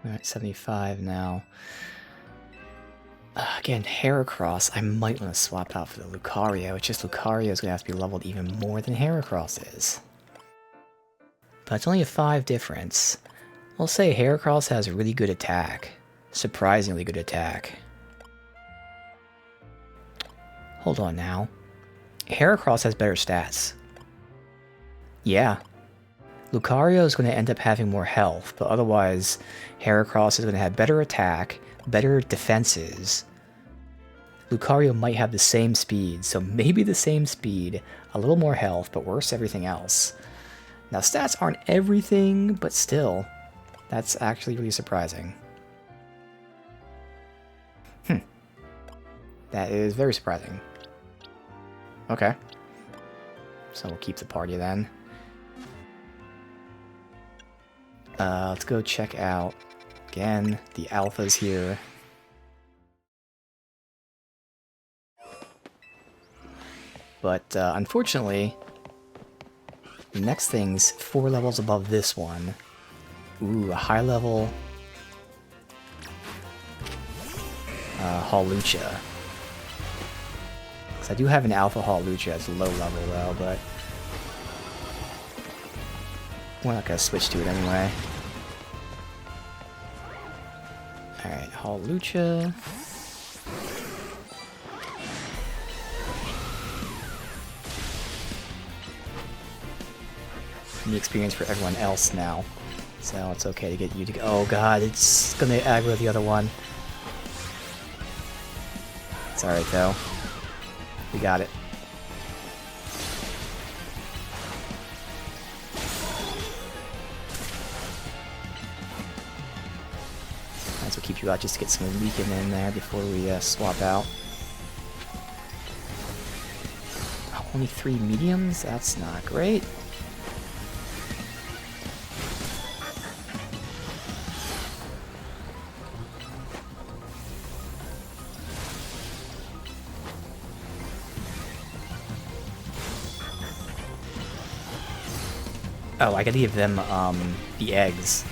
We're at 75 now. Again, Heracross, I might want to swap out for the Lucario. It's just Lucario is going to have to be leveled even more than Heracross is. But it's only a 5 difference. I'll say Heracross has really good attack. Surprisingly good attack. Hold on now. Heracross has better stats. Yeah. Lucario is going to end up having more health, but otherwise, Heracross is going to have better attack, better defenses. Lucario might have the same speed, so maybe the same speed, a little more health, but worse everything else. Now, stats aren't everything, but still, that's actually really surprising. That is very surprising. Okay. So we'll keep the party then. Let's go check out, again, the alphas here. But unfortunately, the next thing's 4 levels above this one. Ooh, a high level Hawlucha. Because I do have an alpha Hawlucha as low level though, but we're not going to switch to it anyway. Alright, Hawlucha. New experience for everyone else now. So it's okay to get you to go. Oh god, it's gonna aggro the other one. It's alright though. We got it. Might as well keep you out just to get some leaking in there before we swap out. Oh, only 3 mediums? That's not great. Oh, I gotta give them, the eggs.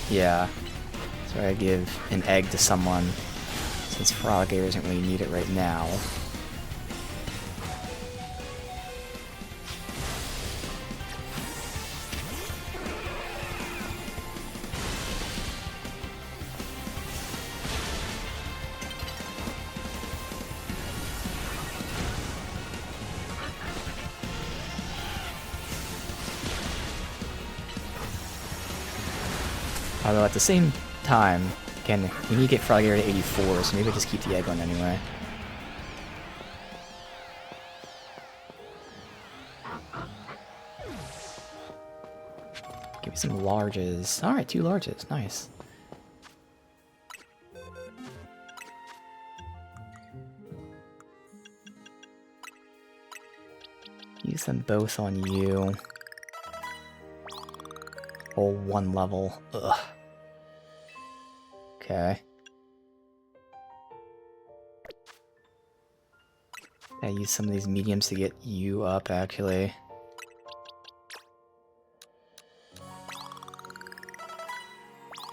Yeah. So I give an egg to someone, since Frogger doesn't really need it right now. Although at the same time, again, we need to get Frogger to 84, so maybe I'll just keep the egg on anyway. Give me some larges. Alright, 2 larges. Nice. Use them both on you. Oh, 1 level. Ugh. Okay. I use some of these mediums to get you up, actually.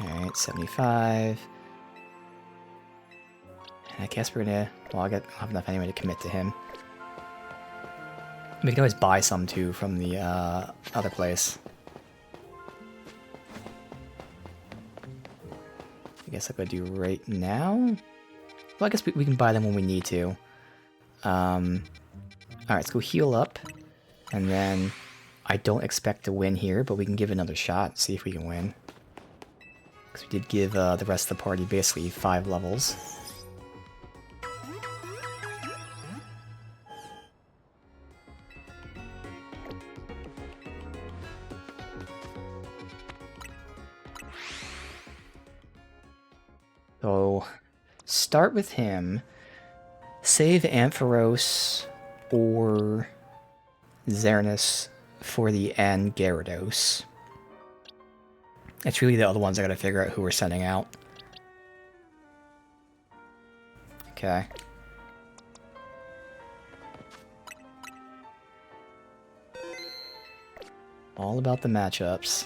Alright, 75. And I guess we're gonna... Well, I'll have enough anyway to commit to him. We can always buy some, too, from the other place. I guess I'll go do right now? Well, I guess we can buy them when we need to. Alright, let's go heal up. And then, I don't expect to win here, but we can give it another shot, see if we can win. Because we did give the rest of the party basically 5 levels. So, start with him. Save Ampharos or Xerneas for the end Gyarados. It's really the other ones I gotta figure out who we're sending out. Okay. All about the matchups.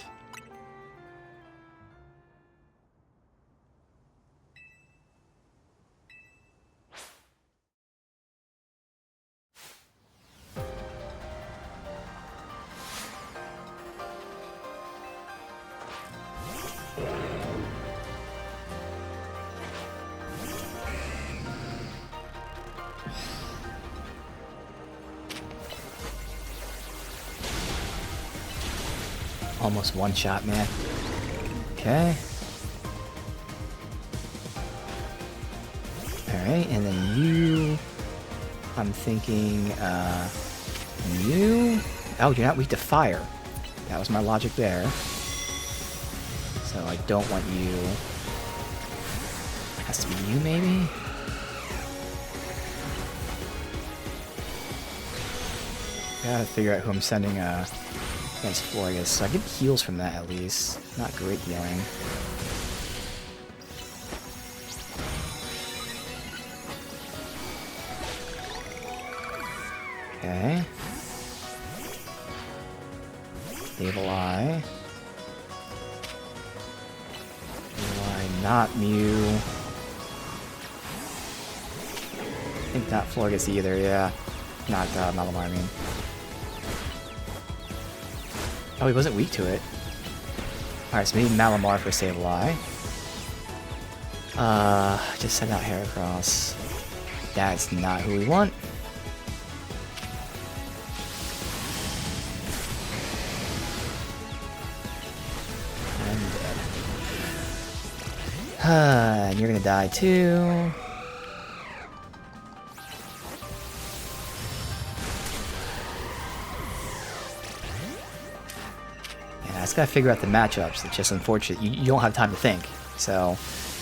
Almost one shot, man. Okay. Alright, and then you... I'm thinking, you... Oh, you're not weak to fire. That was my logic there. So I don't want you... It has to be you, maybe? Gotta figure out who I'm sending, against Florges, so I get heals from that at least. Not great healing. Okay. Stable Eye. Stable Eye, not Mew. I think not Florges either, yeah. Not Malamar, I mean. Oh, he wasn't weak to it. Alright, so maybe Malamar for Stable Eye. Just send out Heracross. That's not who we want. I'm dead. And you're gonna die too. I just gotta figure out the matchups. It's just unfortunate. You don't have time to think. So,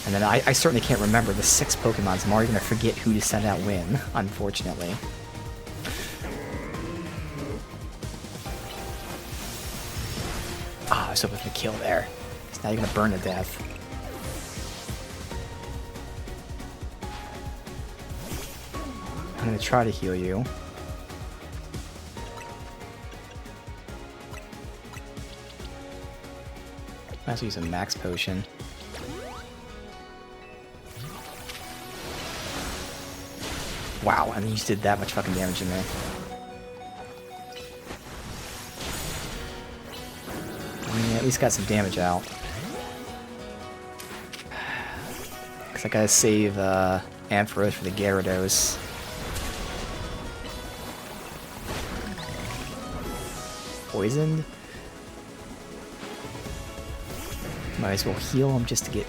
and then I certainly can't remember the 6 Pokemon, so I'm already gonna forget who to send out when, unfortunately. Ah, I was hoping for a kill there. So now you're gonna burn to death. I'm gonna try to heal you. Might as well use a max potion. Wow, and you just did that much fucking damage in there. I mean, at least got some damage out. Cause I gotta save Ampharos for the Gyarados. Poisoned? Might as well heal him just to get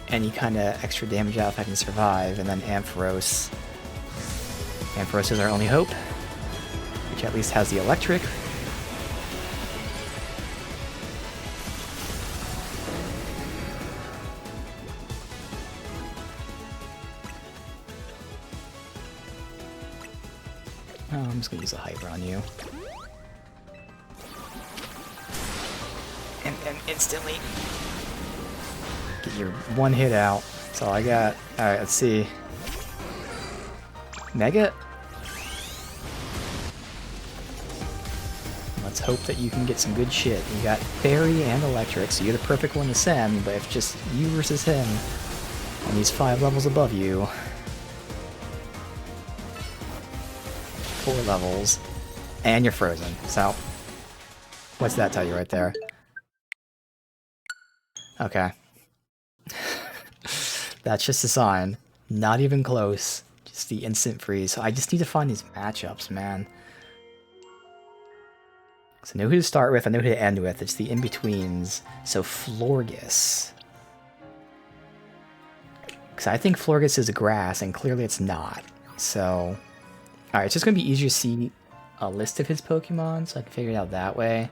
any kind of extra damage out if I can survive. And then Ampharos. Ampharos is our only hope, which at least has the electric. Oh, I'm just gonna use a Hyper on you. And instantly get your one hit out. That's all I got. Alright, let's see. Mega? Let's hope that you can get some good shit. You got Fairy and Electric, so you're the perfect one to send, but if just you versus him, and he's 5 levels above you. 4 levels. And you're frozen, so... What's that tell you right there? Okay. That's just a sign. Not even close. Just the instant freeze. So I just need to find these matchups, man. So I know who to start with, I know who to end with. It's the in-betweens. So Florges. Because I think Florges is a grass, and clearly it's not. So... Alright, it's just going to be easier to see a list of his Pokemon, so I can figure it out that way.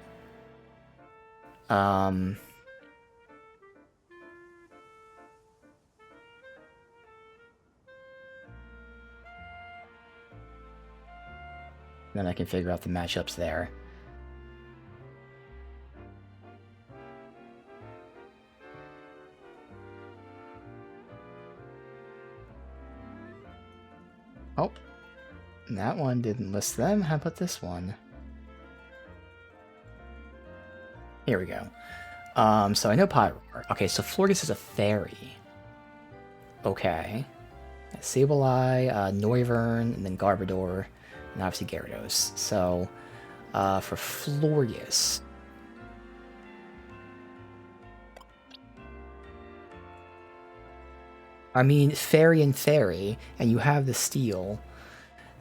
Then I can figure out the matchups there. Oh, that one didn't list them. How about this one? Here we go. So I know Pyroar. Okay, so Florges is a fairy. Okay. Sableye, Noivern, and then Garbodor, and obviously Gyarados. So, for Florges... I mean, Fairy and Fairy, and you have the Steel,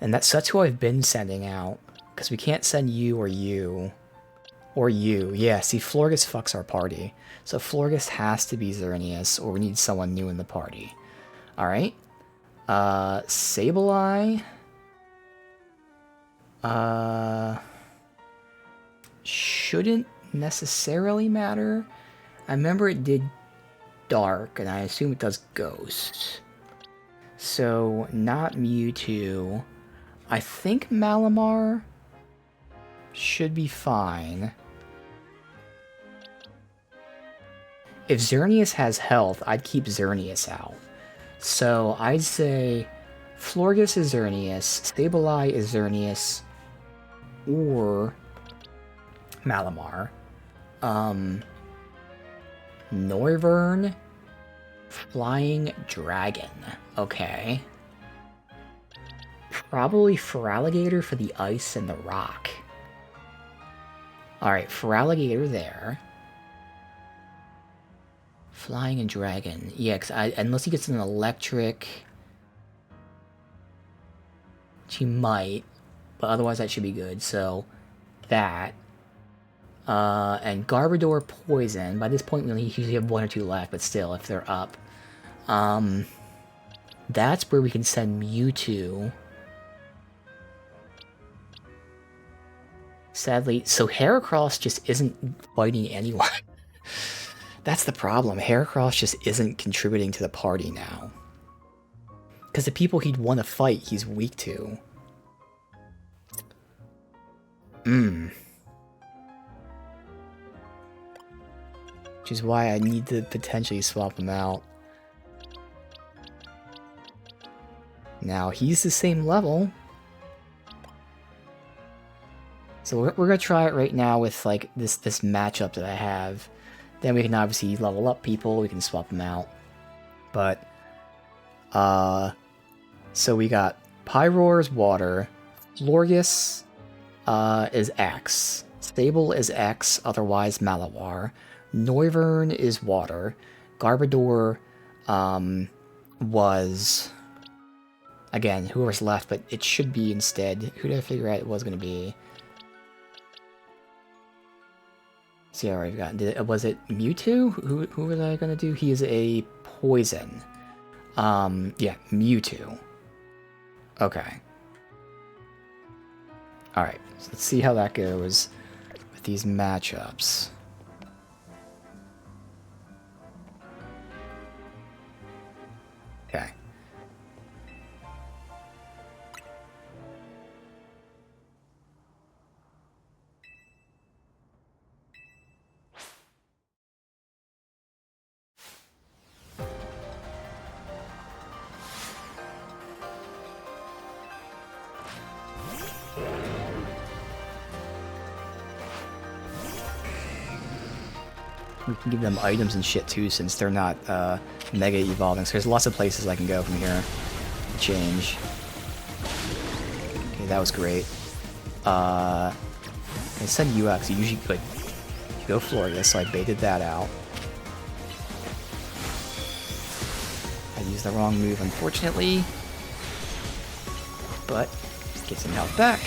and that's who I've been sending out, because we can't send you or you. Or you. Yeah, see, Florges fucks our party. So Florges has to be Xerneas, or we need someone new in the party. Alright. Sableye. Shouldn't necessarily matter. I remember it did Dark, and I assume it does Ghost. So, not Mewtwo. I think Malamar should be fine. If Xerneas has health, I'd keep Xerneas out. So I'd say Florges is Xerneas, Sableye is Xerneas, or Malamar. Noivern, Flying Dragon. Okay. Probably Feraligatr for the ice and the rock. Alright, Feraligatr there. Flying and Dragon. Yeah, unless he gets an electric... Which he might. But otherwise that should be good. So, that. And Garbodor Poison. By this point, we usually have 1 or 2 left, but still, if they're up. That's where we can send Mewtwo. Sadly, so Heracross just isn't fighting anyone. That's the problem. Heracross just isn't contributing to the party now. Because the people he'd want to fight, he's weak to. Which is why I need to potentially swap him out. Now, he's the same level. So we're going to try it right now with like this matchup that I have. Then we can obviously level up people, we can swap them out. But, so we got Pyroar's Water, Florges is X, Stable is X, otherwise Malawar, Noivern is Water, Garbodor was, again, whoever's left, but it should be instead, who did I figure out it was going to be? See, alright, got. Was it Mewtwo? Who was I gonna do? He is a poison. Yeah, Mewtwo. Okay. Alright, so let's see how that goes with these matchups. Okay. We can give them items and shit too, since they're not mega evolving. So there's lots of places I can go from here to change. Okay, that was great. I said UX. Usually, like, you go Florida, so I baited that out. I used the wrong move, unfortunately. But get some health back.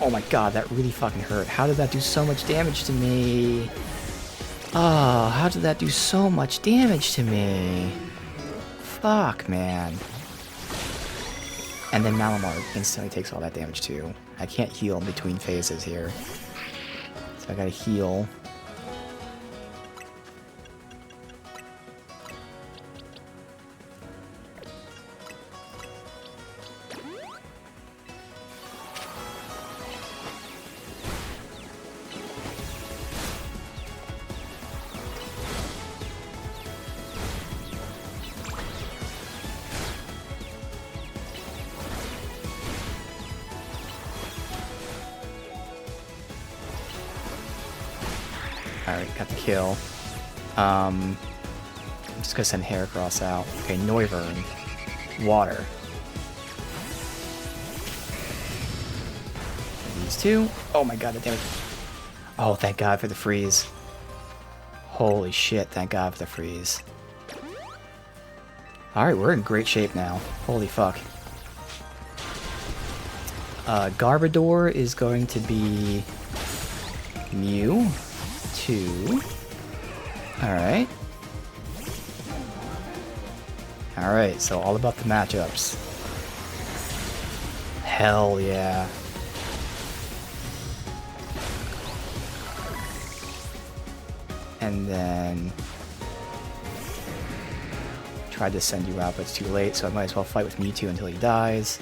Oh my god, that really fucking hurt. How did that do so much damage to me? Oh, how did that do so much damage to me? Fuck, man. And then Malamar instantly takes all that damage too. I can't heal in between phases here. So I gotta heal. Alright, got the kill. I'm just gonna send Heracross out. Okay, Noivern. Water. These two. Oh my god, damn it. Oh, thank god for the freeze. Holy shit, thank god for the freeze. Alright, we're in great shape now. Holy fuck. Garbodor is going to be Mew. 2. Alright. Alright, so all about the matchups. Hell yeah. And then tried to send you out, but it's too late, so I might as well fight with Mewtwo until he dies.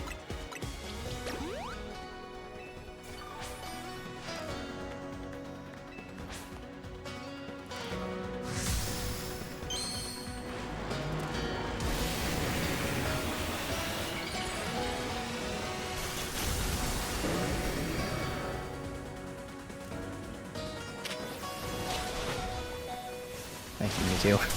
Thank you, Mewtwo.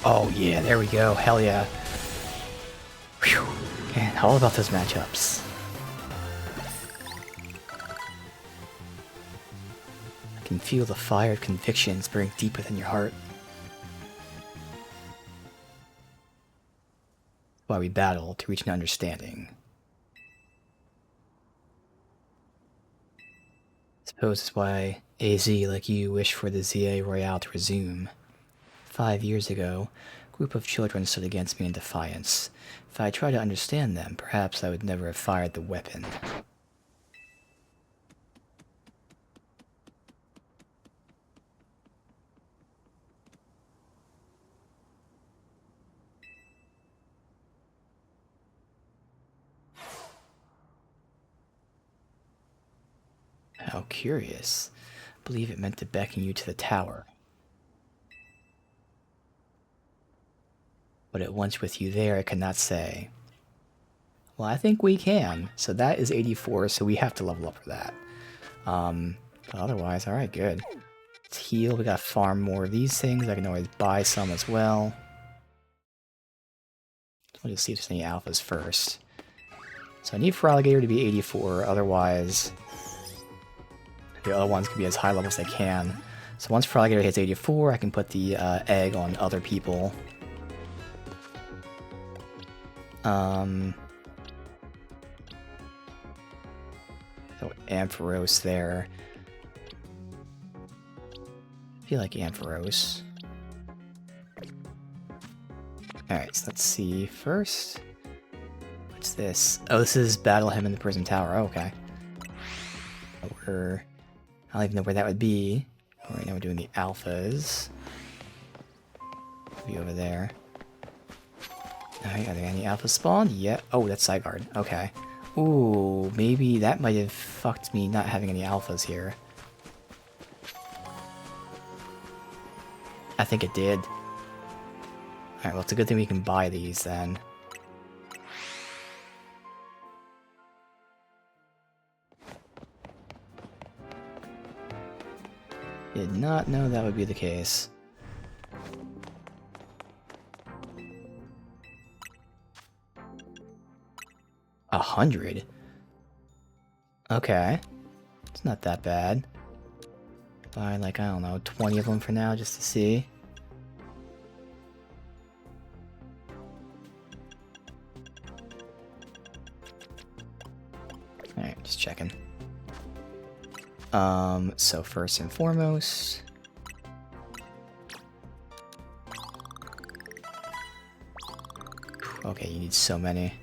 Oh yeah, there we go. Hell yeah. Whew. Man, all about those matchups. I can feel the fire of convictions burning deep within your heart. Why we battle to reach an understanding. Suppose it's why AZ like you wish for the ZA Royale to resume. 5 years ago, a group of children stood against me in defiance. If I tried to understand them, perhaps I would never have fired the weapon. How curious. I believe it meant to beckon you to the tower. But at once with you there, I cannot say. Well, I think we can. So that is 84, so we have to level up for that. But otherwise, alright, good. Let's heal. We gotta farm more of these things. I can always buy some as well. We'll just see if there's any alphas first. So I need Feraligatr to be 84, otherwise the other ones can be as high level as they can. So once Feraligatr hits 84, I can put the egg on other people. So Ampharos there. I feel like Ampharos. Alright, so let's see first. What's this? Oh, this is battle him in the prison tower. Oh, okay. I don't even know where that would be. Right now we're doing the alphas. Be over there. Alright, are there any alphas spawned? Yeah. Oh, that's Zygarde. Okay. Ooh, maybe that might have fucked me not having any alphas here. I think it did. Alright, well, it's a good thing we can buy these then. Did not know that would be the case. A 100? Okay. It's not that bad. Buy, like, I don't know, 20 of them for now, just to see. Alright, just checking. So first and foremost... Okay, you need so many.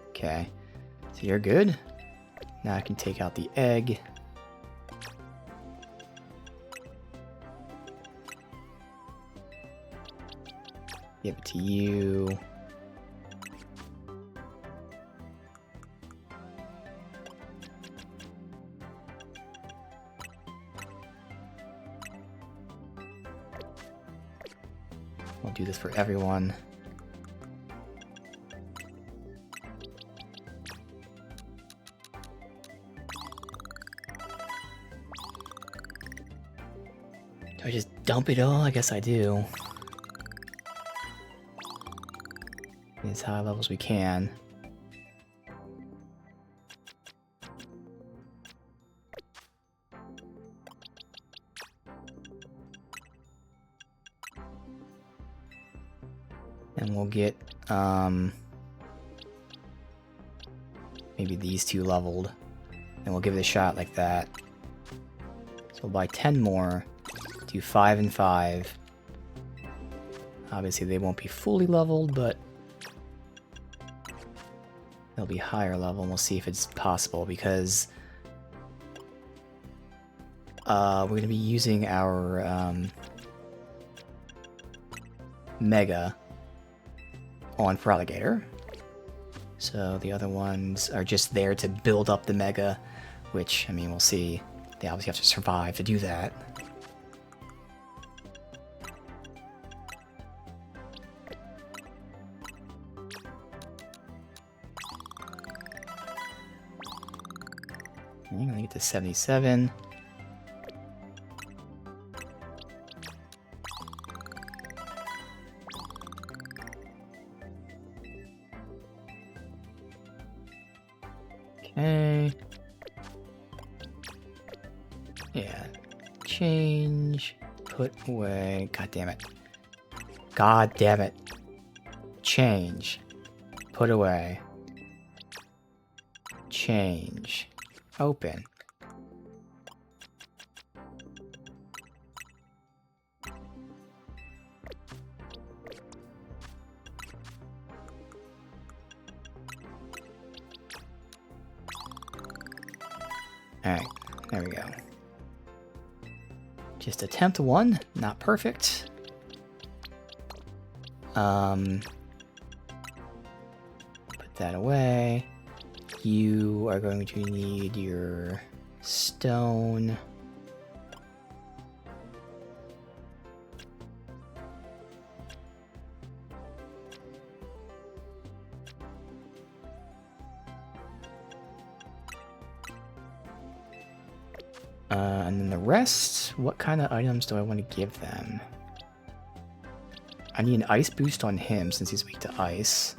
Okay, so you're good. Now I can take out the egg. Give it to you. We'll do this for everyone. Do I just dump it all? I guess I do. As high levels we can. And we'll get maybe these two leveled. And we'll give it a shot like that. So we'll buy 10 more. Do 5 and 5. Obviously they won't be fully leveled, but they'll be higher level, and we'll see if it's possible, because we're going to be using our Mega on Feraligatr. So the other ones are just there to build up the Mega, which, I mean, we'll see. They obviously have to survive to do that. I'm gonna get to 77. Okay. Yeah. Change. Put away. God damn it. God damn it. Change. Put away. Change. Open. Alright, there we go. Just attempt one, not perfect. Put that away. You are going to need your stone. And then the rest, what kind of items do I want to give them? I need an ice boost on him since he's weak to ice.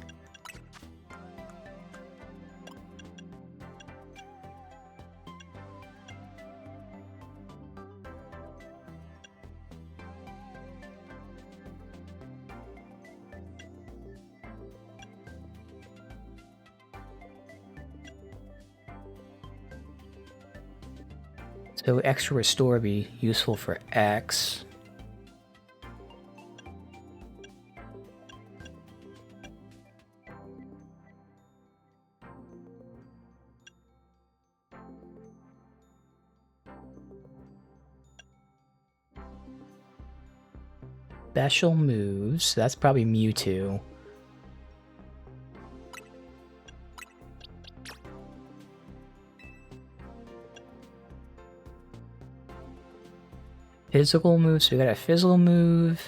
So extra restore would be useful for X. Special moves, that's probably Mewtwo. Physical moves, so we got a physical move.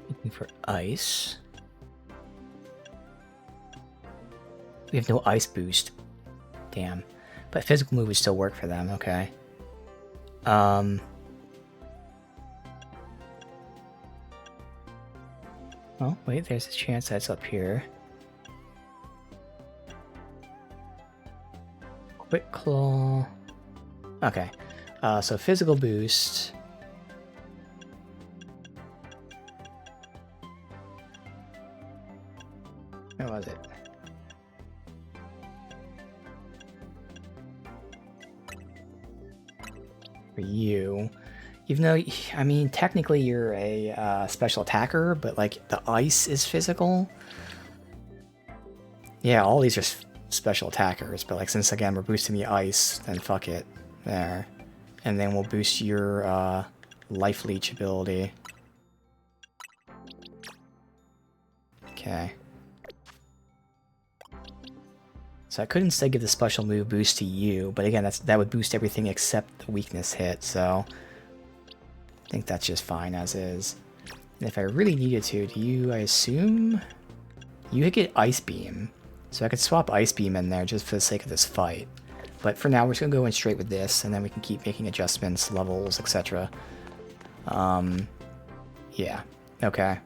Looking for ice. We have no ice boost. Damn. But physical move would still work for them, okay. Oh, wait, there's a chance that's up here. Quick Claw. Okay. So physical boost. Where was it? For you. Even though, I mean, technically you're a special attacker, but like the ice is physical. Yeah, all these are special attackers, but like since again we're boosting the ice, then fuck it. There. And then we'll boost your life leech ability. Okay. So I could instead give the special move boost to you, but again, that would boost everything except the weakness hit, so I think that's just fine as is. And if I really needed to, do you, I assume? You get Ice Beam, so I could swap Ice Beam in there just for the sake of this fight. But for now, we're just going to go in straight with this, and then we can keep making adjustments, levels, etc. Yeah, okay.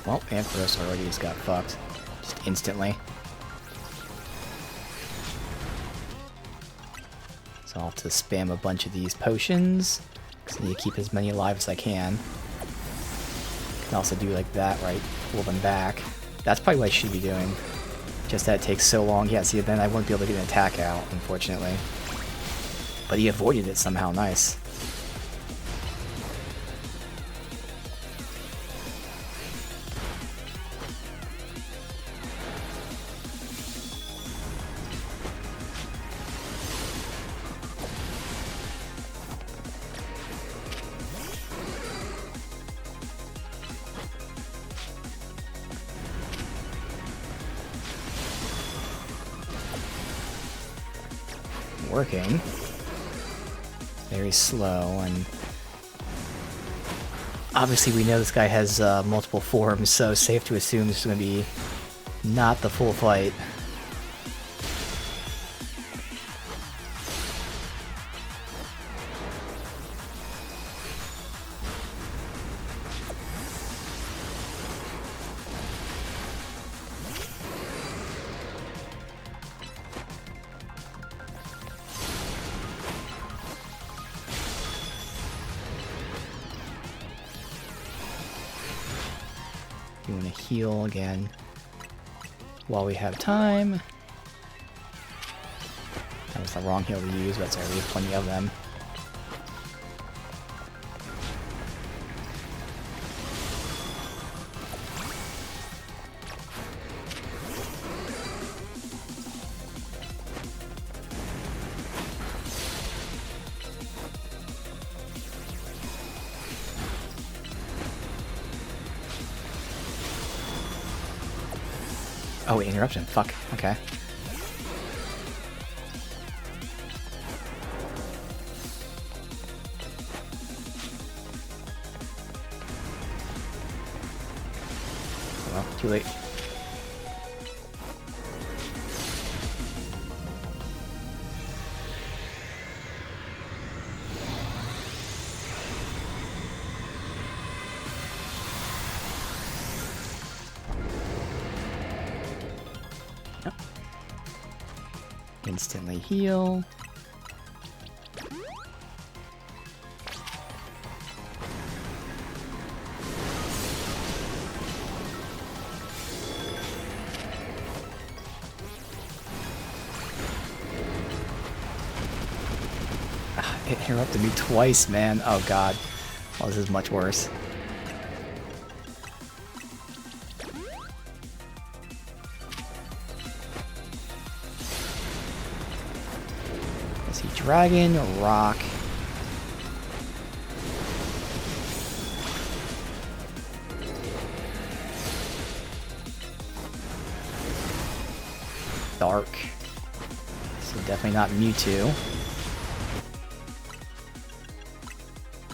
Well, Ampharos already just got fucked. Just instantly. So I'll have to spam a bunch of these potions. Because I need to keep as many alive as I can. Can also do like that, right? Pull them back. That's probably what I should be doing. Just that it takes so long. Yeah, see, then I won't be able to get an attack out, unfortunately. But he avoided it somehow. Nice. Working. Very slow, and obviously we know this guy has multiple forms, so safe to assume this is going to be not the full fight. You want to heal again while we have time. That was the wrong heal to use, but sorry, we have plenty of them. Oh, interruption. Fuck. Okay. Well, too late. Instantly heal. It interrupted me twice, man. Oh god. Well, this is much worse. Dragon, rock. Dark. So definitely not Mewtwo.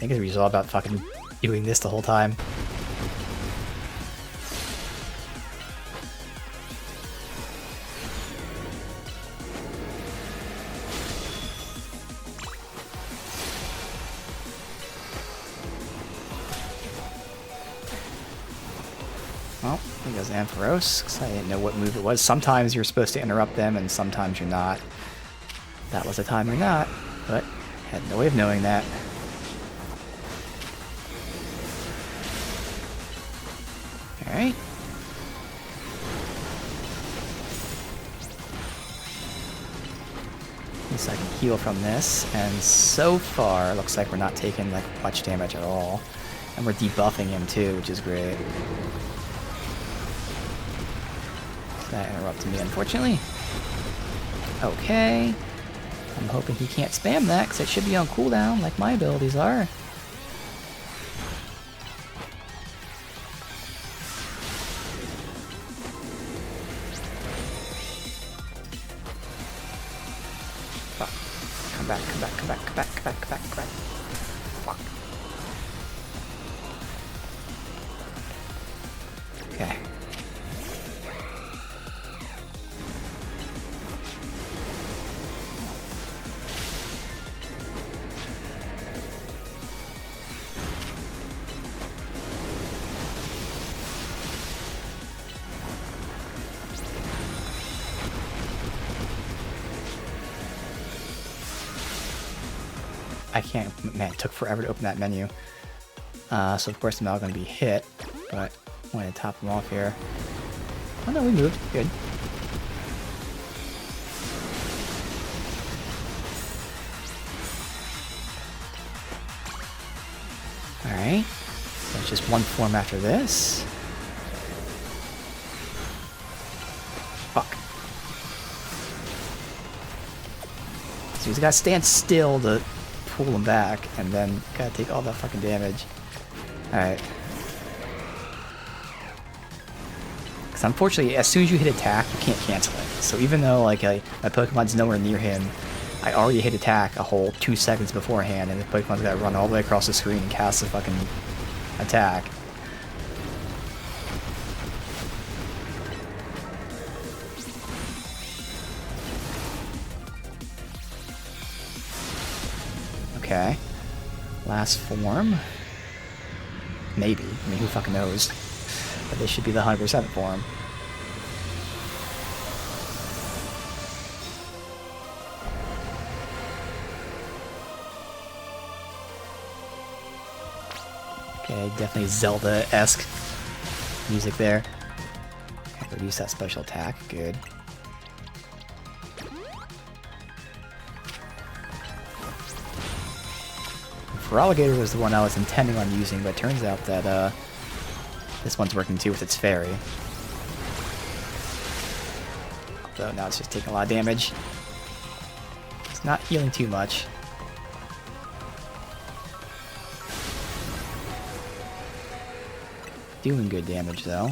think it was all about fucking doing this the whole time. Well, he goes Ampharos, because I didn't know what move it was. Sometimes you're supposed to interrupt them, and sometimes you're not. That was the time you're not, but had no way of knowing that. Alright. At least I can heal from this, and so far, looks like we're not taking like much damage at all. And we're debuffing him too, which is great. That interrupted me, unfortunately. Okay. I'm hoping he can't spam that, because it should be on cooldown, like my abilities are. Fuck. Come back, come back, come back, come back, come back, come back, come back. Fuck. Okay. I can't, man, it took forever to open that menu. So of course I'm not going to be hit, but I want to top him off here. Oh no, we moved, good. Alright, so it's just one form after this. Fuck. So he's got to stand still to pull him back, and then gotta take all that fucking damage. Alright. Because unfortunately, as soon as you hit attack, you can't cancel it. So even though like my Pokemon's nowhere near him, I already hit attack a whole 2 seconds beforehand, and the Pokemon's gotta run all the way across the screen and cast the fucking attack. Okay. Last form. Maybe. I mean, who fucking knows? But this should be the 100% form. Okay, definitely Zelda-esque music there. Okay, reduce that special attack. Good. Feraligatr was the one I was intending on using, but it turns out that this one's working too with its fairy. So now it's just taking a lot of damage. It's not healing too much. Doing good damage though.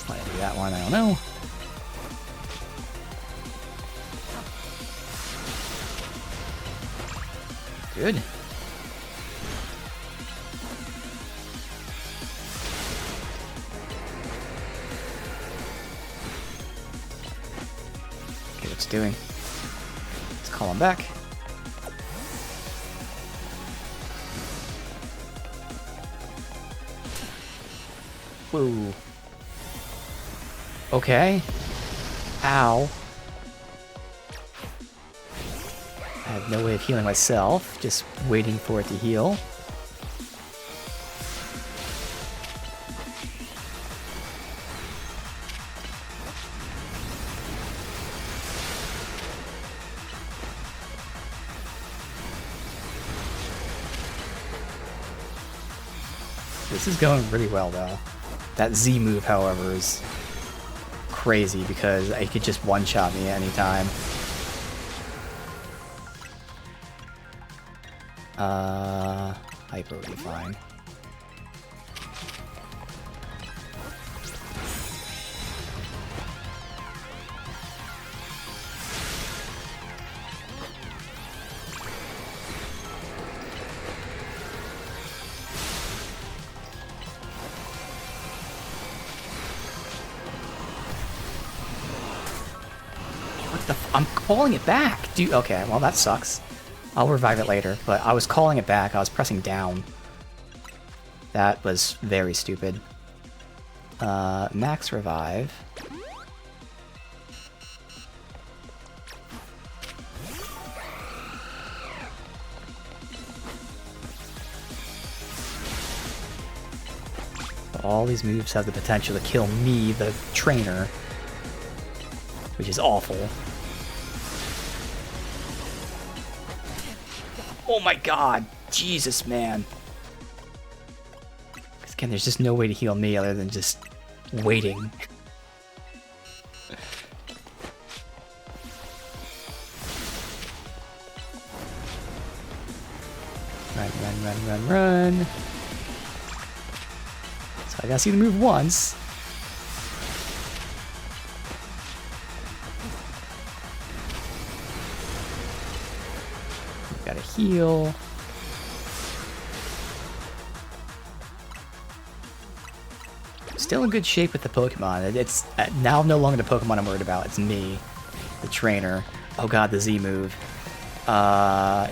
Why did I do that one? I don't know. Good. Okay, what's it doing? Let's call him back. Whoa. Okay. Ow. I have no way of healing myself, just waiting for it to heal. This is going really well though. That Z move, however, is crazy because it could just one-shot me anytime. Hyper would be fine. I'm calling it back! Dude, okay, well that sucks. I'll revive it later, but I was calling it back, I was pressing down. That was very stupid. Max revive. All these moves have the potential to kill me, the trainer, which is awful. Oh my god! Jesus, man. Because again, there's just no way to heal me other than just waiting. Run. So I gotta see the move once. Gotta heal. Still in good shape with the Pokemon. It's now no longer the Pokemon I'm worried about. It's me, the trainer. Oh god, the Z move.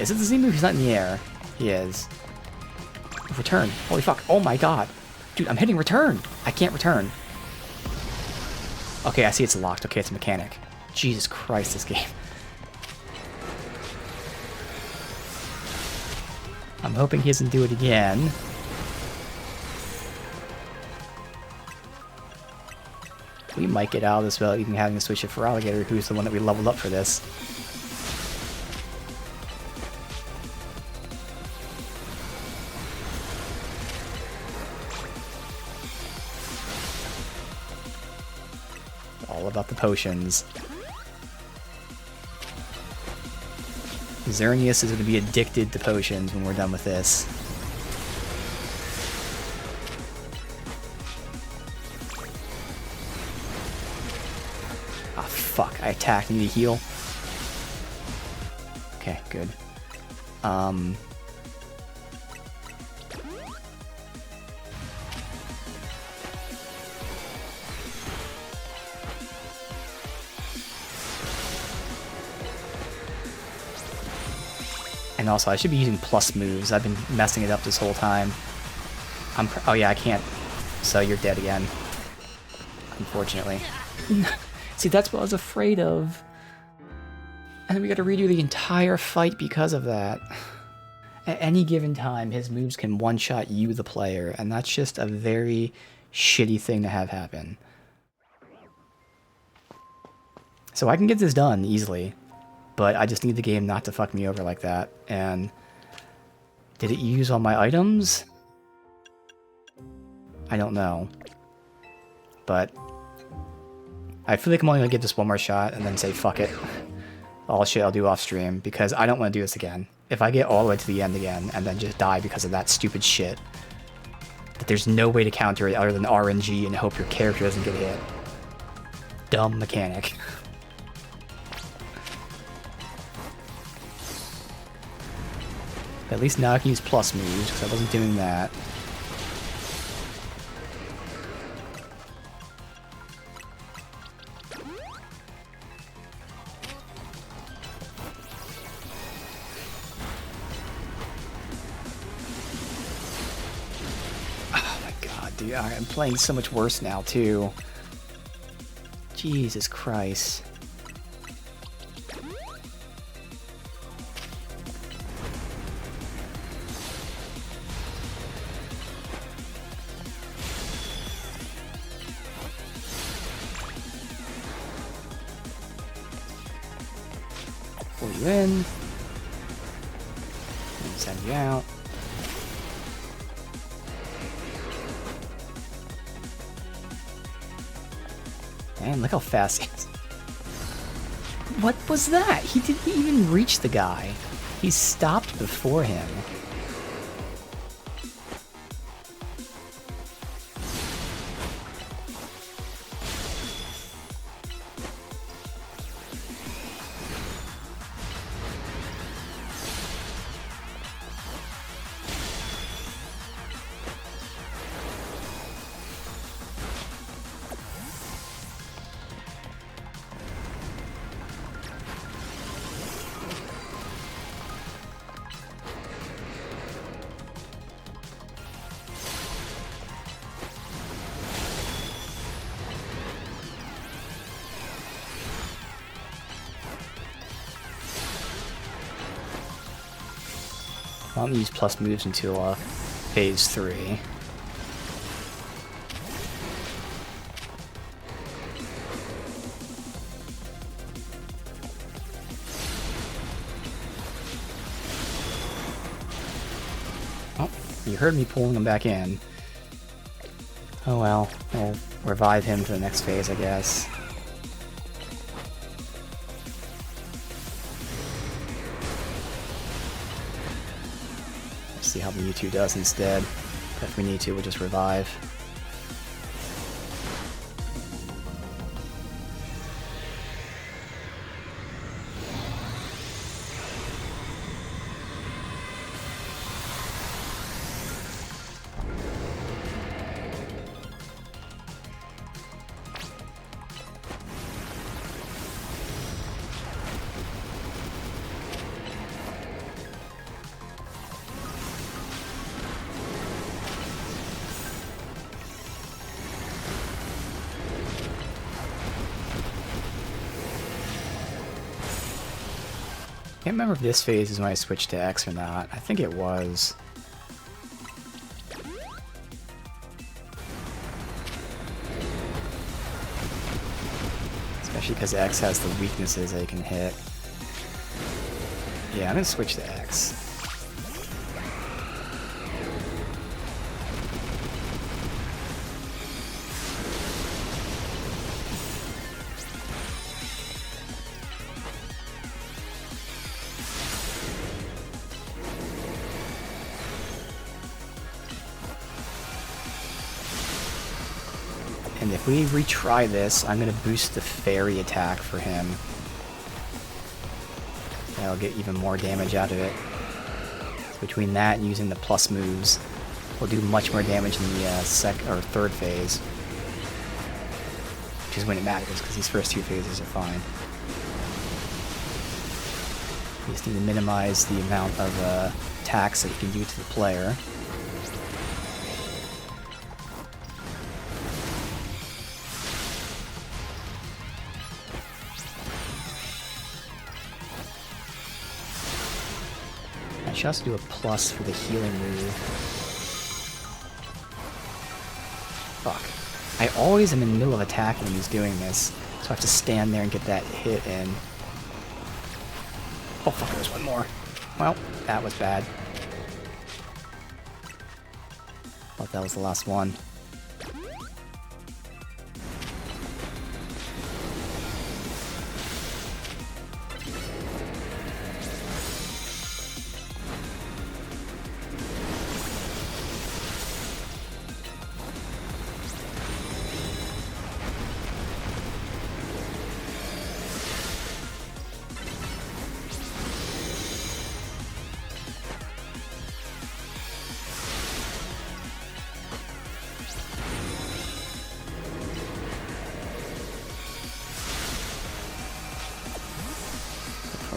Is it the Z move? He's not in the air. He is. Return. Holy fuck. Oh my god. Dude, I'm hitting return. I can't return. Okay, I see it's locked. Okay, it's a mechanic. Jesus Christ, this game. I'm hoping he doesn't do it again. We might get out of this without even having to switch it for Alligator, who's the one that we leveled up for this. All about the potions. Xerneas is going to be addicted to potions when we're done with this. Ah, fuck. I attacked. I need to heal. Okay, good. And also, I should be using plus moves. I've been messing it up this whole time. Oh yeah, I can't. So you're dead again. Unfortunately. See, that's what I was afraid of. And then we gotta redo the entire fight because of that. At any given time, his moves can one-shot you, the player, and that's just a very shitty thing to have happen. So I can get this done easily. But I just need the game not to fuck me over like that. And did it use all my items? I don't know. But I feel like I'm only gonna give this one more shot and then say fuck it. All shit I'll do off stream because I don't want to do this again. If I get all the way to the end again and then just die because of that stupid shit, that there's no way to counter it other than RNG and hope your character doesn't get hit. Dumb mechanic. At least now I can use plus moves, because I wasn't doing that. Oh my god, dude, I'm playing so much worse now, too. Jesus Christ. Pull you in. And send you out. Man, look how fast he is. What was that? He didn't even reach the guy. He stopped before him. I don't use plus moves until phase 3. Oh, you heard me pulling him back in. Oh well, we'll revive him for the next phase, I guess. See how the Mewtwo does instead. But if we need to, we'll just revive. I can't remember if this phase is when I switched to X or not. I think it was. Especially because X has the weaknesses they can hit. Yeah, I'm gonna switch to X. And if we retry this, I'm going to boost the fairy attack for him. That'll get even more damage out of it. So between that and using the plus moves, we'll do much more damage in the third phase. Which is when it matters, because these first 2 phases are fine. You just need to minimize the amount of attacks that you can do to the player. I should also do a plus for the healing move. Fuck. I always am in the middle of attacking when he's doing this, so I have to stand there and get that hit in. Oh fuck, there's one more. Well, that was bad. Thought that was the last one.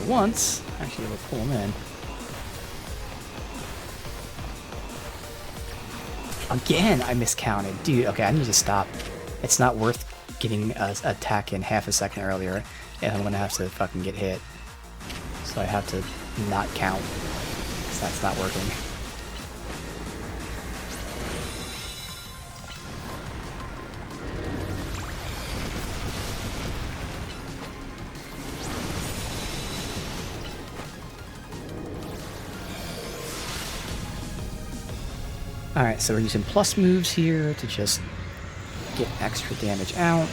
Once, actually we'll pull him in. Again, I miscounted. Dude, okay, I need to stop. It's not worth getting an attack in half a second earlier if I'm gonna have to fucking get hit. So I have to not count, because that's not working. Alright, so we're using plus moves here to just get extra damage out.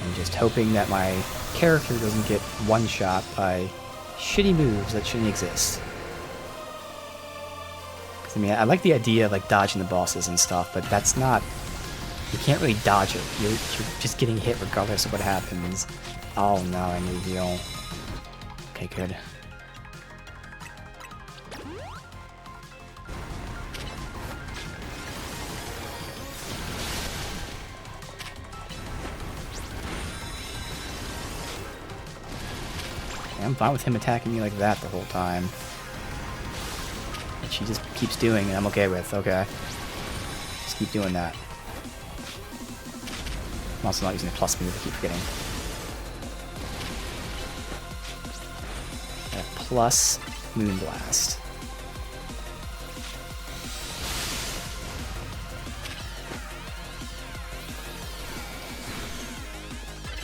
And just hoping that my character doesn't get one-shot by shitty moves that shouldn't exist. 'Cause, I mean, I like the idea of like dodging the bosses and stuff, but that's not... You can't really dodge it. You're just getting hit regardless of what happens. Oh no, I need to heal. Okay, good. I'm fine with him attacking me like that the whole time. Which he just keeps doing and I'm okay with, okay. Just keep doing that. I'm also not using the plus move, I keep forgetting. Plus Moonblast.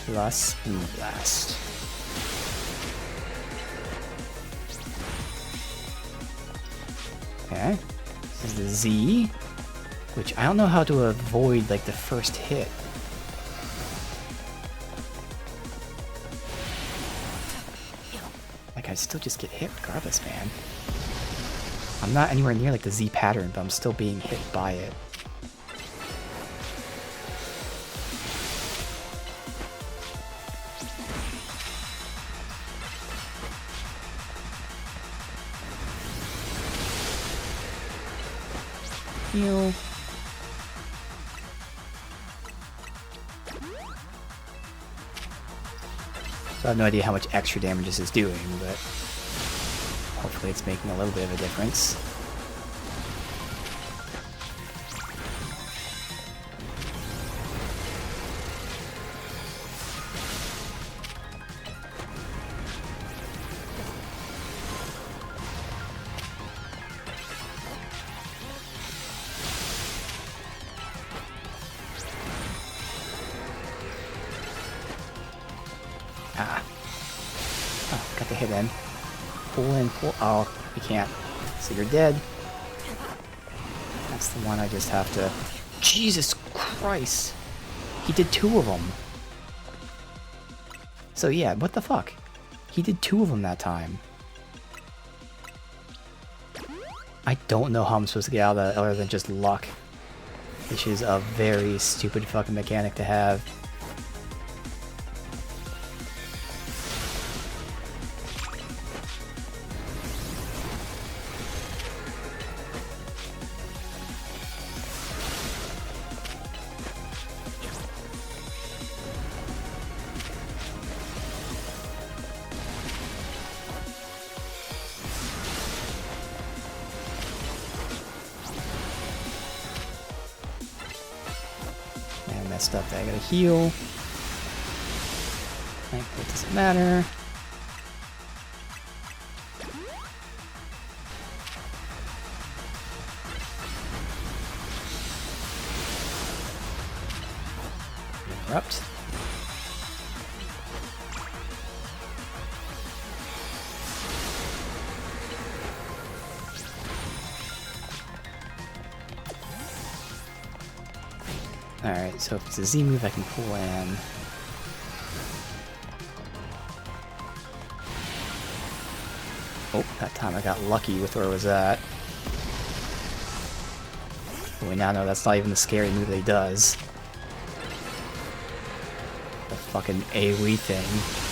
Plus Moonblast. Okay. This is the Z, which I don't know how to avoid like the first hit. Like I still just get hit regardless, man. I'm not anywhere near like the Z pattern, but I'm still being hit by it. Heal. So I have no idea how much extra damage this is doing, but hopefully it's making a little bit of a difference. Ah. Oh, got the hit in. Pull in, pull. Oh, you can't. So you're dead. That's the one I just have to. Jesus Christ! He did 2 of them. So yeah, what the fuck? He did 2 of them that time. I don't know how I'm supposed to get out of that other than just luck. Which is a very stupid fucking mechanic to have. Messed up there. I gotta heal. It doesn't matter. Interrupt. Alright, so if it's a Z move, I can pull in. Oh, that time I got lucky with where it was at. But we now know that's not even the scary move that he does. The fucking AoE thing.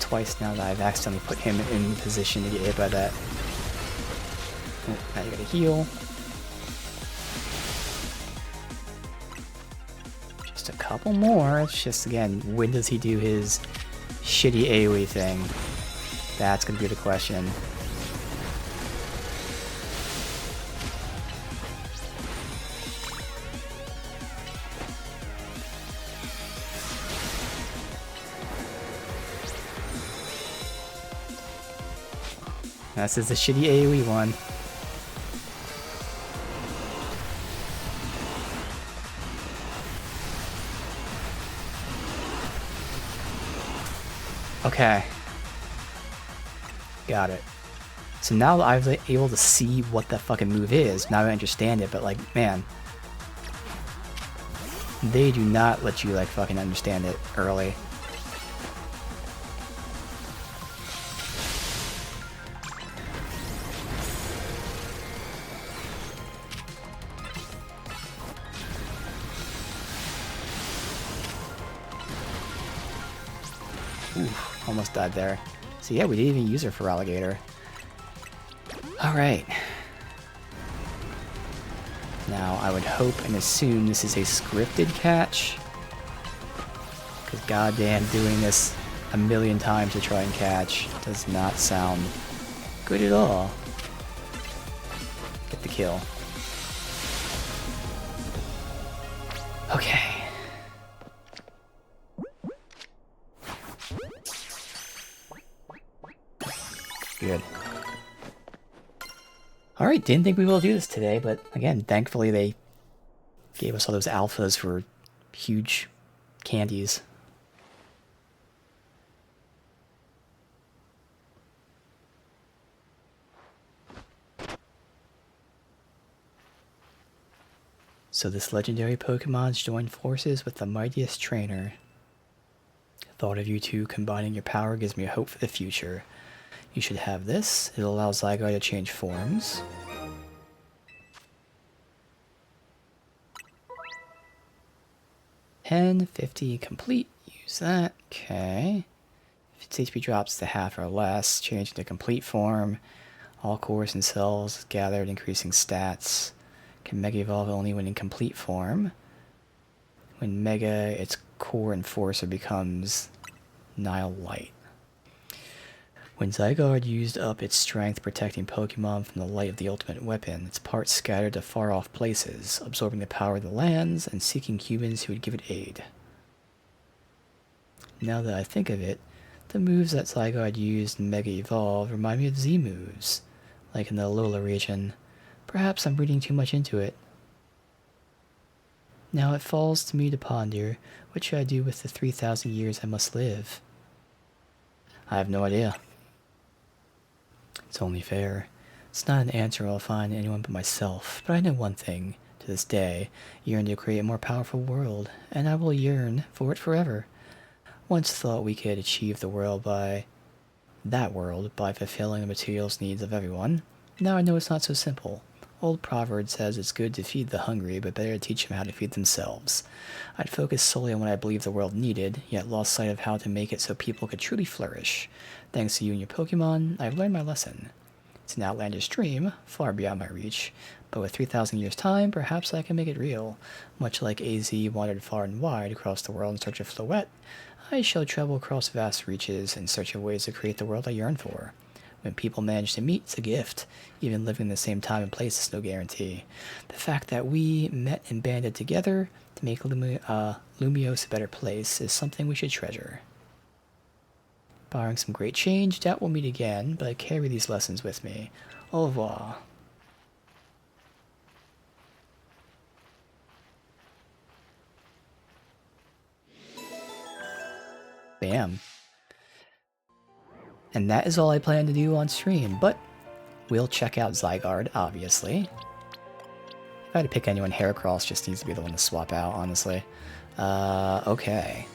Twice now that I've accidentally put him in position to get hit by that. Oh, now you gotta heal. Just a couple more. It's just, again, when does he do his shitty AoE thing? That's gonna be the question. This is the shitty AoE one. Okay. Got it. So now that I'm able to see what that fucking move is, now I understand it, but like, man. They do not let you like fucking understand it early. Oof, almost died there. So yeah, we didn't even use her for Alligator. Alright. Now, I would hope and assume this is a scripted catch. Because goddamn, doing this a million times to try and catch does not sound good at all. Get the kill. Okay. Good. Alright, didn't think we will do this today, but again, thankfully they gave us all those alphas for huge candies. So this legendary Pokemon's joined forces with the mightiest trainer. Thought of you two combining your power gives me hope for the future. You should have this. It allows Zygarde to change forms. And 50 complete. Use that. Okay. If its HP drops to half or less, change into complete form. All cores and cells gathered, increasing stats. Can Mega Evolve only when in complete form. When Mega, its core enforcer becomes Nile Light. When Zygarde used up its strength protecting Pokemon from the light of the ultimate weapon, its parts scattered to far-off places, absorbing the power of the lands and seeking humans who would give it aid. Now that I think of it, the moves that Zygarde used in Mega Evolve remind me of Z moves, like in the Alola region. Perhaps I'm reading too much into it. Now it falls to me to ponder, what should I do with the 3,000 years I must live? I have no idea. It's only fair. It's not an answer I'll find in anyone but myself, but I know one thing. To this day, yearn to create a more powerful world, and I will yearn for it forever. Once thought we could achieve the world by fulfilling the materials needs of everyone. Now I know it's not so simple. Old proverb says it's good to feed the hungry, but better to teach them how to feed themselves. I'd focused solely on what I believed the world needed, yet lost sight of how to make it so people could truly flourish. Thanks to you and your Pokemon, I've learned my lesson. It's an outlandish dream, far beyond my reach, but with 3,000 years' time, perhaps I can make it real. Much like AZ wandered far and wide across the world in search of Floette, I shall travel across vast reaches in search of ways to create the world I yearn for. When people manage to meet, it's a gift. Even living in the same time and place is no guarantee. The fact that we met and banded together to make Lumiose a better place is something we should treasure. Barring some great change, doubt we'll meet again, but I carry these lessons with me. Au revoir. Bam. And that is all I plan to do on stream, but we'll check out Zygarde, obviously. If I had to pick anyone, Heracross just needs to be the one to swap out, honestly. Okay.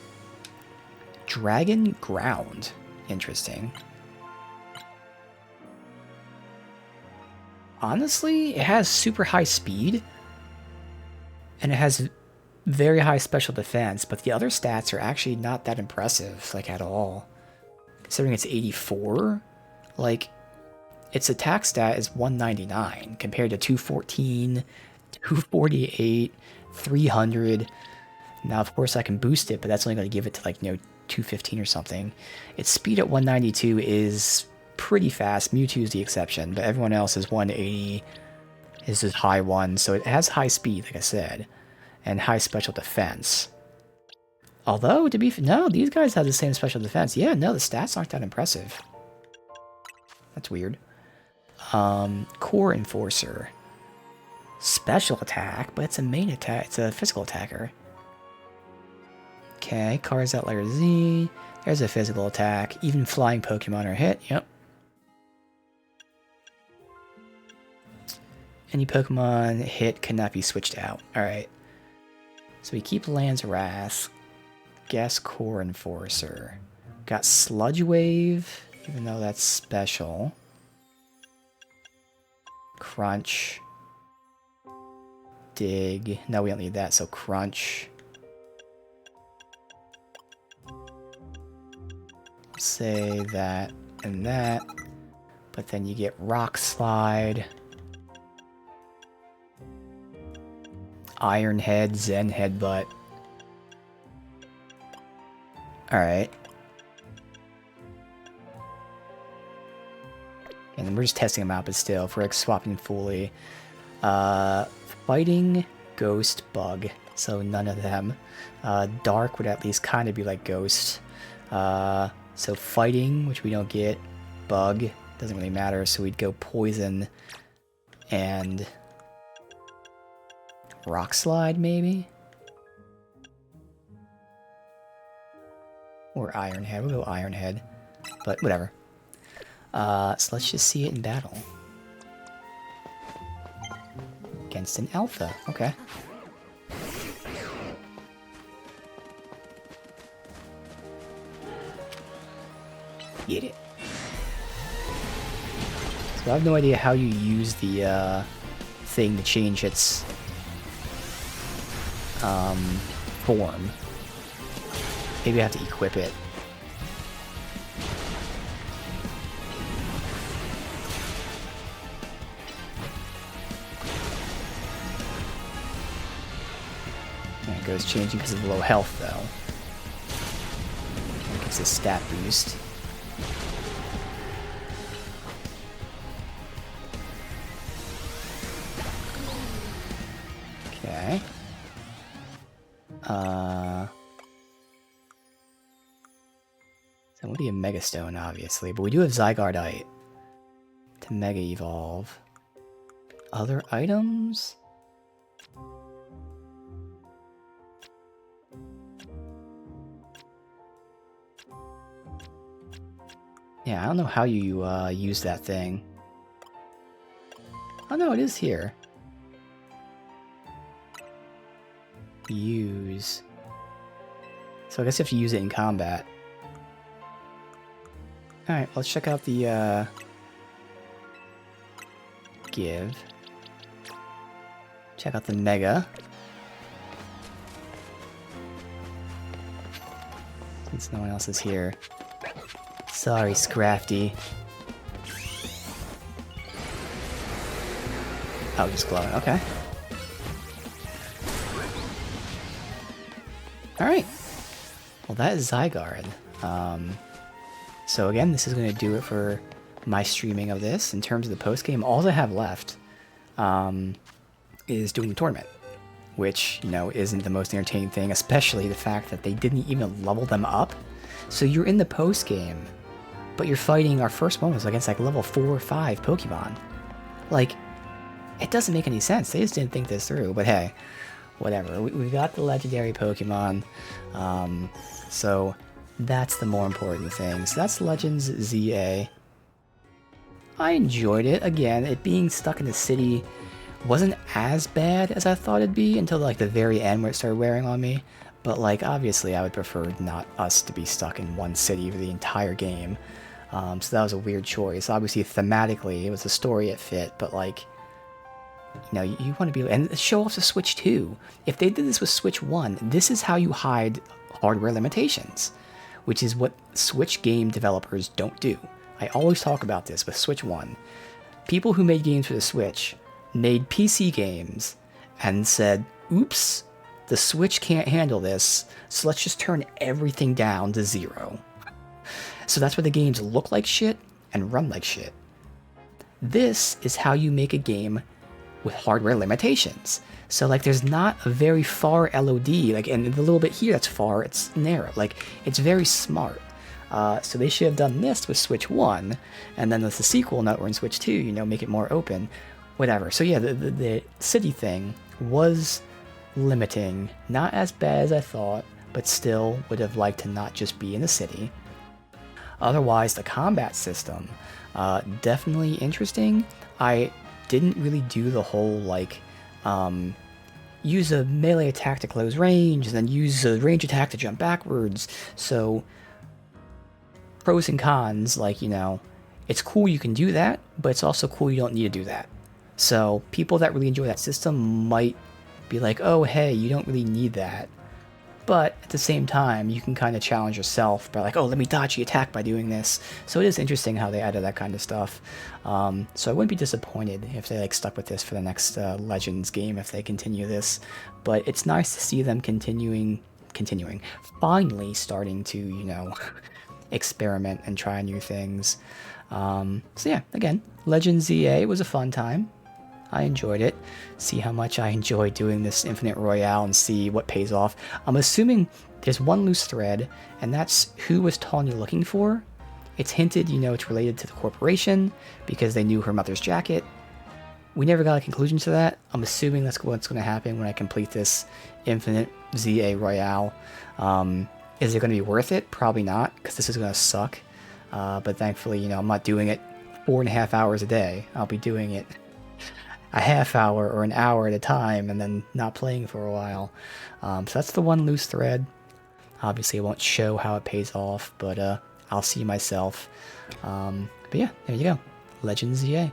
Dragon Ground. Interesting. Honestly, it has super high speed, and it has very high special defense, but the other stats are actually not that impressive, like, at all. Considering it's 84, like, its attack stat is 199 compared to 214, 248, 300. Now, of course, I can boost it, but that's only going to give it to, like, 215 or something. Its speed at 192 is pretty fast. Mewtwo's the exception, but everyone else is 180, is a high one, so it has high speed, like I said, and high special defense. Although, to be no, these guys have the same special defense. Yeah, no, the stats aren't that impressive. That's weird. Core Enforcer. Special attack, but it's a main attack. It's a physical attacker. Okay, cards out letter Z. There's a physical attack. Even flying Pokemon are hit. Yep. Any Pokemon hit cannot be switched out. Alright. So we keep Land's Wrath. Guess Core Enforcer. Got Sludge Wave, even though that's special. Crunch. Dig. No, we don't need that, so Crunch. Say that and that. But then you get Rock Slide. Iron Head, Zen Headbutt. Alright. And we're just testing them out, but still, if we're like swapping fully. Fighting, Ghost, Bug. So none of them. Dark would at least kind of be like Ghost. So Fighting, which we don't get. Bug, doesn't really matter, so we'd go Poison and Rock Slide, maybe? Or Iron Head. We'll go Iron Head. But whatever. So let's just see it in battle. Against an Alpha. Okay. Get it. So I have no idea how you use the thing to change its form. Maybe I have to equip it. And it goes changing because of low health, though. It gives a stat boost. Okay. So it would be a Mega Stone, obviously, but we do have Zygardeite to Mega Evolve. Other items? Yeah, I don't know how you use that thing. Oh no, it is here. Use. So I guess you have to use it in combat. Alright, let's check out the give. Check out the Mega. Since no one else is here. Sorry, Scrafty. Oh, just glowing. Okay. Alright. Well, that is Zygarde. So again, this is going to do it for my streaming of this. In terms of the post-game, all I have left is doing the tournament. Which, you know, isn't the most entertaining thing, especially the fact that they didn't even level them up. So you're in the post-game, but you're fighting, our first one was against like level 4 or 5 Pokemon. Like, it doesn't make any sense. They just didn't think this through, but hey, whatever. We got the legendary Pokemon, so that's the more important thing. So that's Legends ZA. I enjoyed it. Again, it being stuck in the city wasn't as bad as I thought it'd be until like the very end where it started wearing on me. But like, obviously I would prefer not us to be stuck in one city for the entire game. So that was a weird choice. Obviously thematically it was a story it fit, but like, you know, you want to be, and show off the Switch 2. If they did this with Switch 1, this is how you hide hardware limitations, which is what Switch game developers don't do. I always talk about this with Switch 1. People who made games for the Switch made PC games and said, oops, the Switch can't handle this, so let's just turn everything down to 0. So that's why the games look like shit and run like shit. This is how you make a game with hardware limitations. So like there's not a very far LOD, like, and the little bit here that's far, it's narrow. Like, it's very smart. So they should have done this with Switch 1, and then with the sequel, now we're in Switch 2, you know, make it more open, whatever. So yeah, the city thing was limiting, not as bad as I thought, but still would have liked to not just be in the city. Otherwise, the combat system, definitely interesting. I didn't really do the whole, like, use a melee attack to close range, and then use a range attack to jump backwards. So, pros and cons, like, you know, it's cool you can do that, but it's also cool you don't need to do that. So, people that really enjoy that system might be like, oh, hey, you don't really need that. But at the same time, you can kind of challenge yourself by like, oh, let me dodge the attack by doing this. So it is interesting how they added that kind of stuff. So I wouldn't be disappointed if they like stuck with this for the next Legends game if they continue this. But it's nice to see them continuing, finally starting to, you know, experiment and try new things. So yeah, again, Legends ZA was a fun time. I enjoyed it. See how much I enjoy doing this Infinite Royale and see what pays off. I'm assuming there's one loose thread, and that's who was Tanya looking for. It's hinted, it's related to the corporation because they knew her mother's jacket. We never got a conclusion to that. I'm assuming that's what's going to happen when I complete this Infinite ZA Royale. Is it going to be worth it? Probably not, because this is going to suck. But thankfully, I'm not doing it 4.5 hours a day. I'll be doing it a half hour or an hour at a time and then not playing for a while. So that's the one loose thread. Obviously, it won't show how it pays off, but I'll see myself. But yeah, there you go. Legends ZA.